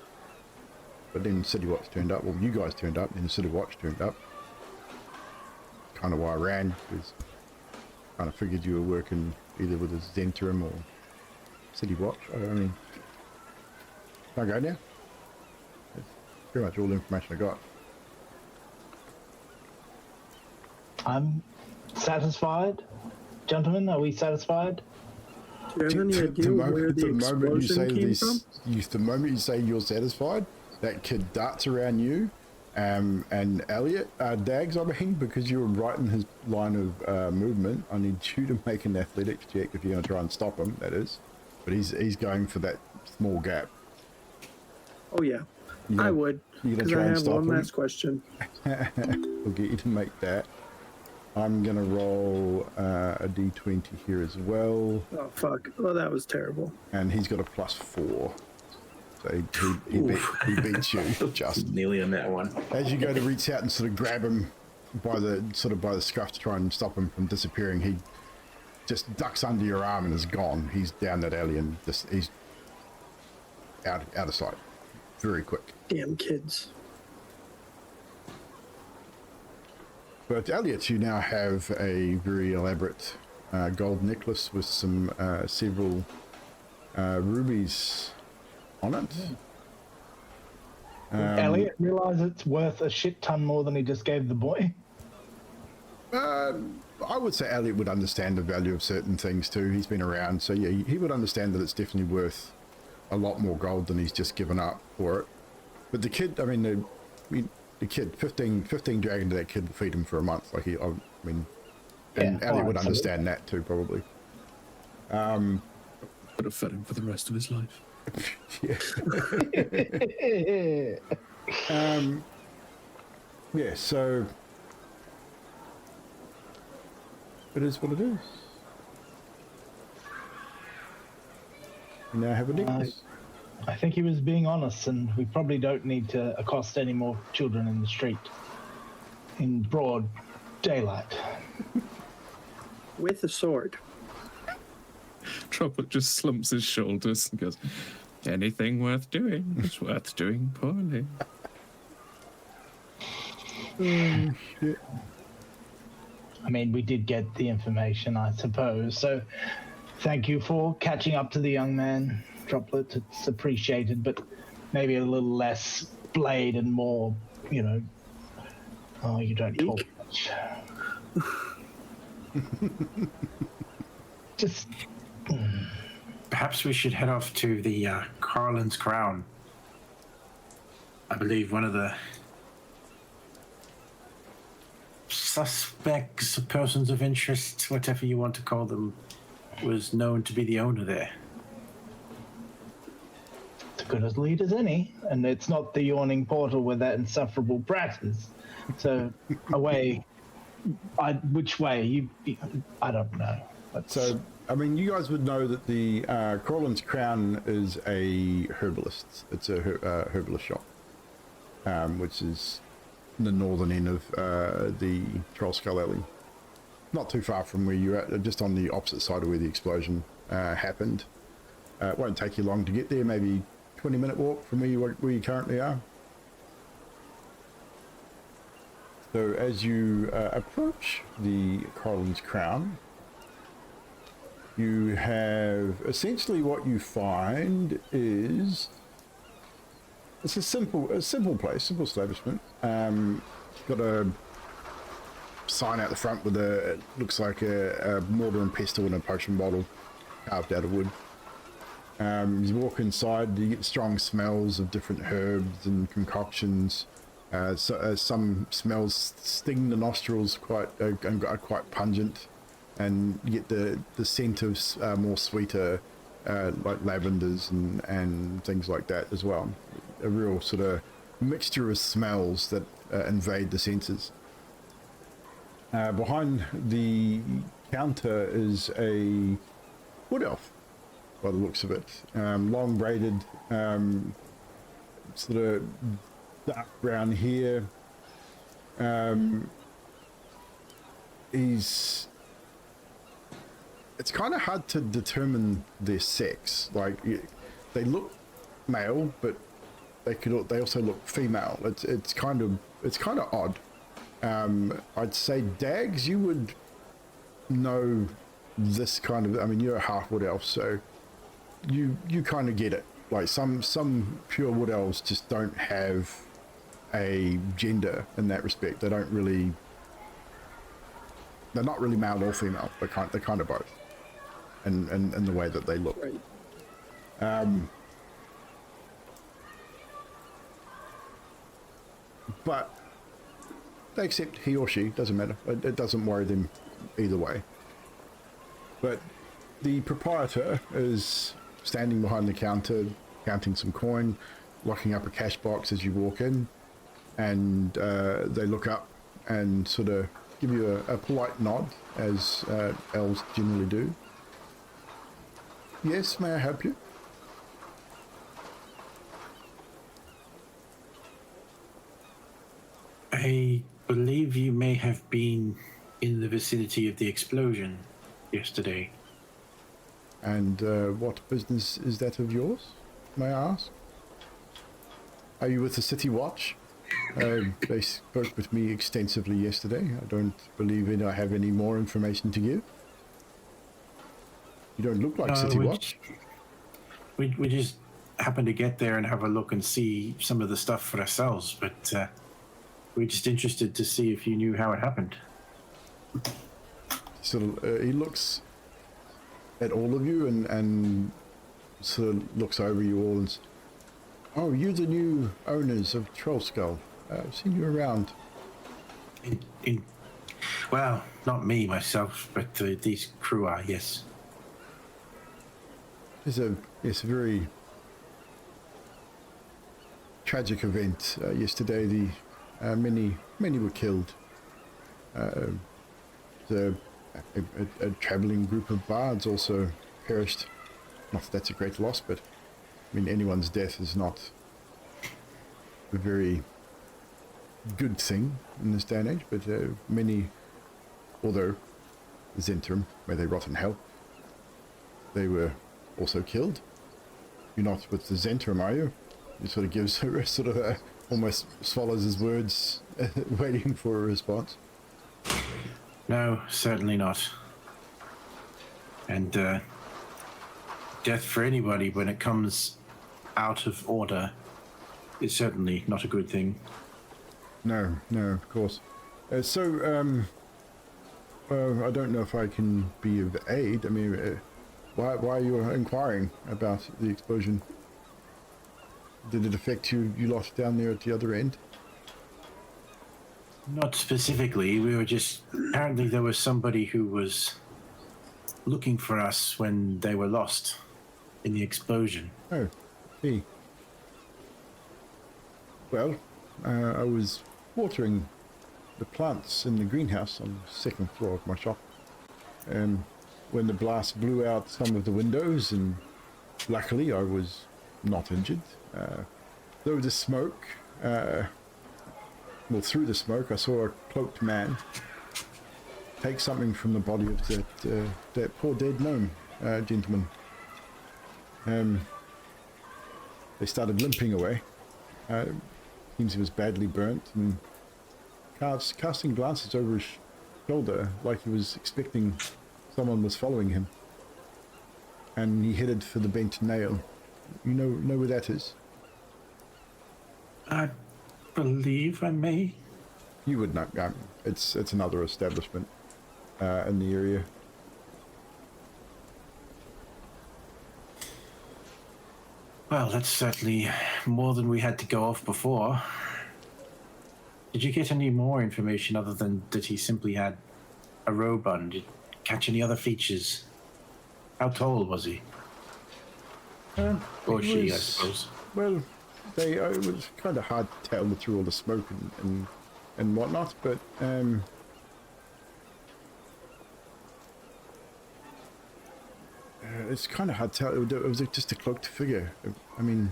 But then City Watch turned up. Well, you guys turned up, and the City Watch turned up. Kind of why I ran, because kind of figured you were working either with a Zhentarim or City Watch. I mean, can I go now? That's pretty much all the information I got. I'm satisfied. Gentlemen, are we satisfied? Do you have any idea where the explosion came from? The moment you say you're satisfied, that kid darts around you. And Elliot, Dags, I mean, because you were right in his line of movement, I need you to make an athletics check if you're going to try and stop him, that is. But he's going for that small gap. Oh, yeah. I would, because I have one last question. We'll get you to make that. I'm going to roll a d20 here as well. Oh, fuck. Well, that was terrible. And he's got a +4. So he beats you just nearly on that one. As you go to reach out and sort of grab him by the scruff to try and stop him from disappearing, he just ducks under your arm and is gone. He's down that alley and he's out of sight. Very quick. Damn kids. But Elliot, you now have a very elaborate gold necklace with some several rubies on it. Elliot realize it's worth a shit ton more than he just gave the boy. I would say Elliot would understand the value of certain things too. He's been around, so yeah, he would understand that it's definitely worth a lot more gold than he's just given up for it. But the kid, I mean, the kid, 15 dragon to that kid will feed him for a month. Like and Elliot would understand that too, probably. Could have fed him for the rest of his life. Yeah. Yeah, so it is what it is. You now have a necklace. I think he was being honest, and we probably don't need to accost any more children in the street in broad daylight. With a sword. Droplet just slumps his shoulders and goes, anything worth doing is worth doing poorly. Shit. I mean, we did get the information, I suppose. So thank you for catching up to the young man, Droplet. It's appreciated, but maybe a little less blade and more, oh, you don't talk much. Just... Perhaps we should head off to the Carlin's Crown. I believe one of the suspects, persons of interest, whatever you want to call them, was known to be the owner there. It's as good as lead as any, and it's not the yawning portal where that insufferable brat is. So, away. Which way? I don't know. So, I mean, you guys would know that the Corlin's Crown is a herbalist. It's a herbalist shop, which is the northern end of the Troll Skull Alley. Not too far from where you're at, just on the opposite side of where the explosion happened. It won't take you long to get there, maybe 20-minute walk from where you currently are. So as you approach the Corlin's Crown, you have essentially what you find is it's a simple place, simple establishment. Got a sign out the front with it looks like a mortar and pestle and a potion bottle carved out of wood. You walk inside, you get strong smells of different herbs and concoctions. Some smells sting the nostrils and are quite pungent, and you get the scent of more sweeter like lavenders and things like that as well. A real sort of mixture of smells that invade the senses. Behind the counter is a wood elf, by the looks of it. Long braided, sort of dark brown hair. It's kind of hard to determine their sex. Like, they look male, but they also look female. It's kind of odd. I'd say Dags, you would know this kind of. I mean, you're a half wood elf, so you kind of get it. Like some pure wood elves just don't have a gender in that respect. They're not really male or female. They're kind of both, in the way that they look. Right. But they accept he or she, doesn't matter. It doesn't worry them either way. But the proprietor is standing behind the counter, counting some coin, locking up a cash box as you walk in, and they look up and sort of give you a polite nod, as elves generally do. Yes, may I help you? I believe you may have been in the vicinity of the explosion yesterday. And what business is that of yours, may I ask? Are you with the City Watch? They spoke with me extensively yesterday. I don't believe I have any more information to give. You don't look like City Watch. We just happened to get there and have a look and see some of the stuff for ourselves, but we're just interested to see if you knew how it happened. Sort of, he looks at all of you and sort of looks over you all and says, "Oh, you're the new owners of Troll Skull. I've seen you around." Well, not me myself, but these crew are, yes. It's a very tragic event yesterday. Many were killed. A travelling group of bards also perished. Not that that's a great loss, but I mean, anyone's death is not a very good thing in this day and age, but many, although Zhentarim, may they rot in hell, they were also killed. You're not with the Zhentarim, are you? He sort of gives her sort of almost swallows his words, waiting for a response. No, certainly not. And death for anybody when it comes out of order is certainly not a good thing. No, of course. I don't know if I can be of aid. I mean, why are you inquiring about the explosion? Did it affect you lot down there at the other end? Not specifically. We were just... Apparently there was somebody who was looking for us when they were lost in the explosion. Oh, see. Well, I was watering the plants in the greenhouse on the second floor of my shop. When the blast blew out some of the windows, and luckily I was not injured. Though the smoke, through the smoke, I saw a cloaked man take something from the body of that poor dead gnome gentleman. They started limping away. Seems he was badly burnt, and casting glances over his shoulder like he was expecting someone was following him. And he headed for the bent nail. You know where that is? I believe I may. You would know. It's another establishment in the area. Well, that's certainly more than we had to go off before. Did you get any more information other than that he simply had a robe on? Did you catch any other features? How tall was he? Or she, I suppose. Well, it was kind of hard to tell through all the smoke and whatnot, but it's kind of hard to tell. It was just a cloaked figure. I mean,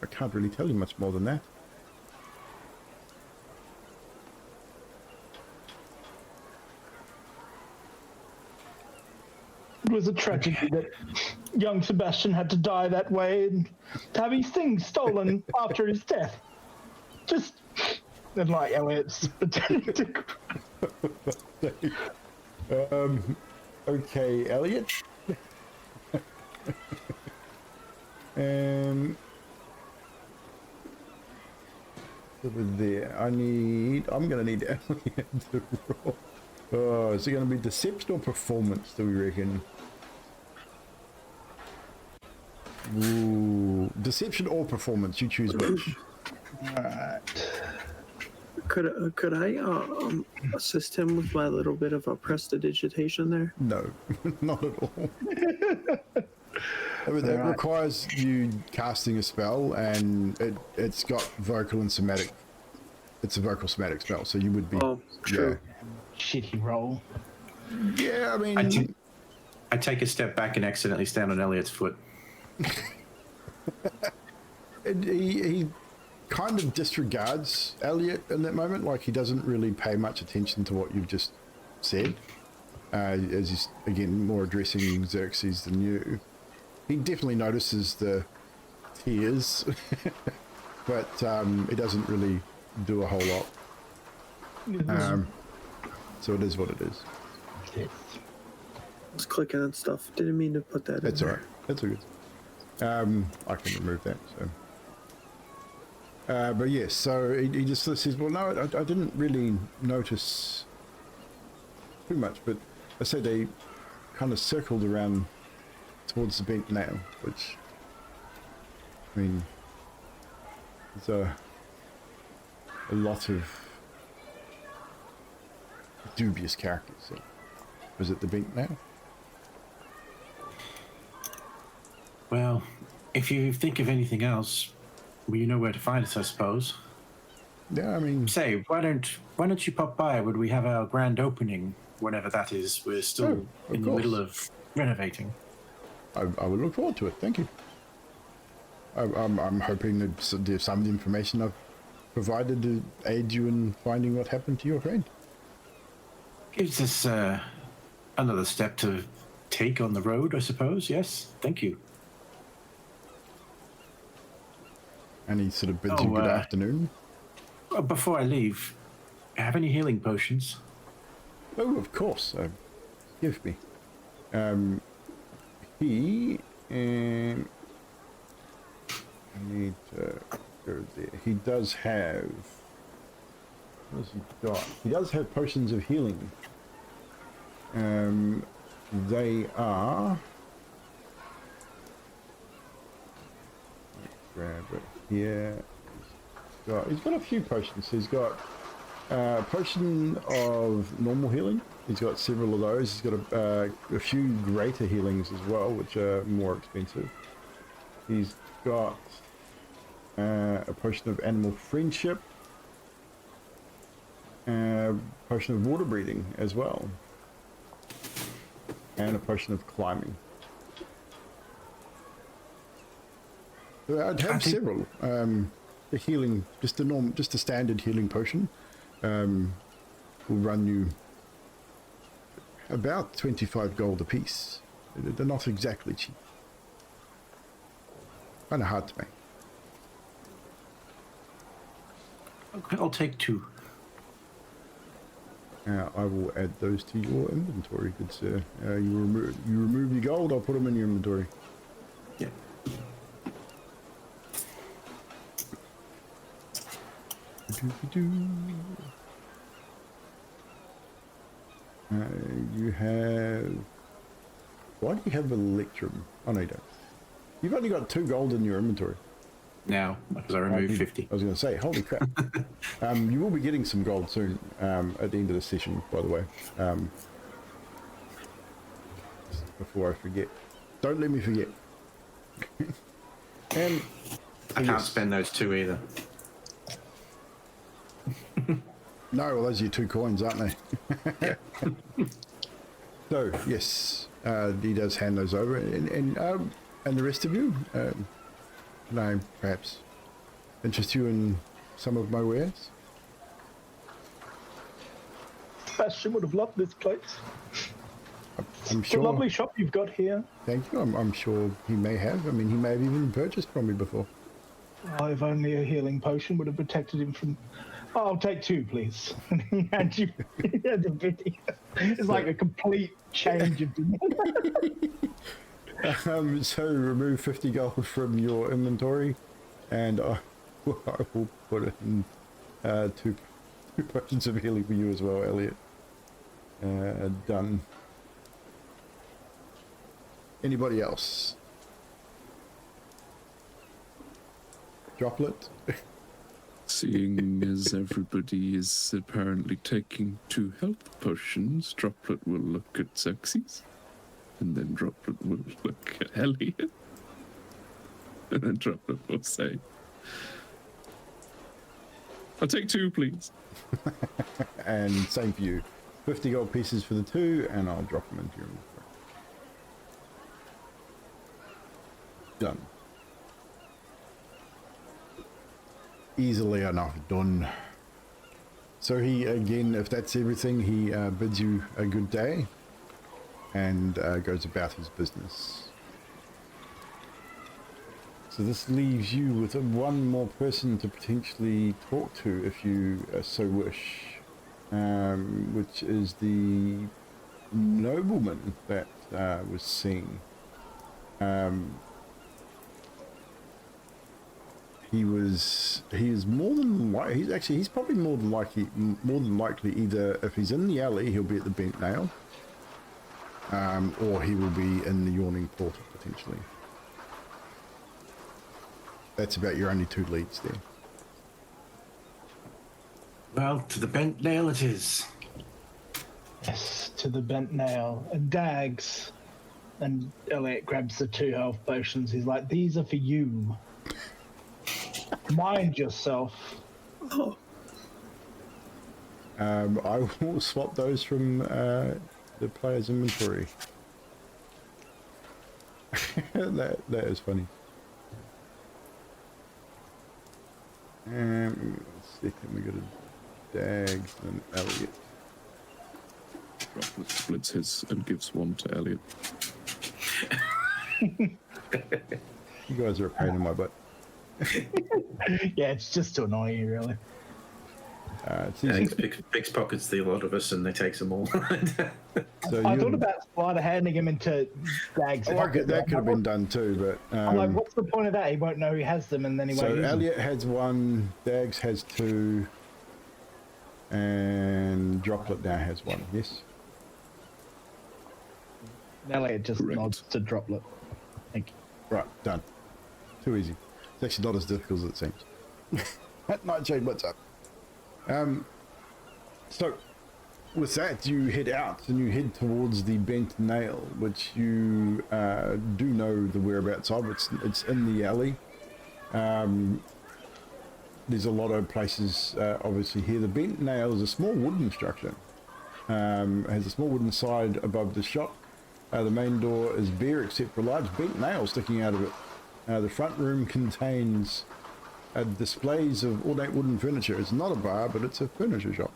I can't really tell you much more than that. It was a tragedy that young Sebastian had to die that way and to have his things stolen after his death. Just, and like Elliot's pretending to... Okay, Elliot. Over there. I'm gonna need Elliot to roll. Oh, is it gonna be deception or performance, do we reckon? Ooh, deception or performance, you choose which. Could I assist him with my little bit of a prestidigitation there? No, not at all. I mean, that requires you casting a spell, and it's got vocal and somatic. It's a vocal somatic spell, so you would be. Oh, true. Shitty roll. Yeah, I mean. I take a step back and accidentally stand on Elliot's foot. He kind of disregards Elliot in that moment, like he doesn't really pay much attention to what you've just said, as he's again more addressing Xerxes than you. He definitely notices the tears, but he doesn't really do a whole lot. So it is what it is. Yes. I was clicking on stuff. Didn't mean to put that That's in all right. That's all good. I can remove that. So, but yes. So he just says, "Well, no, I didn't really notice too much, but I said they kind of circled around towards the bent nail, which, I mean, there's a lot of dubious characters. So, was it the bent nail? Well, if you think of anything else, well, you know where to find us, I suppose. Yeah, I mean... Say, why don't you pop by when we have our grand opening, whenever that is? We're still in the middle of renovating. I would look forward to it, thank you. I'm hoping that there's some of the information I've provided to aid you in finding what happened to your friend. Gives us another step to take on the road, I suppose. Yes, thank you. And he sort of bids you good afternoon. Well, before I leave, have any healing potions? Oh, of course. Give me. He need to go there. He does have. What has he got? He does have potions of healing. They are. Let's grab it here. He's got a few potions. He's got a potion of normal healing. He's got several of those. He's got a few greater healings as well, which are more expensive. He's got a potion of animal friendship, a potion of water breathing as well, and a potion of climbing. So I'd have several. The healing, just a standard healing potion, will run you about 25 gold a piece. They're not exactly cheap. Kind of hard to make. Okay, I'll take 2. I will add those to your inventory, good sir. You remove your gold, I'll put them in your inventory. Yeah. You have... Why do you have Electrum? Oh no, you don't. You've only got 2 gold in your inventory. Now, because I removed 50. I was going to say, holy crap. You will be getting some gold soon, at the end of the session, by the way. Before I forget. Don't let me forget. And I can't spend those 2 either. no, well, those are your 2 coins, aren't they? So, yes, he does hand those over. And the rest of you, can I perhaps interest you in some of my wares? Bastion would have loved this place. I'm It's a sure. lovely shop you've got here. Thank you. I'm sure he may have. I mean, he may have even purchased from me before. Oh, if only a healing potion would have protected him from... Oh, I'll take 2, please. And you had a pity. It's like a complete change of... So remove 50 gold from your inventory, and I will put in 2 potions of healing for you as well, Elliot. Done. Anybody else? Droplet? Seeing as everybody is apparently taking 2 health potions, Droplet will look at Xerxes, and then Droplet will look at Elliot, and then Droplet will say, I'll take 2, please. And same for you. 50 gold pieces for the 2, and I'll drop them into your inventory. Done. Easily enough done. So he, again, if that's everything, he bids you a good day and goes about his business. So this leaves you with 1 more person to potentially talk to if you so wish, which is the nobleman that was seen. He is more than likely, he's probably more than likely either, if he's in the alley, he'll be at the Bent Nail, or he will be in the Yawning Portal potentially. That's about your only 2 leads there. Well, to the Bent Nail it is. Yes, to the Bent Nail. And Dags. And Elliot grabs the 2 health potions. He's like, these are for you. Mind yourself. Oh, I will swap those from the player's inventory. that is funny. Second, we got a Dags and Elliot. Droplet splits his and gives one to Elliot. You guys are a pain in my butt. Yeah, it's just to annoy you, really. It's Yeah, easy. pickpockets the lot of us and they takes them all. So I you- thought about Spider handing him into Dag's Oh, pocket. that could have been done too, but I'm like, what's the point of that? He won't know he has them, and then he so won't use them. Elliot has one, Dags has two, and Droplet now has one. Yes. Elliot just Correct. nods to Droplet. Thank you. Right, done. Too easy. It's actually not as difficult as it seems. Nightshade, what's up? So with that, you head out and you head towards the Bent Nail, which you do know the whereabouts of. It's in the alley. There's a lot of places, obviously here. The Bent Nail is a small wooden structure. Has a small wooden side above the shop. The main door is bare except for a large bent nail sticking out of it. The front room contains displays of ornate wooden furniture. It's not a bar, but it's a furniture shop.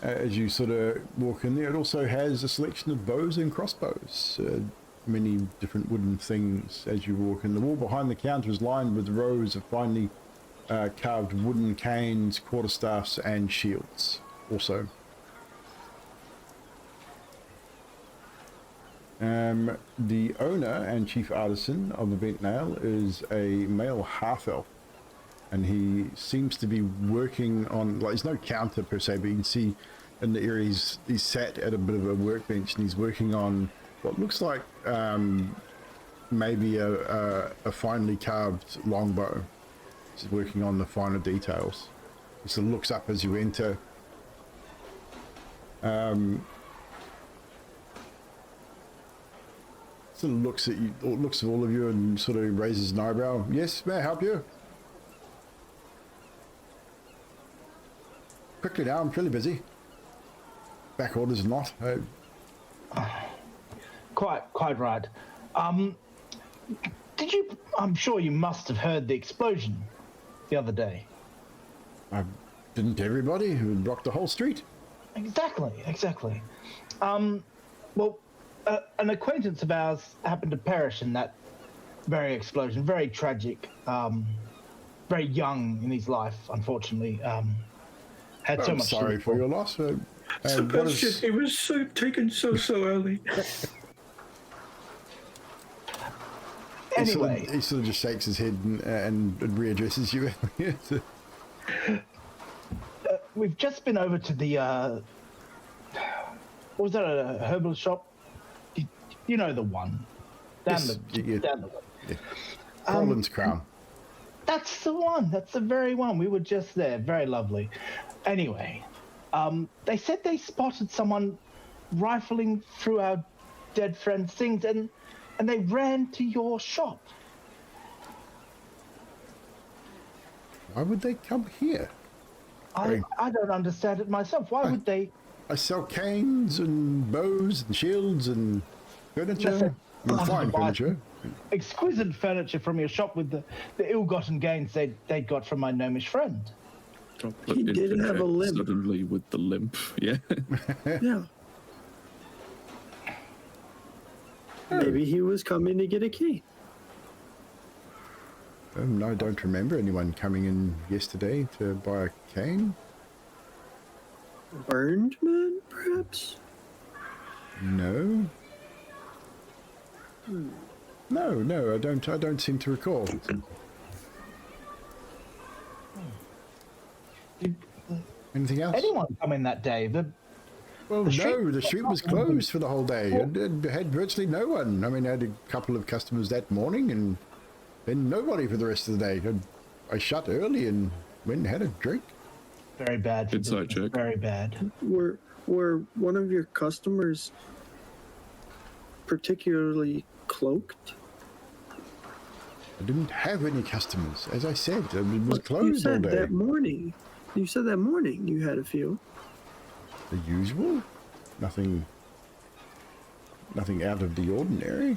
As you sort of walk in there, it also has a selection of bows and crossbows. Many different wooden things as you walk in. The wall behind the counter is lined with rows of finely carved wooden canes, quarterstaffs, and shields. Also. The owner and chief artisan of the Bent Nail is a male half-elf, and he seems to be working on, like, there's no counter per se, but you can see in the area he's sat at a bit of a workbench and he's working on what looks like maybe a finely carved longbow. He's working on the finer details. He sort of looks up as you enter. Sort of looks at you, or looks at all of you, and sort of raises an eyebrow. Yes, may I help you? Quickly now, I'm fairly busy. Back orders or not. Quite right. Did you? I'm sure you must have heard the explosion the other day. Didn't everybody who rocked the whole street? Exactly. Well, an acquaintance of ours happened to perish in that very explosion. Very tragic. Very young in his life, unfortunately. Had so I'm much. sorry for your loss. What is, It was taken so early. Anyway, he sort of just shakes his head and readdresses you. we've just been over to the. What was that? A herbal shop? You know the one. Down Yes, the way. Yeah. Roland's Crown. That's the one. That's the very one. We were just there. Very lovely. Anyway, they said they spotted someone rifling through our dead friend's things, and they ran to your shop. Why would they come here? I don't understand it myself. Why would they? I sell canes and bows and shields and furniture. Listen, I mean, fine buy furniture. Exquisite furniture from your shop with the ill-gotten gains they got from my gnomish friend. Droplet He did have a interjects limp. suddenly with the limp. Yeah. Yeah. Maybe he was coming to get a key. No, I don't remember anyone coming in yesterday to buy a cane. Burned man, perhaps? No. No, I don't seem to recall. Anything else? Anyone come in that day? Well, the street- no, the street was closed for the whole day. It had virtually no one. I mean, I had a couple of customers that morning and then nobody for the rest of the day. I shut early and went and had a drink. Very bad. for Inside business, check. Very bad. Were one of your customers particularly cloaked? I didn't have any customers. As I said, it was You closed all said day. that morning. You said that morning you had a few. The usual? Nothing out of the ordinary.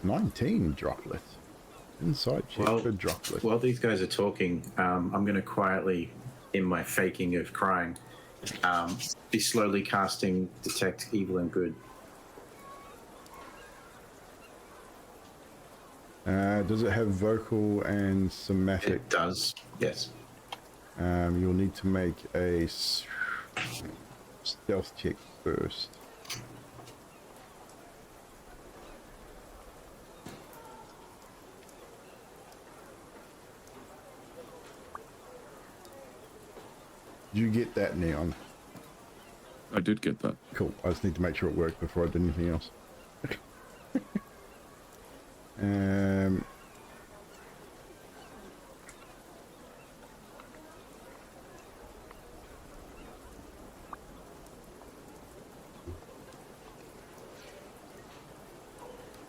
19 droplet. Inside check for droplet. While these guys are talking, I'm going to quietly, in my faking of crying, be slowly casting Detect Evil and Good. Does it have vocal and somatic? It does, yes. You'll need to make a stealth check first. Did you get that, Neon? I did get that. Cool. I just need to make sure it worked before I did anything else.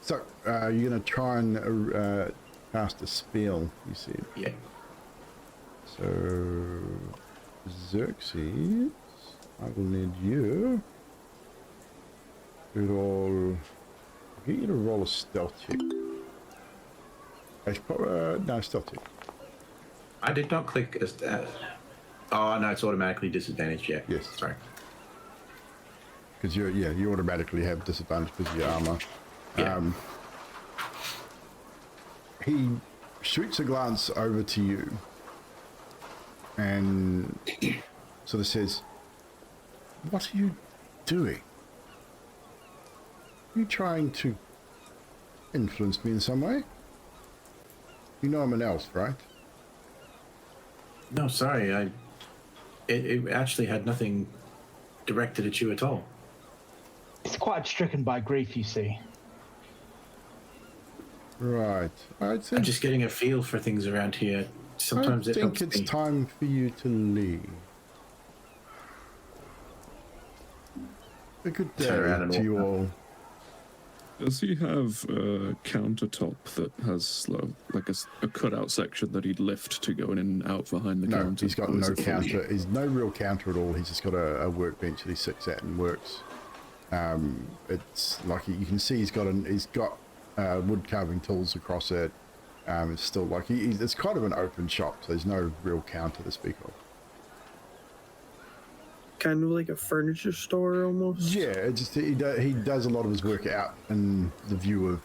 So, you're going to try and cast a spell, you said? Yeah. So, Xerxes, I will need you to roll. I'll get you to roll a stealth check. No, stealth check. I did not click as. Oh no, it's automatically disadvantaged. Yeah. Yes. Sorry. Because you automatically have disadvantage because of your armor. Yeah. He shoots a glance over to you and sort of says, "What are you doing? Are you trying to influence me in some way? You know I'm an elf, right?" No, sorry. It actually had nothing directed at you at all. It's quite stricken by grief, you see. Right. I'm just getting a feel for things around here. Sometimes I it think helps it's me. time for you to leave. A good day Turn around and to you walk all. Does he have a countertop that has like a cutout section that he'd lift to go in and out behind the No, counter? he's got Or is no it fully- counter. He's no real counter at all. He's just got a workbench that he sits at and works. It's like you can see he's got wood carving tools across it. It's still like it's kind of an open shop, so there's no real counter to speak of. Kind of like a furniture store almost. Yeah, it just he does a lot of his work out in the view of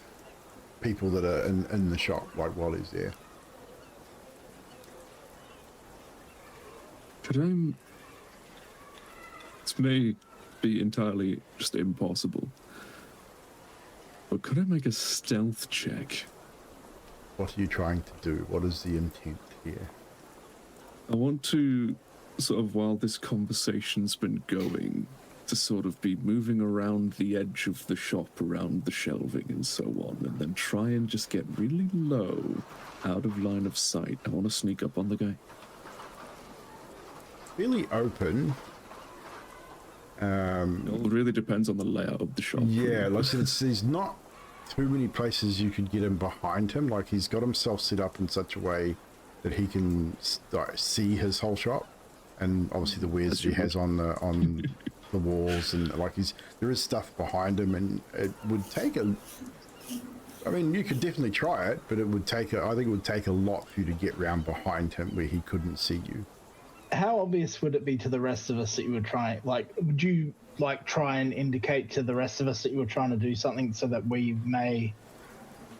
people that are in the shop, like while he's there. Could I? This may be entirely just impossible, but could I make a stealth check? What are you trying to do? What is the intent here? I want to sort of, while this conversation's been going, to sort of be moving around the edge of the shop, around the shelving and so on, and then try and just get really low, out of line of sight. I want to sneak up on the guy. Really open. It all really depends on the layout of the shop. Yeah, like I said, there's not too many places you could get him behind him. Like he's got himself set up in such a way that he can see his whole shop, and obviously the wares that he has on the walls, and like there is stuff behind him, and it would take I mean, you could definitely try it, but it would take I think it would take a lot for you to get round behind him where he couldn't see you. How obvious would it be to the rest of us that you were trying? Like, would you try and indicate to the rest of us that you were trying to do something so that we may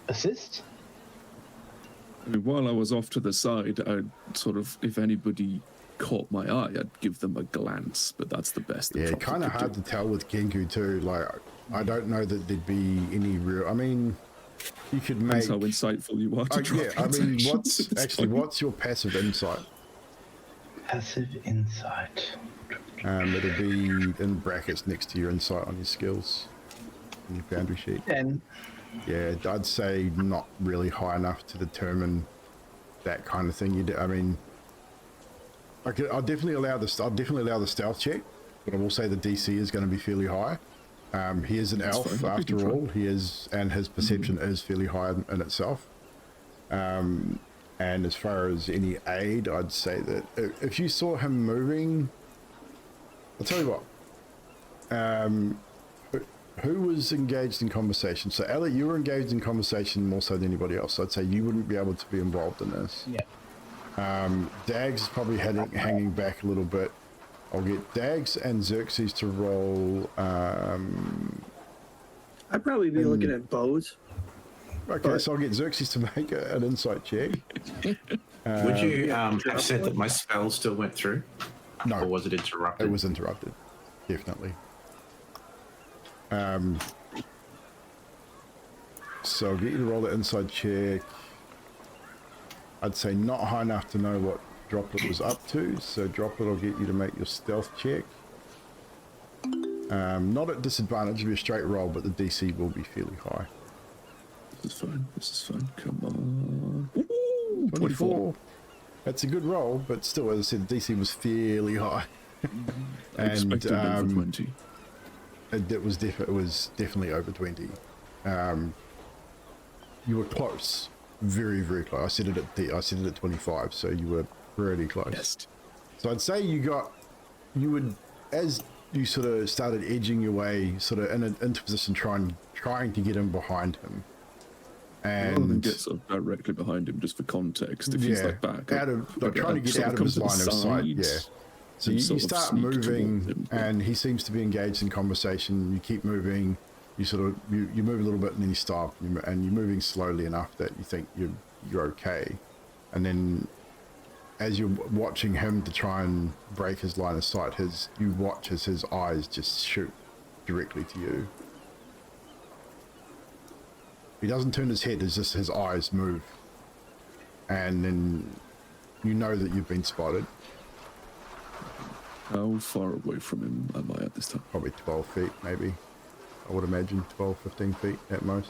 assist? I mean, while I was off to the side, I'd sort of, if anybody caught my eye, I'd give them a glance, but that's the best. Yeah, kind of hard to tell with Genku too. Like, I don't know that there'd be any real. I mean, you could make. That's how insightful you are. Yeah, I mean, what's your passive insight? Passive insight. It'll be in brackets next to your insight on your skills in your boundary sheet. 10. Yeah, I'd say not really high enough to determine that kind of thing. I mean, I'll definitely allow the stealth check, but I will say the DC is going to be fairly high. He is an elf after all. He is, and his perception is fairly high in itself. And as far as any aid, I'd say that if you saw him moving, I'll tell you what. who was engaged in conversation? So, Elliot, you were engaged in conversation more so than anybody else. I'd say you wouldn't be able to be involved in this. Yeah. Dags is probably hanging back a little bit. I'll get Dags and Xerxes to roll. I'd probably be looking at bows. Okay, so I'll get Xerxes to make an insight check. Would you have said that my spell still went through? No. Or was it interrupted? It was interrupted, definitely. So I'll get you to roll the inside check. I'd say not high enough to know what Droplet was up to, so Droplet will get you to make your stealth check. Not at disadvantage, it'll be a straight roll, but the DC will be fairly high. This is fine. This is fine. Come on. Ooh, 24. That's a good roll, but still, as I said, DC was fairly high. I expected over 20. It was definitely over 20. You were close, very, very close. I said it at 25, so you were pretty close. Yes. So I'd say as you sort of started edging your way, sort of into position, trying to get in behind him. Rather than And get sort of directly behind him, just for context, if he's like back, trying to get out of his line of sight. Yeah. So you start moving, and he seems to be engaged in conversation. You keep moving. You move a little bit, and then you stop, and you're moving slowly enough that you think you're okay. And then, as you're watching him to try and break his line of sight, you watch as his eyes just shoot directly to you. He doesn't turn his head; it's just his eyes move, and then you know that you've been spotted. How far away from him am I at this time? Probably 12 feet, maybe. I would imagine 12, 15 feet at most.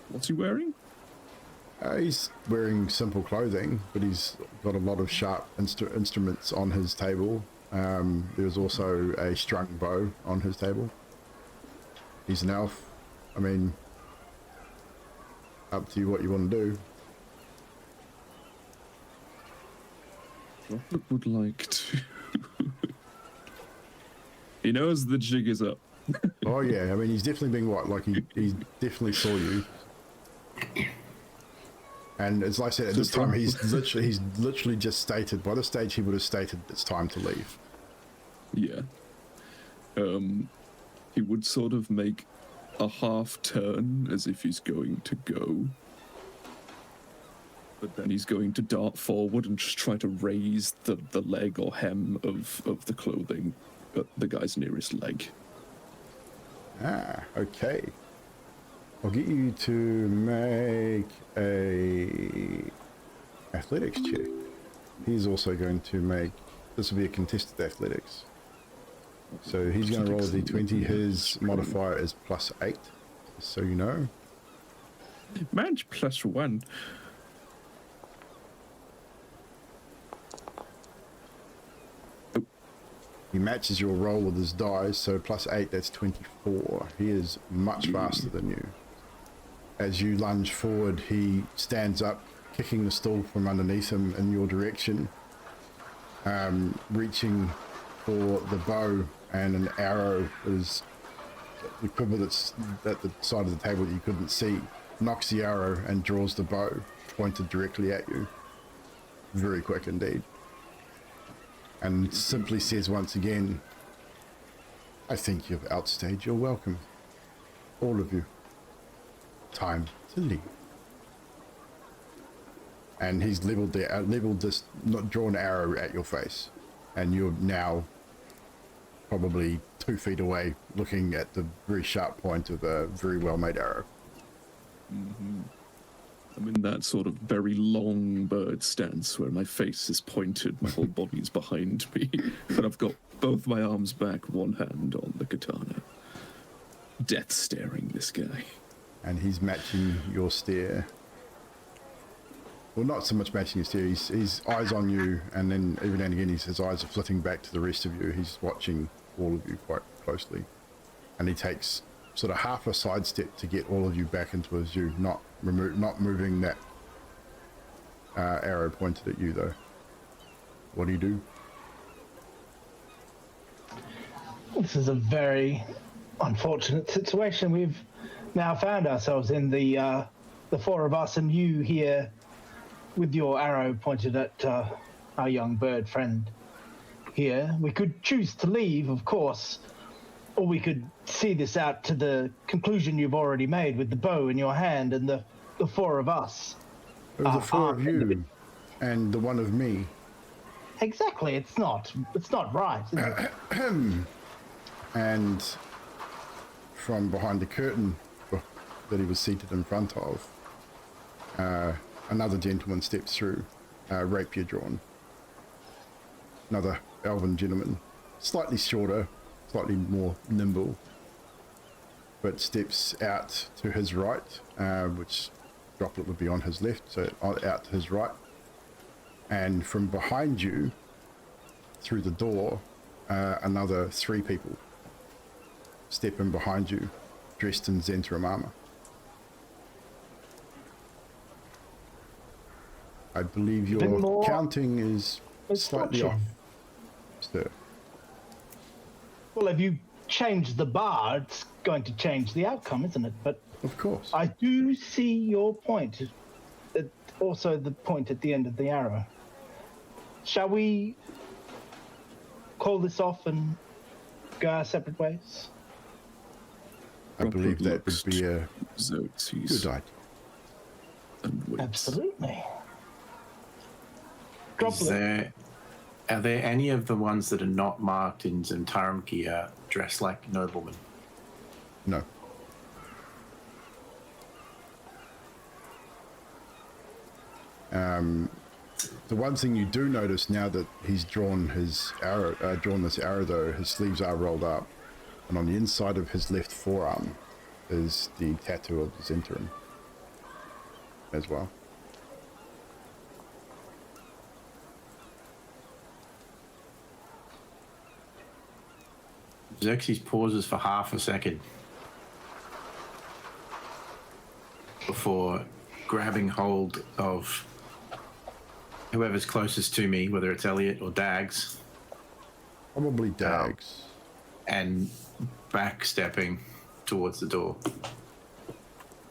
What's he wearing? He's wearing simple clothing, but he's got a lot of sharp instruments on his table. There's also a strung bow on his table. He's an elf. I mean, up to you what you want to do. Droplet would like to. He knows the jig is up. Oh yeah, I mean he's definitely being like he definitely saw you. And as I said, at this time he's literally just stated, by this stage he would have stated it's time to leave. Yeah. He would sort of make a half turn as if he's going to go. But then he's going to dart forward and just try to raise the leg or hem of the clothing at the guy's nearest leg. Okay. I'll get you to make a athletics check. He's also going to make, this will be a contested athletics. So he's going to roll a d20. His modifier is +8, so you know. Man's +1. He matches your roll with his dice, so +8, that's 24. He is much faster than you. As you lunge forward, he stands up, kicking the stool from underneath him in your direction, reaching for the bow, and an arrow is the quiver that's at the side of the table that you couldn't see, knocks the arrow and draws the bow pointed directly at you. Very quick indeed. And simply says once again, I think you've outstayed your welcome. All of you. Time to leave. And he's leveled this, not drawn arrow at your face. And you're now probably 2 feet away, looking at the very sharp point of a very well-made arrow. Mm-hmm. I'm in that sort of very long bird stance where my face is pointed, my whole body's behind me, but I've got both my arms back, one hand on the katana. Death staring this guy. And he's matching your stare. Well, not so much matching your stare, he's eyes on you, and then every now and again his eyes are flitting back to the rest of you. He's watching all of you quite closely. And he takes sort of half a sidestep to get all of you back into his view, not moving that arrow pointed at you though. What do you do? This is a very unfortunate situation we've now found ourselves in. The four of us and you here with your arrow pointed at our young bird friend here. We could choose to leave, of course, or we could see this out to the conclusion you've already made with the bow in your hand and the four of us. It was the four of armed you and the one of me. Exactly, it's not right, is it? And from behind the curtain that he was seated in front of, another gentleman steps through, rapier drawn. Another elven gentleman, slightly shorter, slightly more nimble, but steps out to his right, which Droplet would be on his left, so out to his right. And from behind you, through the door, another three people step in behind you, dressed in Zhentarim armor. I believe your counting is slightly off, sir. Well, if you change the bar, it's going to change the outcome, isn't it? But Of course. I do see your point. Also the point at the end of the arrow. Shall we call this off and go our separate ways? I believe that would be a Xerxes good idea. and waits. Absolutely. Are there any of the ones that are not marked in Zhentarim gear dressed like noblemen? No. The one thing you do notice now that he's drawn his arrow, this arrow though, his sleeves are rolled up, and on the inside of his left forearm is the tattoo of the Zhentarim as well. Xerxes pauses for half a second before grabbing hold of whoever's closest to me, whether it's Elliot or Dags, Probably Dags. and backstepping towards the door.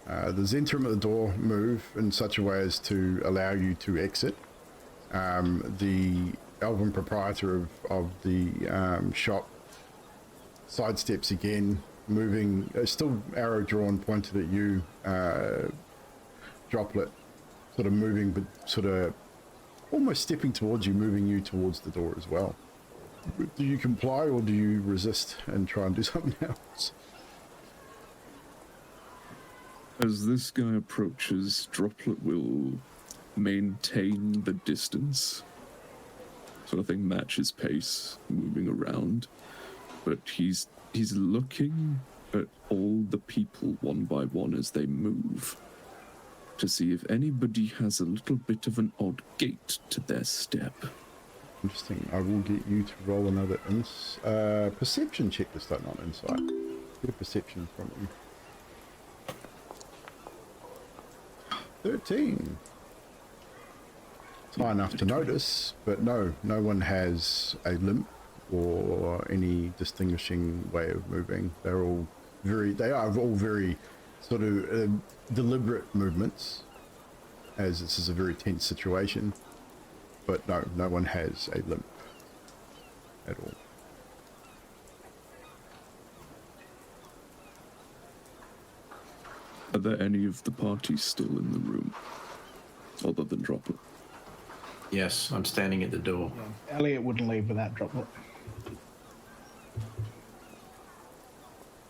The Zhentarim at the door move in such a way as to allow you to exit. The elven proprietor of the shop sidesteps again, moving, still arrow drawn, pointed at you, Droplet, sort of moving, but sort of almost stepping towards you, moving you towards the door as well. Do you comply or do you resist and try and do something else? As this guy approaches, Droplet will maintain the distance. Sort of thing, match his pace, moving around. But he's looking at all the people one by one as they move to see if anybody has a little bit of an odd gait to their step. Interesting. I will get you to roll another perception check to start, not insight. Get a perception from you. 13. It's high enough to notice, but no one has a limp or any distinguishing way of moving. They are all very sort of deliberate movements, as this is a very tense situation. But no one has a limp at all. Are there any of the party still in the room, other than Droplet? Yes, I'm standing at the door. Elliot wouldn't leave without Droplet.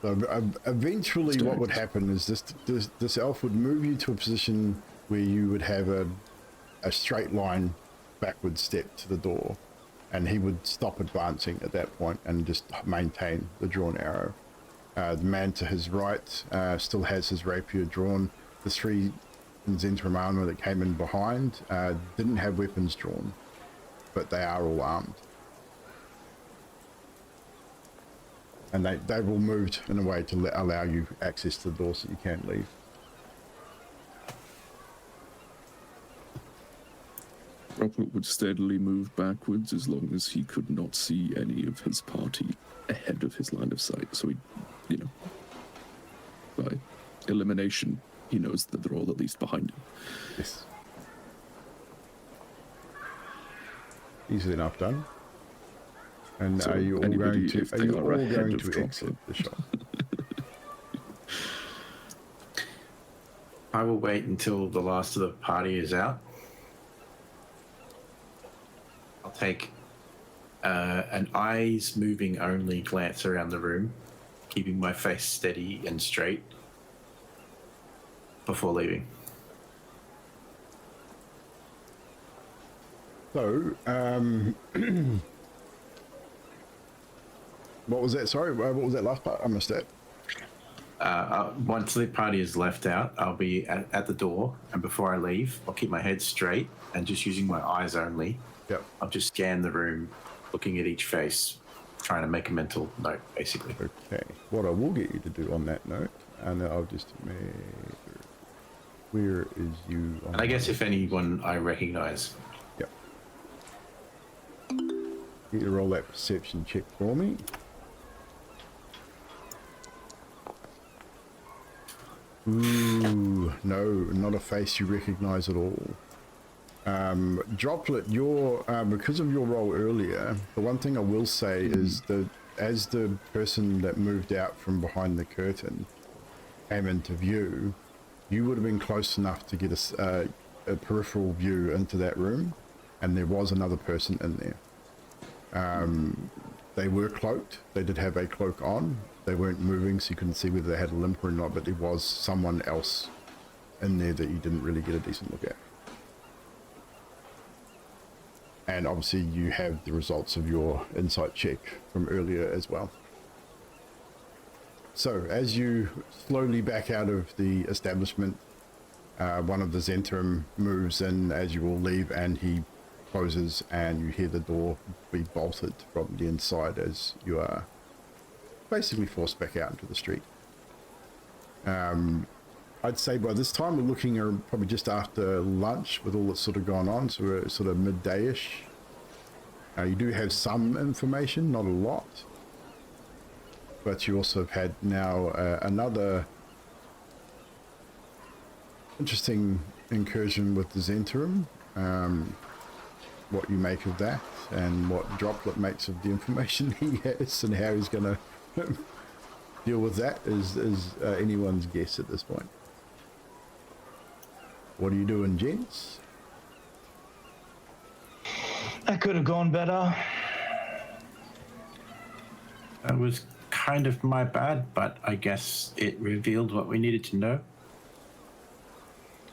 So eventually what would happen is this elf would move you to a position where you would have a straight line backward step to the door, and he would stop advancing at that point and just maintain the drawn arrow. The man to his right still has his rapier drawn. The three in Zhentarim armor that came in behind didn't have weapons drawn, but they are all armed. And they've all moved in a way to allow you access to the door so you can't leave. Droplet would steadily move backwards as long as he could not see any of his party ahead of his line of sight. So he, by elimination, he knows that they're all at least behind him. Yes. Easily enough done. And So are you all anybody, going to, if are they you are all ahead going of to Droplet. exit the shop? I will wait until the last of the party is out. I'll take an eyes moving only glance around the room, keeping my face steady and straight before leaving. So, what was that? Sorry, what was that last part? I missed that. Once the party is left out, I'll be at the door, and before I leave, I'll keep my head straight and just using my eyes only. Yep. I'll just scan the room, looking at each face, trying to make a mental note, basically. Okay. What I will get you to do on that note, and I'll just where is you? On And I guess if anyone I recognize. Yep. Get you to roll that perception check for me. Ooh, no, not a face you recognize at all. Droplet, because of your role earlier, the one thing I will say is that as the person that moved out from behind the curtain came into view, you would have been close enough to get a peripheral view into that room, and there was another person in there. They were cloaked. They did have a cloak on. They weren't moving, so you couldn't see whether they had a limp or not, but there was someone else in there that you didn't really get a decent look at. And obviously you have the results of your insight check from earlier as well. So as you slowly back out of the establishment, one of the Zhentarim moves in as you will leave, and he closes, and you hear the door be bolted from the inside as you are basically forced back out into the street. I'd say by this time we're looking at probably just after lunch with all that's sort of gone on, so we're sort of midday-ish. You do have some information, not a lot, but you also have had now another interesting incursion with the Zhentarim. What you make of that, and what Droplet makes of the information he has, and how he's going to deal with that is anyone's guess at this point. What are you doing, gents? That could have gone better. That was kind of my bad, but I guess it revealed what we needed to know.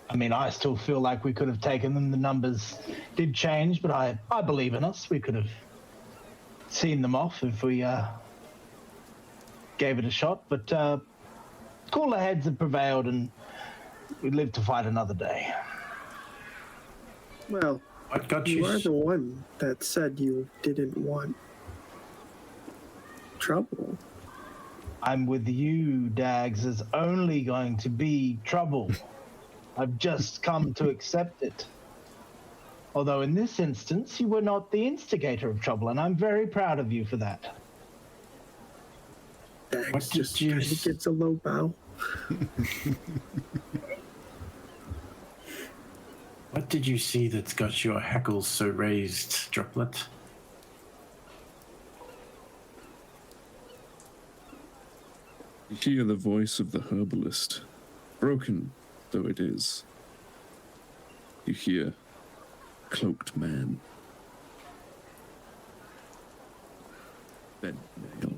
I mean, I still feel like we could have taken them. The numbers did change, but I believe in us. We could have seen them off if we gave it a shot. But cooler heads have prevailed, and we live to fight another day. Well, What got you you? are the one that said you didn't want trouble. I'm with you, Dags. There's only going to be trouble. I've just come to accept it. Although in this instance, you were not the instigator of trouble, and I'm very proud of you for that. Dax What did just you kind of gets a low bow. What did you see that's got your hackles so raised, Droplet? You hear the voice of the herbalist, broken though it is. You hear cloaked man. Bent nail.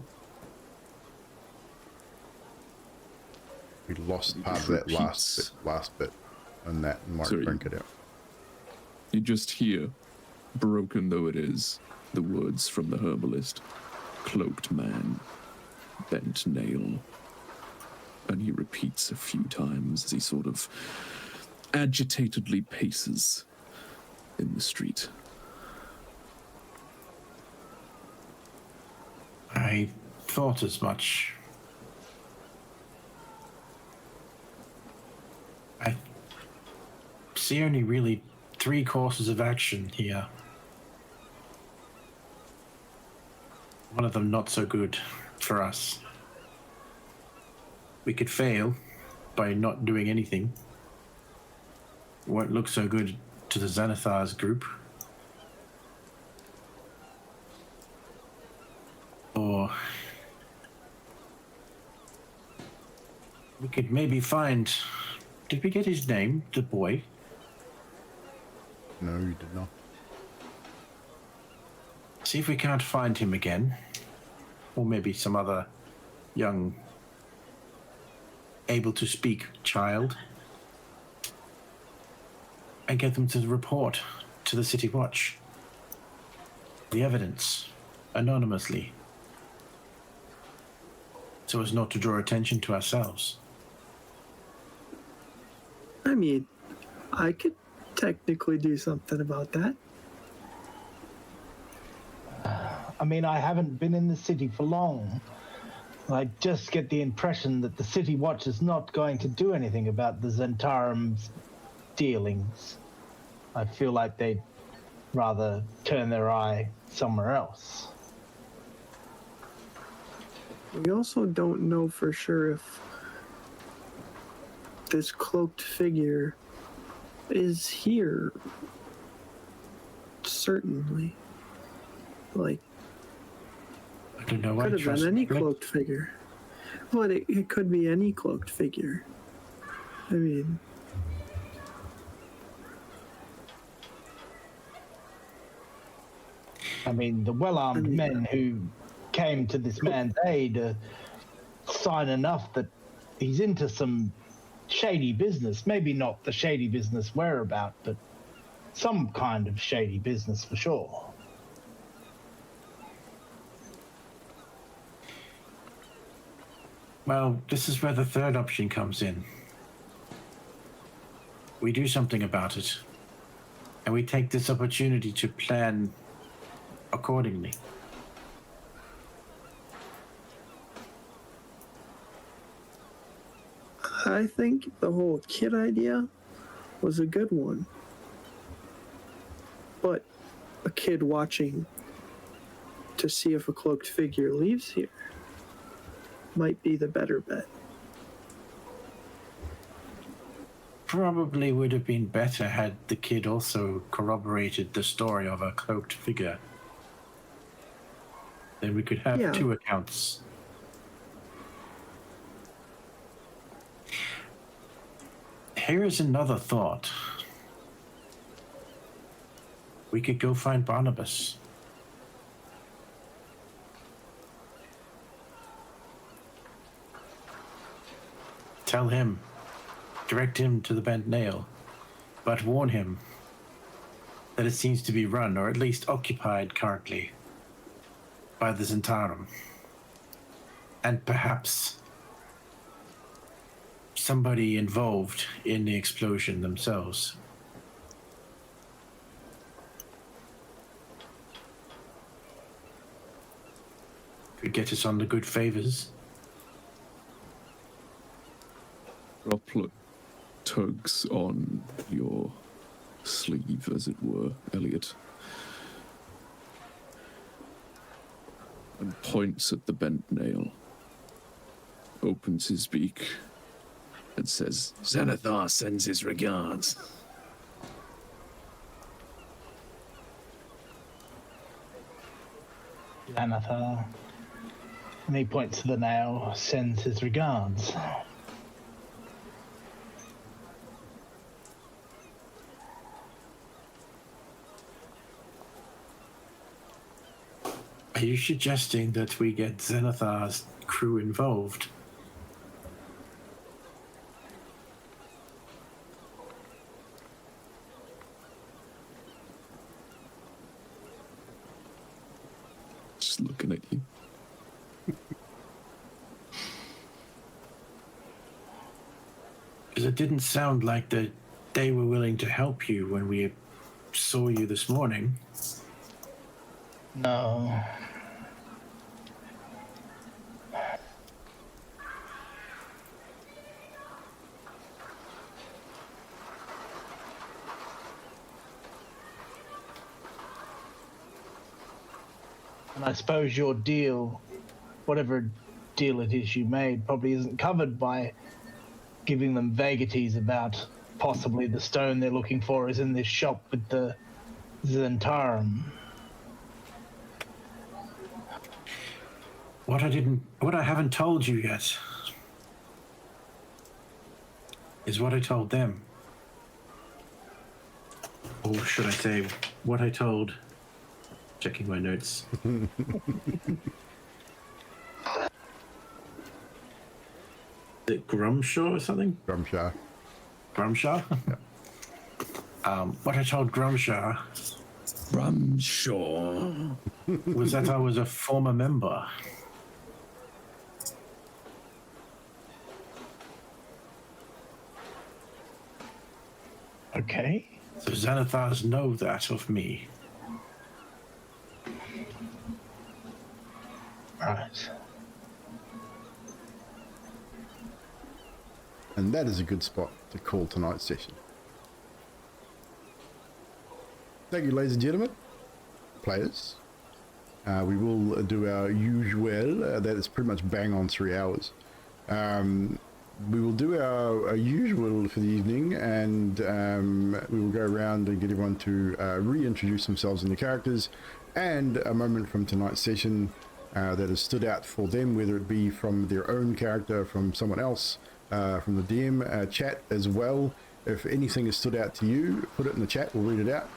We lost part of that last bit, and that might Sorry. crank it out. You just hear, broken though it is, the words from the herbalist. Cloaked man, bent nail. And he repeats a few times as he sort of agitatedly paces in the street. I thought as much. I see only really three courses of action here. One of them not so good for us. We could fail by not doing anything. Won't look so good to the Xanathar's group. Or we could maybe find... Did we get his name, the boy? No, you did not. See if we can't find him again. Or maybe some other young, able to speak child. And get them to report to the City Watch the evidence anonymously, so as not to draw attention to ourselves. I mean, I could technically do something about that. I mean, I haven't been in the city for long. I just get the impression that the City Watch is not going to do anything about the Zhentarim's dealings. I feel like they'd rather turn their eye somewhere else. We also don't know for sure if this cloaked figure is here. Certainly. Like, I don't know why. could have been any cloaked figure. But it could be any cloaked figure. I mean... the well-armed men who came to this man's aid are sign enough that he's into some shady business. Maybe not the shady business we're about, but some kind of shady business for sure. Well, this is where the third option comes in. We do something about it, and we take this opportunity to plan accordingly. I think the whole kid idea was a good one. But a kid watching to see if a cloaked figure leaves here might be the better bet. Probably would have been better had the kid also corroborated the story of a cloaked figure. Then we could have two accounts. Here is another thought. We could go find Barnabas. Tell him, direct him to the bent nail, but warn him that it seems to be run, or at least occupied currently, by the Zhentarim. And perhaps somebody involved in the explosion themselves. Could get us on the good favors. Droplet tugs on your sleeve, as it were, Elliot, and points at the bent nail, opens his beak, and says, "Xanathar sends his regards." Xanathar, and he points to the nail, sends his regards. Are you suggesting that we get Xanathar's crew involved? Just looking at you. Because it didn't sound like that they were willing to help you when we saw you this morning. No. And I suppose your deal, whatever deal it is you made, probably isn't covered by giving them vagaries about possibly the stone they're looking for is in this shop with the Zhentarim. What I haven't told you yet is what I told them. Or should I say, what I told... Checking my notes. Is it Grumshaw or something? Grumshaw. Grumshaw? What I told Grumshaw Rumshaw. was that I was a former member. Okay. So Xanathars know that of me. Right. And that is a good spot to call tonight's session. Thank you, ladies and gentlemen, players. We will do our usual, that is pretty much bang on 3 hours. We will do our usual for the evening, and we will go around and get everyone to reintroduce themselves and their characters, and a moment from tonight's session that has stood out for them, whether it be from their own character, from someone else, from the DM, chat as well. If anything has stood out to you, put it in the chat, we'll read it out.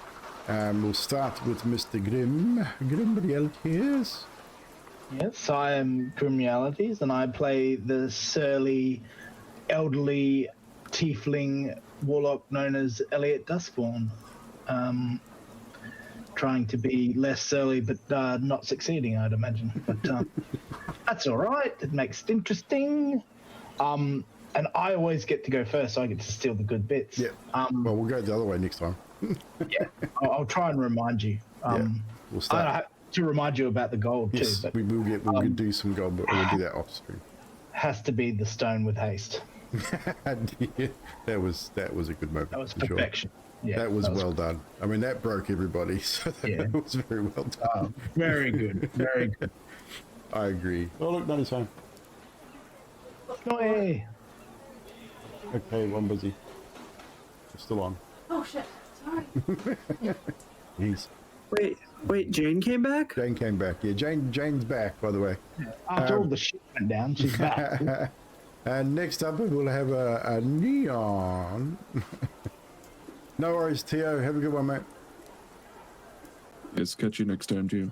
We'll start with Mr. Grim. Grim Realities. Yes, I am Grim Realities, and I play the surly, elderly tiefling warlock known as Elliot Dustborn. Trying to be less surly, but not succeeding, I'd imagine. But that's all right. It makes it interesting. And I always get to go first, so I get to steal the good bits. Yeah. Well, we'll go the other way next time. Yeah, I'll try and remind you. We'll start. I have to remind you about the gold Yes, too. But we will do some gold, but we'll do that off screen. has to be the stone with haste. Yeah, that was a good moment. That was for sure. perfection. Yeah, That was well done. I mean, that broke everybody, so that was very well done. Very good. Very good. I agree. Oh, look, not his home. No way. Okay, one busy. It's still on. Oh shit, sorry. He's Wait, Jane came back? Jane came back. Yeah, Jane's back, by the way. After all the shit went down, she's back. And next up, we'll have a neon. No worries, Tio. Have a good one, mate. Yes, catch you next time, Gio.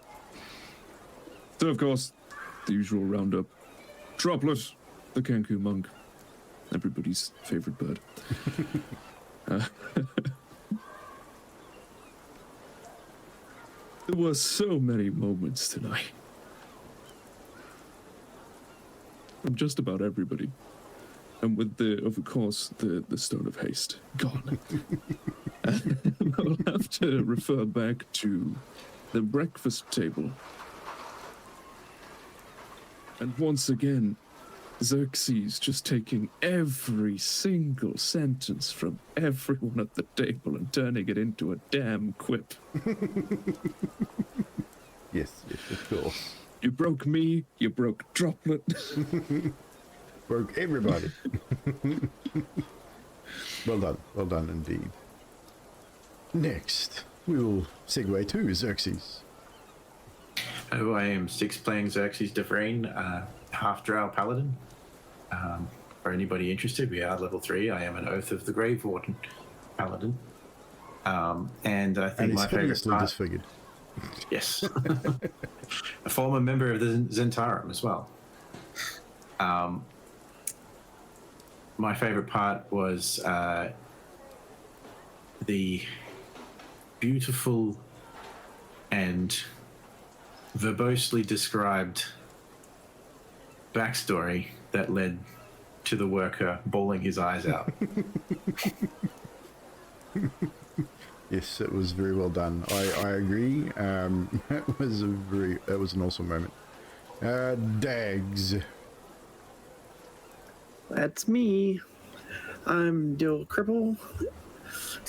So, of course, the usual roundup. Droplet, the Kanku monk. Everybody's favorite bird. There were so many moments tonight. From just about everybody. And with of course, the Stone of Haste gone. And I'll have to refer back to the breakfast table. And once again, Xerxes just taking every single sentence from everyone at the table and turning it into a damn quip. Yes, of course. You broke me, you broke Droplet. Broke everybody. Well done indeed. Next, we will segue to Xerxes. Oh, I am Six playing Xerxes Devrain, half-drow paladin. For anybody interested, we are level 3. I am an Oath of the Grave Warden paladin. And I think my favorite hideously part... disfigured. Yes. A former member of the Zhentarim as well. My favorite part was the beautiful and verbosely described backstory that led to the worker bawling his eyes out. Yes, it was very well done. I agree. That was an awesome moment. Dags. That's me. I'm Dill Cripple,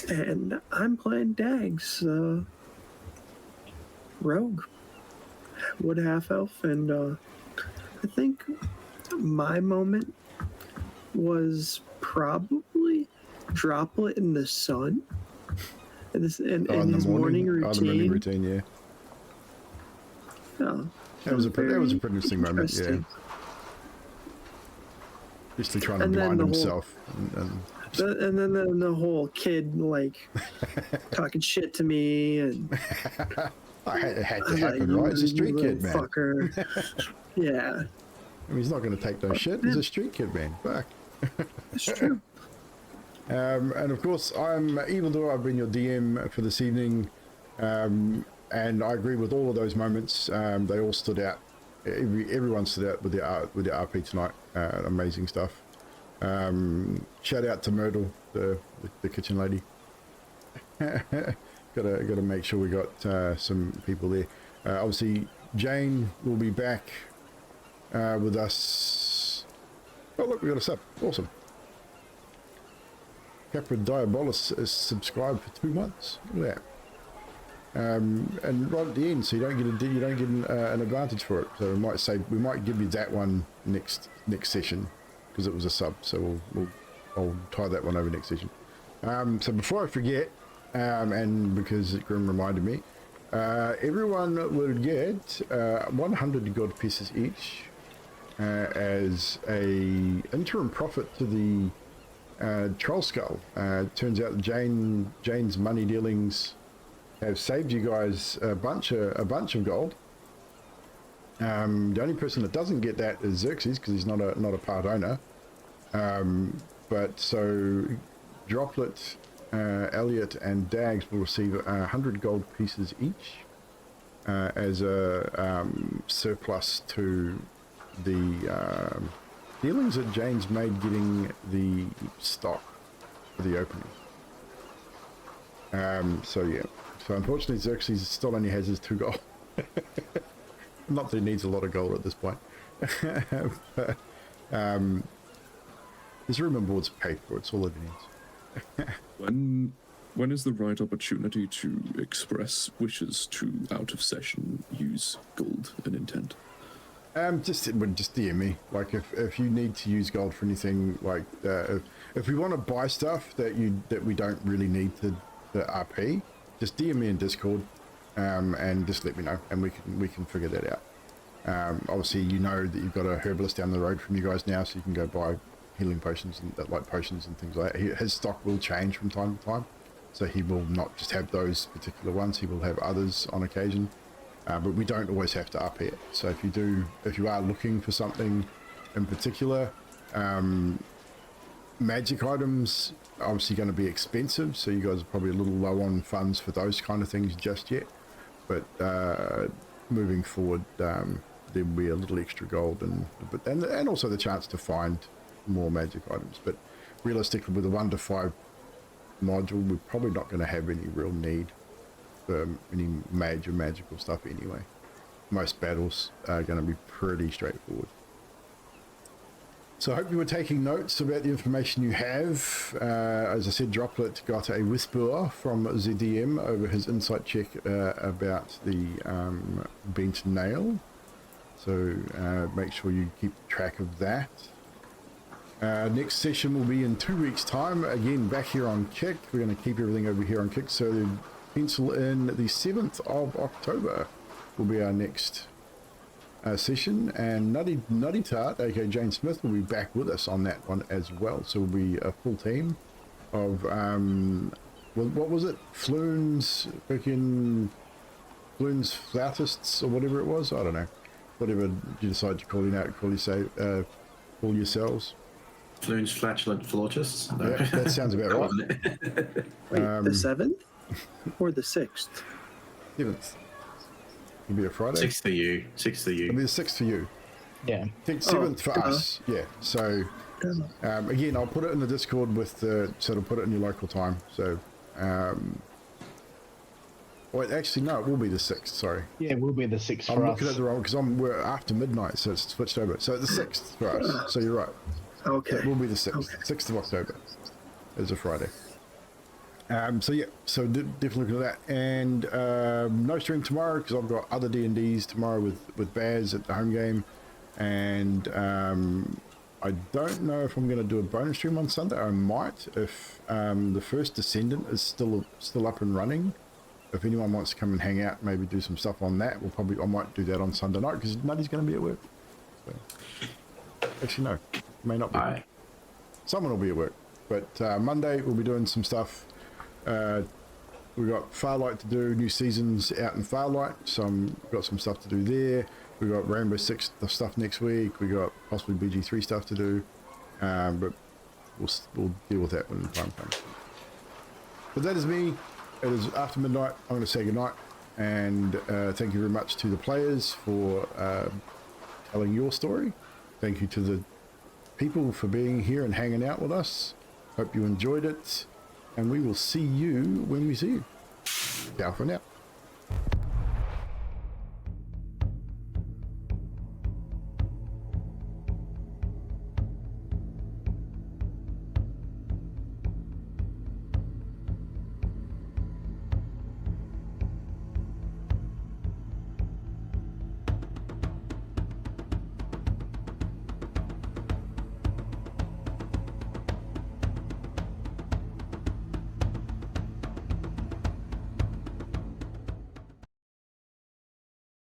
and I'm playing Dags, rogue. wood half elf, and I think my moment was probably Droplet in the sun. And his morning routine. Oh, the morning routine, yeah. Oh, That was a pretty interesting moment, yeah. interesting. Basically trying to And then blind the whole- himself. And then the whole kid like talking shit to me, and It had to I'm happen, like, right? It's a street "You kid, man. little fucker." Yeah, I mean, he's not going to take no shit. He's a street kid, man. Fuck. it's true. And of course, I'm Evldoa. I've been your DM for this evening, and I agree with all of those moments. They all stood out. Everyone stood out with their RP tonight. Amazing stuff. Shout out to Myrtle, the kitchen lady. gotta make sure we got some people there. Obviously, Jane will be back with us. Oh look, we got a sub. Awesome. Capra Diabolus is subscribed for 2 months. Look at that. And right at the end, so you don't get an advantage for it. So we might give you that one next session because it was a sub. So I'll tie that one over next session. So before I forget, and because Grim reminded me, everyone will get 100 gold pieces each as a interim profit to the Troll Skull. Turns out Jane's money dealings have saved you guys a bunch of gold. The only person that doesn't get that is Xerxes because he's not a part owner. But so Droplet, Elliot, and Dags will receive 100 gold pieces each as a surplus to the dealings that Jane's made getting the stock for the opening. So yeah. So unfortunately, Xerxes still only has his 2 gold. Not that he needs a lot of gold at this point. But, his room and board's paid for. It's all it needs. When is the right opportunity to express wishes to out of session use gold and intent? Just DM me. Like if you need to use gold for anything, like if we want to buy stuff that we don't really need to RP, just DM me in Discord, and just let me know, and we can figure that out. Obviously, you know that you've got a herbalist down the road from you guys now, so you can go buy healing potions and like potions and things like that. His stock will change from time to time, so he will not just have those particular ones. He will have others on occasion, but we don't always have to RP it. So if you are looking for something in particular, magic items obviously going to be expensive, so you guys are probably a little low on funds for those kind of things just yet, but moving forward, there'll be a little extra gold and also the chance to find more magic items. But realistically, with a 1 to 5 module, we're probably not going to have any real need for any major magical stuff anyway. Most battles are going to be pretty straightforward. So I hope you were taking notes about the information you have. As I said, Droplet got a whisper from ZDM over his insight check about the bent nail. So make sure you keep track of that. Next session will be in 2 weeks' time. Again, back here on Kick. We're going to keep everything over here on Kick. So pencil in the 7th of October will be our next session, and Nutty Tart, aka Jane Smith, will be back with us on that one as well. So we'll be a full team of what was it? Floons, freaking Floons Flautists or whatever it was. I don't know. Whatever you decide to call yourselves. Floons Flatulent Flautists. No. Yeah, that sounds about right. Wait, the 7th or the 6th? 7th. It'll be a Friday. 6th for you. 6th for you. It'll be the 6th for you. Yeah. 7th for us. Yeah. So again, I'll put it in the Discord so it'll put it in your local time. So wait, actually no, it will be the 6th. Sorry. Yeah, it will be the 6th I'm for looking us. at the wrong because we're after midnight, so it's switched over. So the 6th for us. So you're right. Okay. It will be the 6th. Okay. 6th of October is a Friday. So yeah, so definitely look at that, and no stream tomorrow because I've got other D&Ds tomorrow with Baz at the home game, and I don't know if I'm going to do a bonus stream on Sunday. I might if the first Descendant is still up and running. If anyone wants to come and hang out, maybe do some stuff on that. I might do that on Sunday night because Nutty's going to be at work. So, actually, no, may not be. Aye. Someone will be at work, but Monday we'll be doing some stuff. We've got Farlight to do, new seasons out in Farlight, so we've got some stuff to do there. We've got Rainbow Six stuff next week. We've got possibly BG3 stuff to do, but we'll deal with that when the time comes. But that is me. It is after midnight. I'm going to say goodnight, and thank you very much to the players for telling your story. Thank you to the people for being here and hanging out with us. Hope you enjoyed it, and we will see you when we see you. Ciao for now.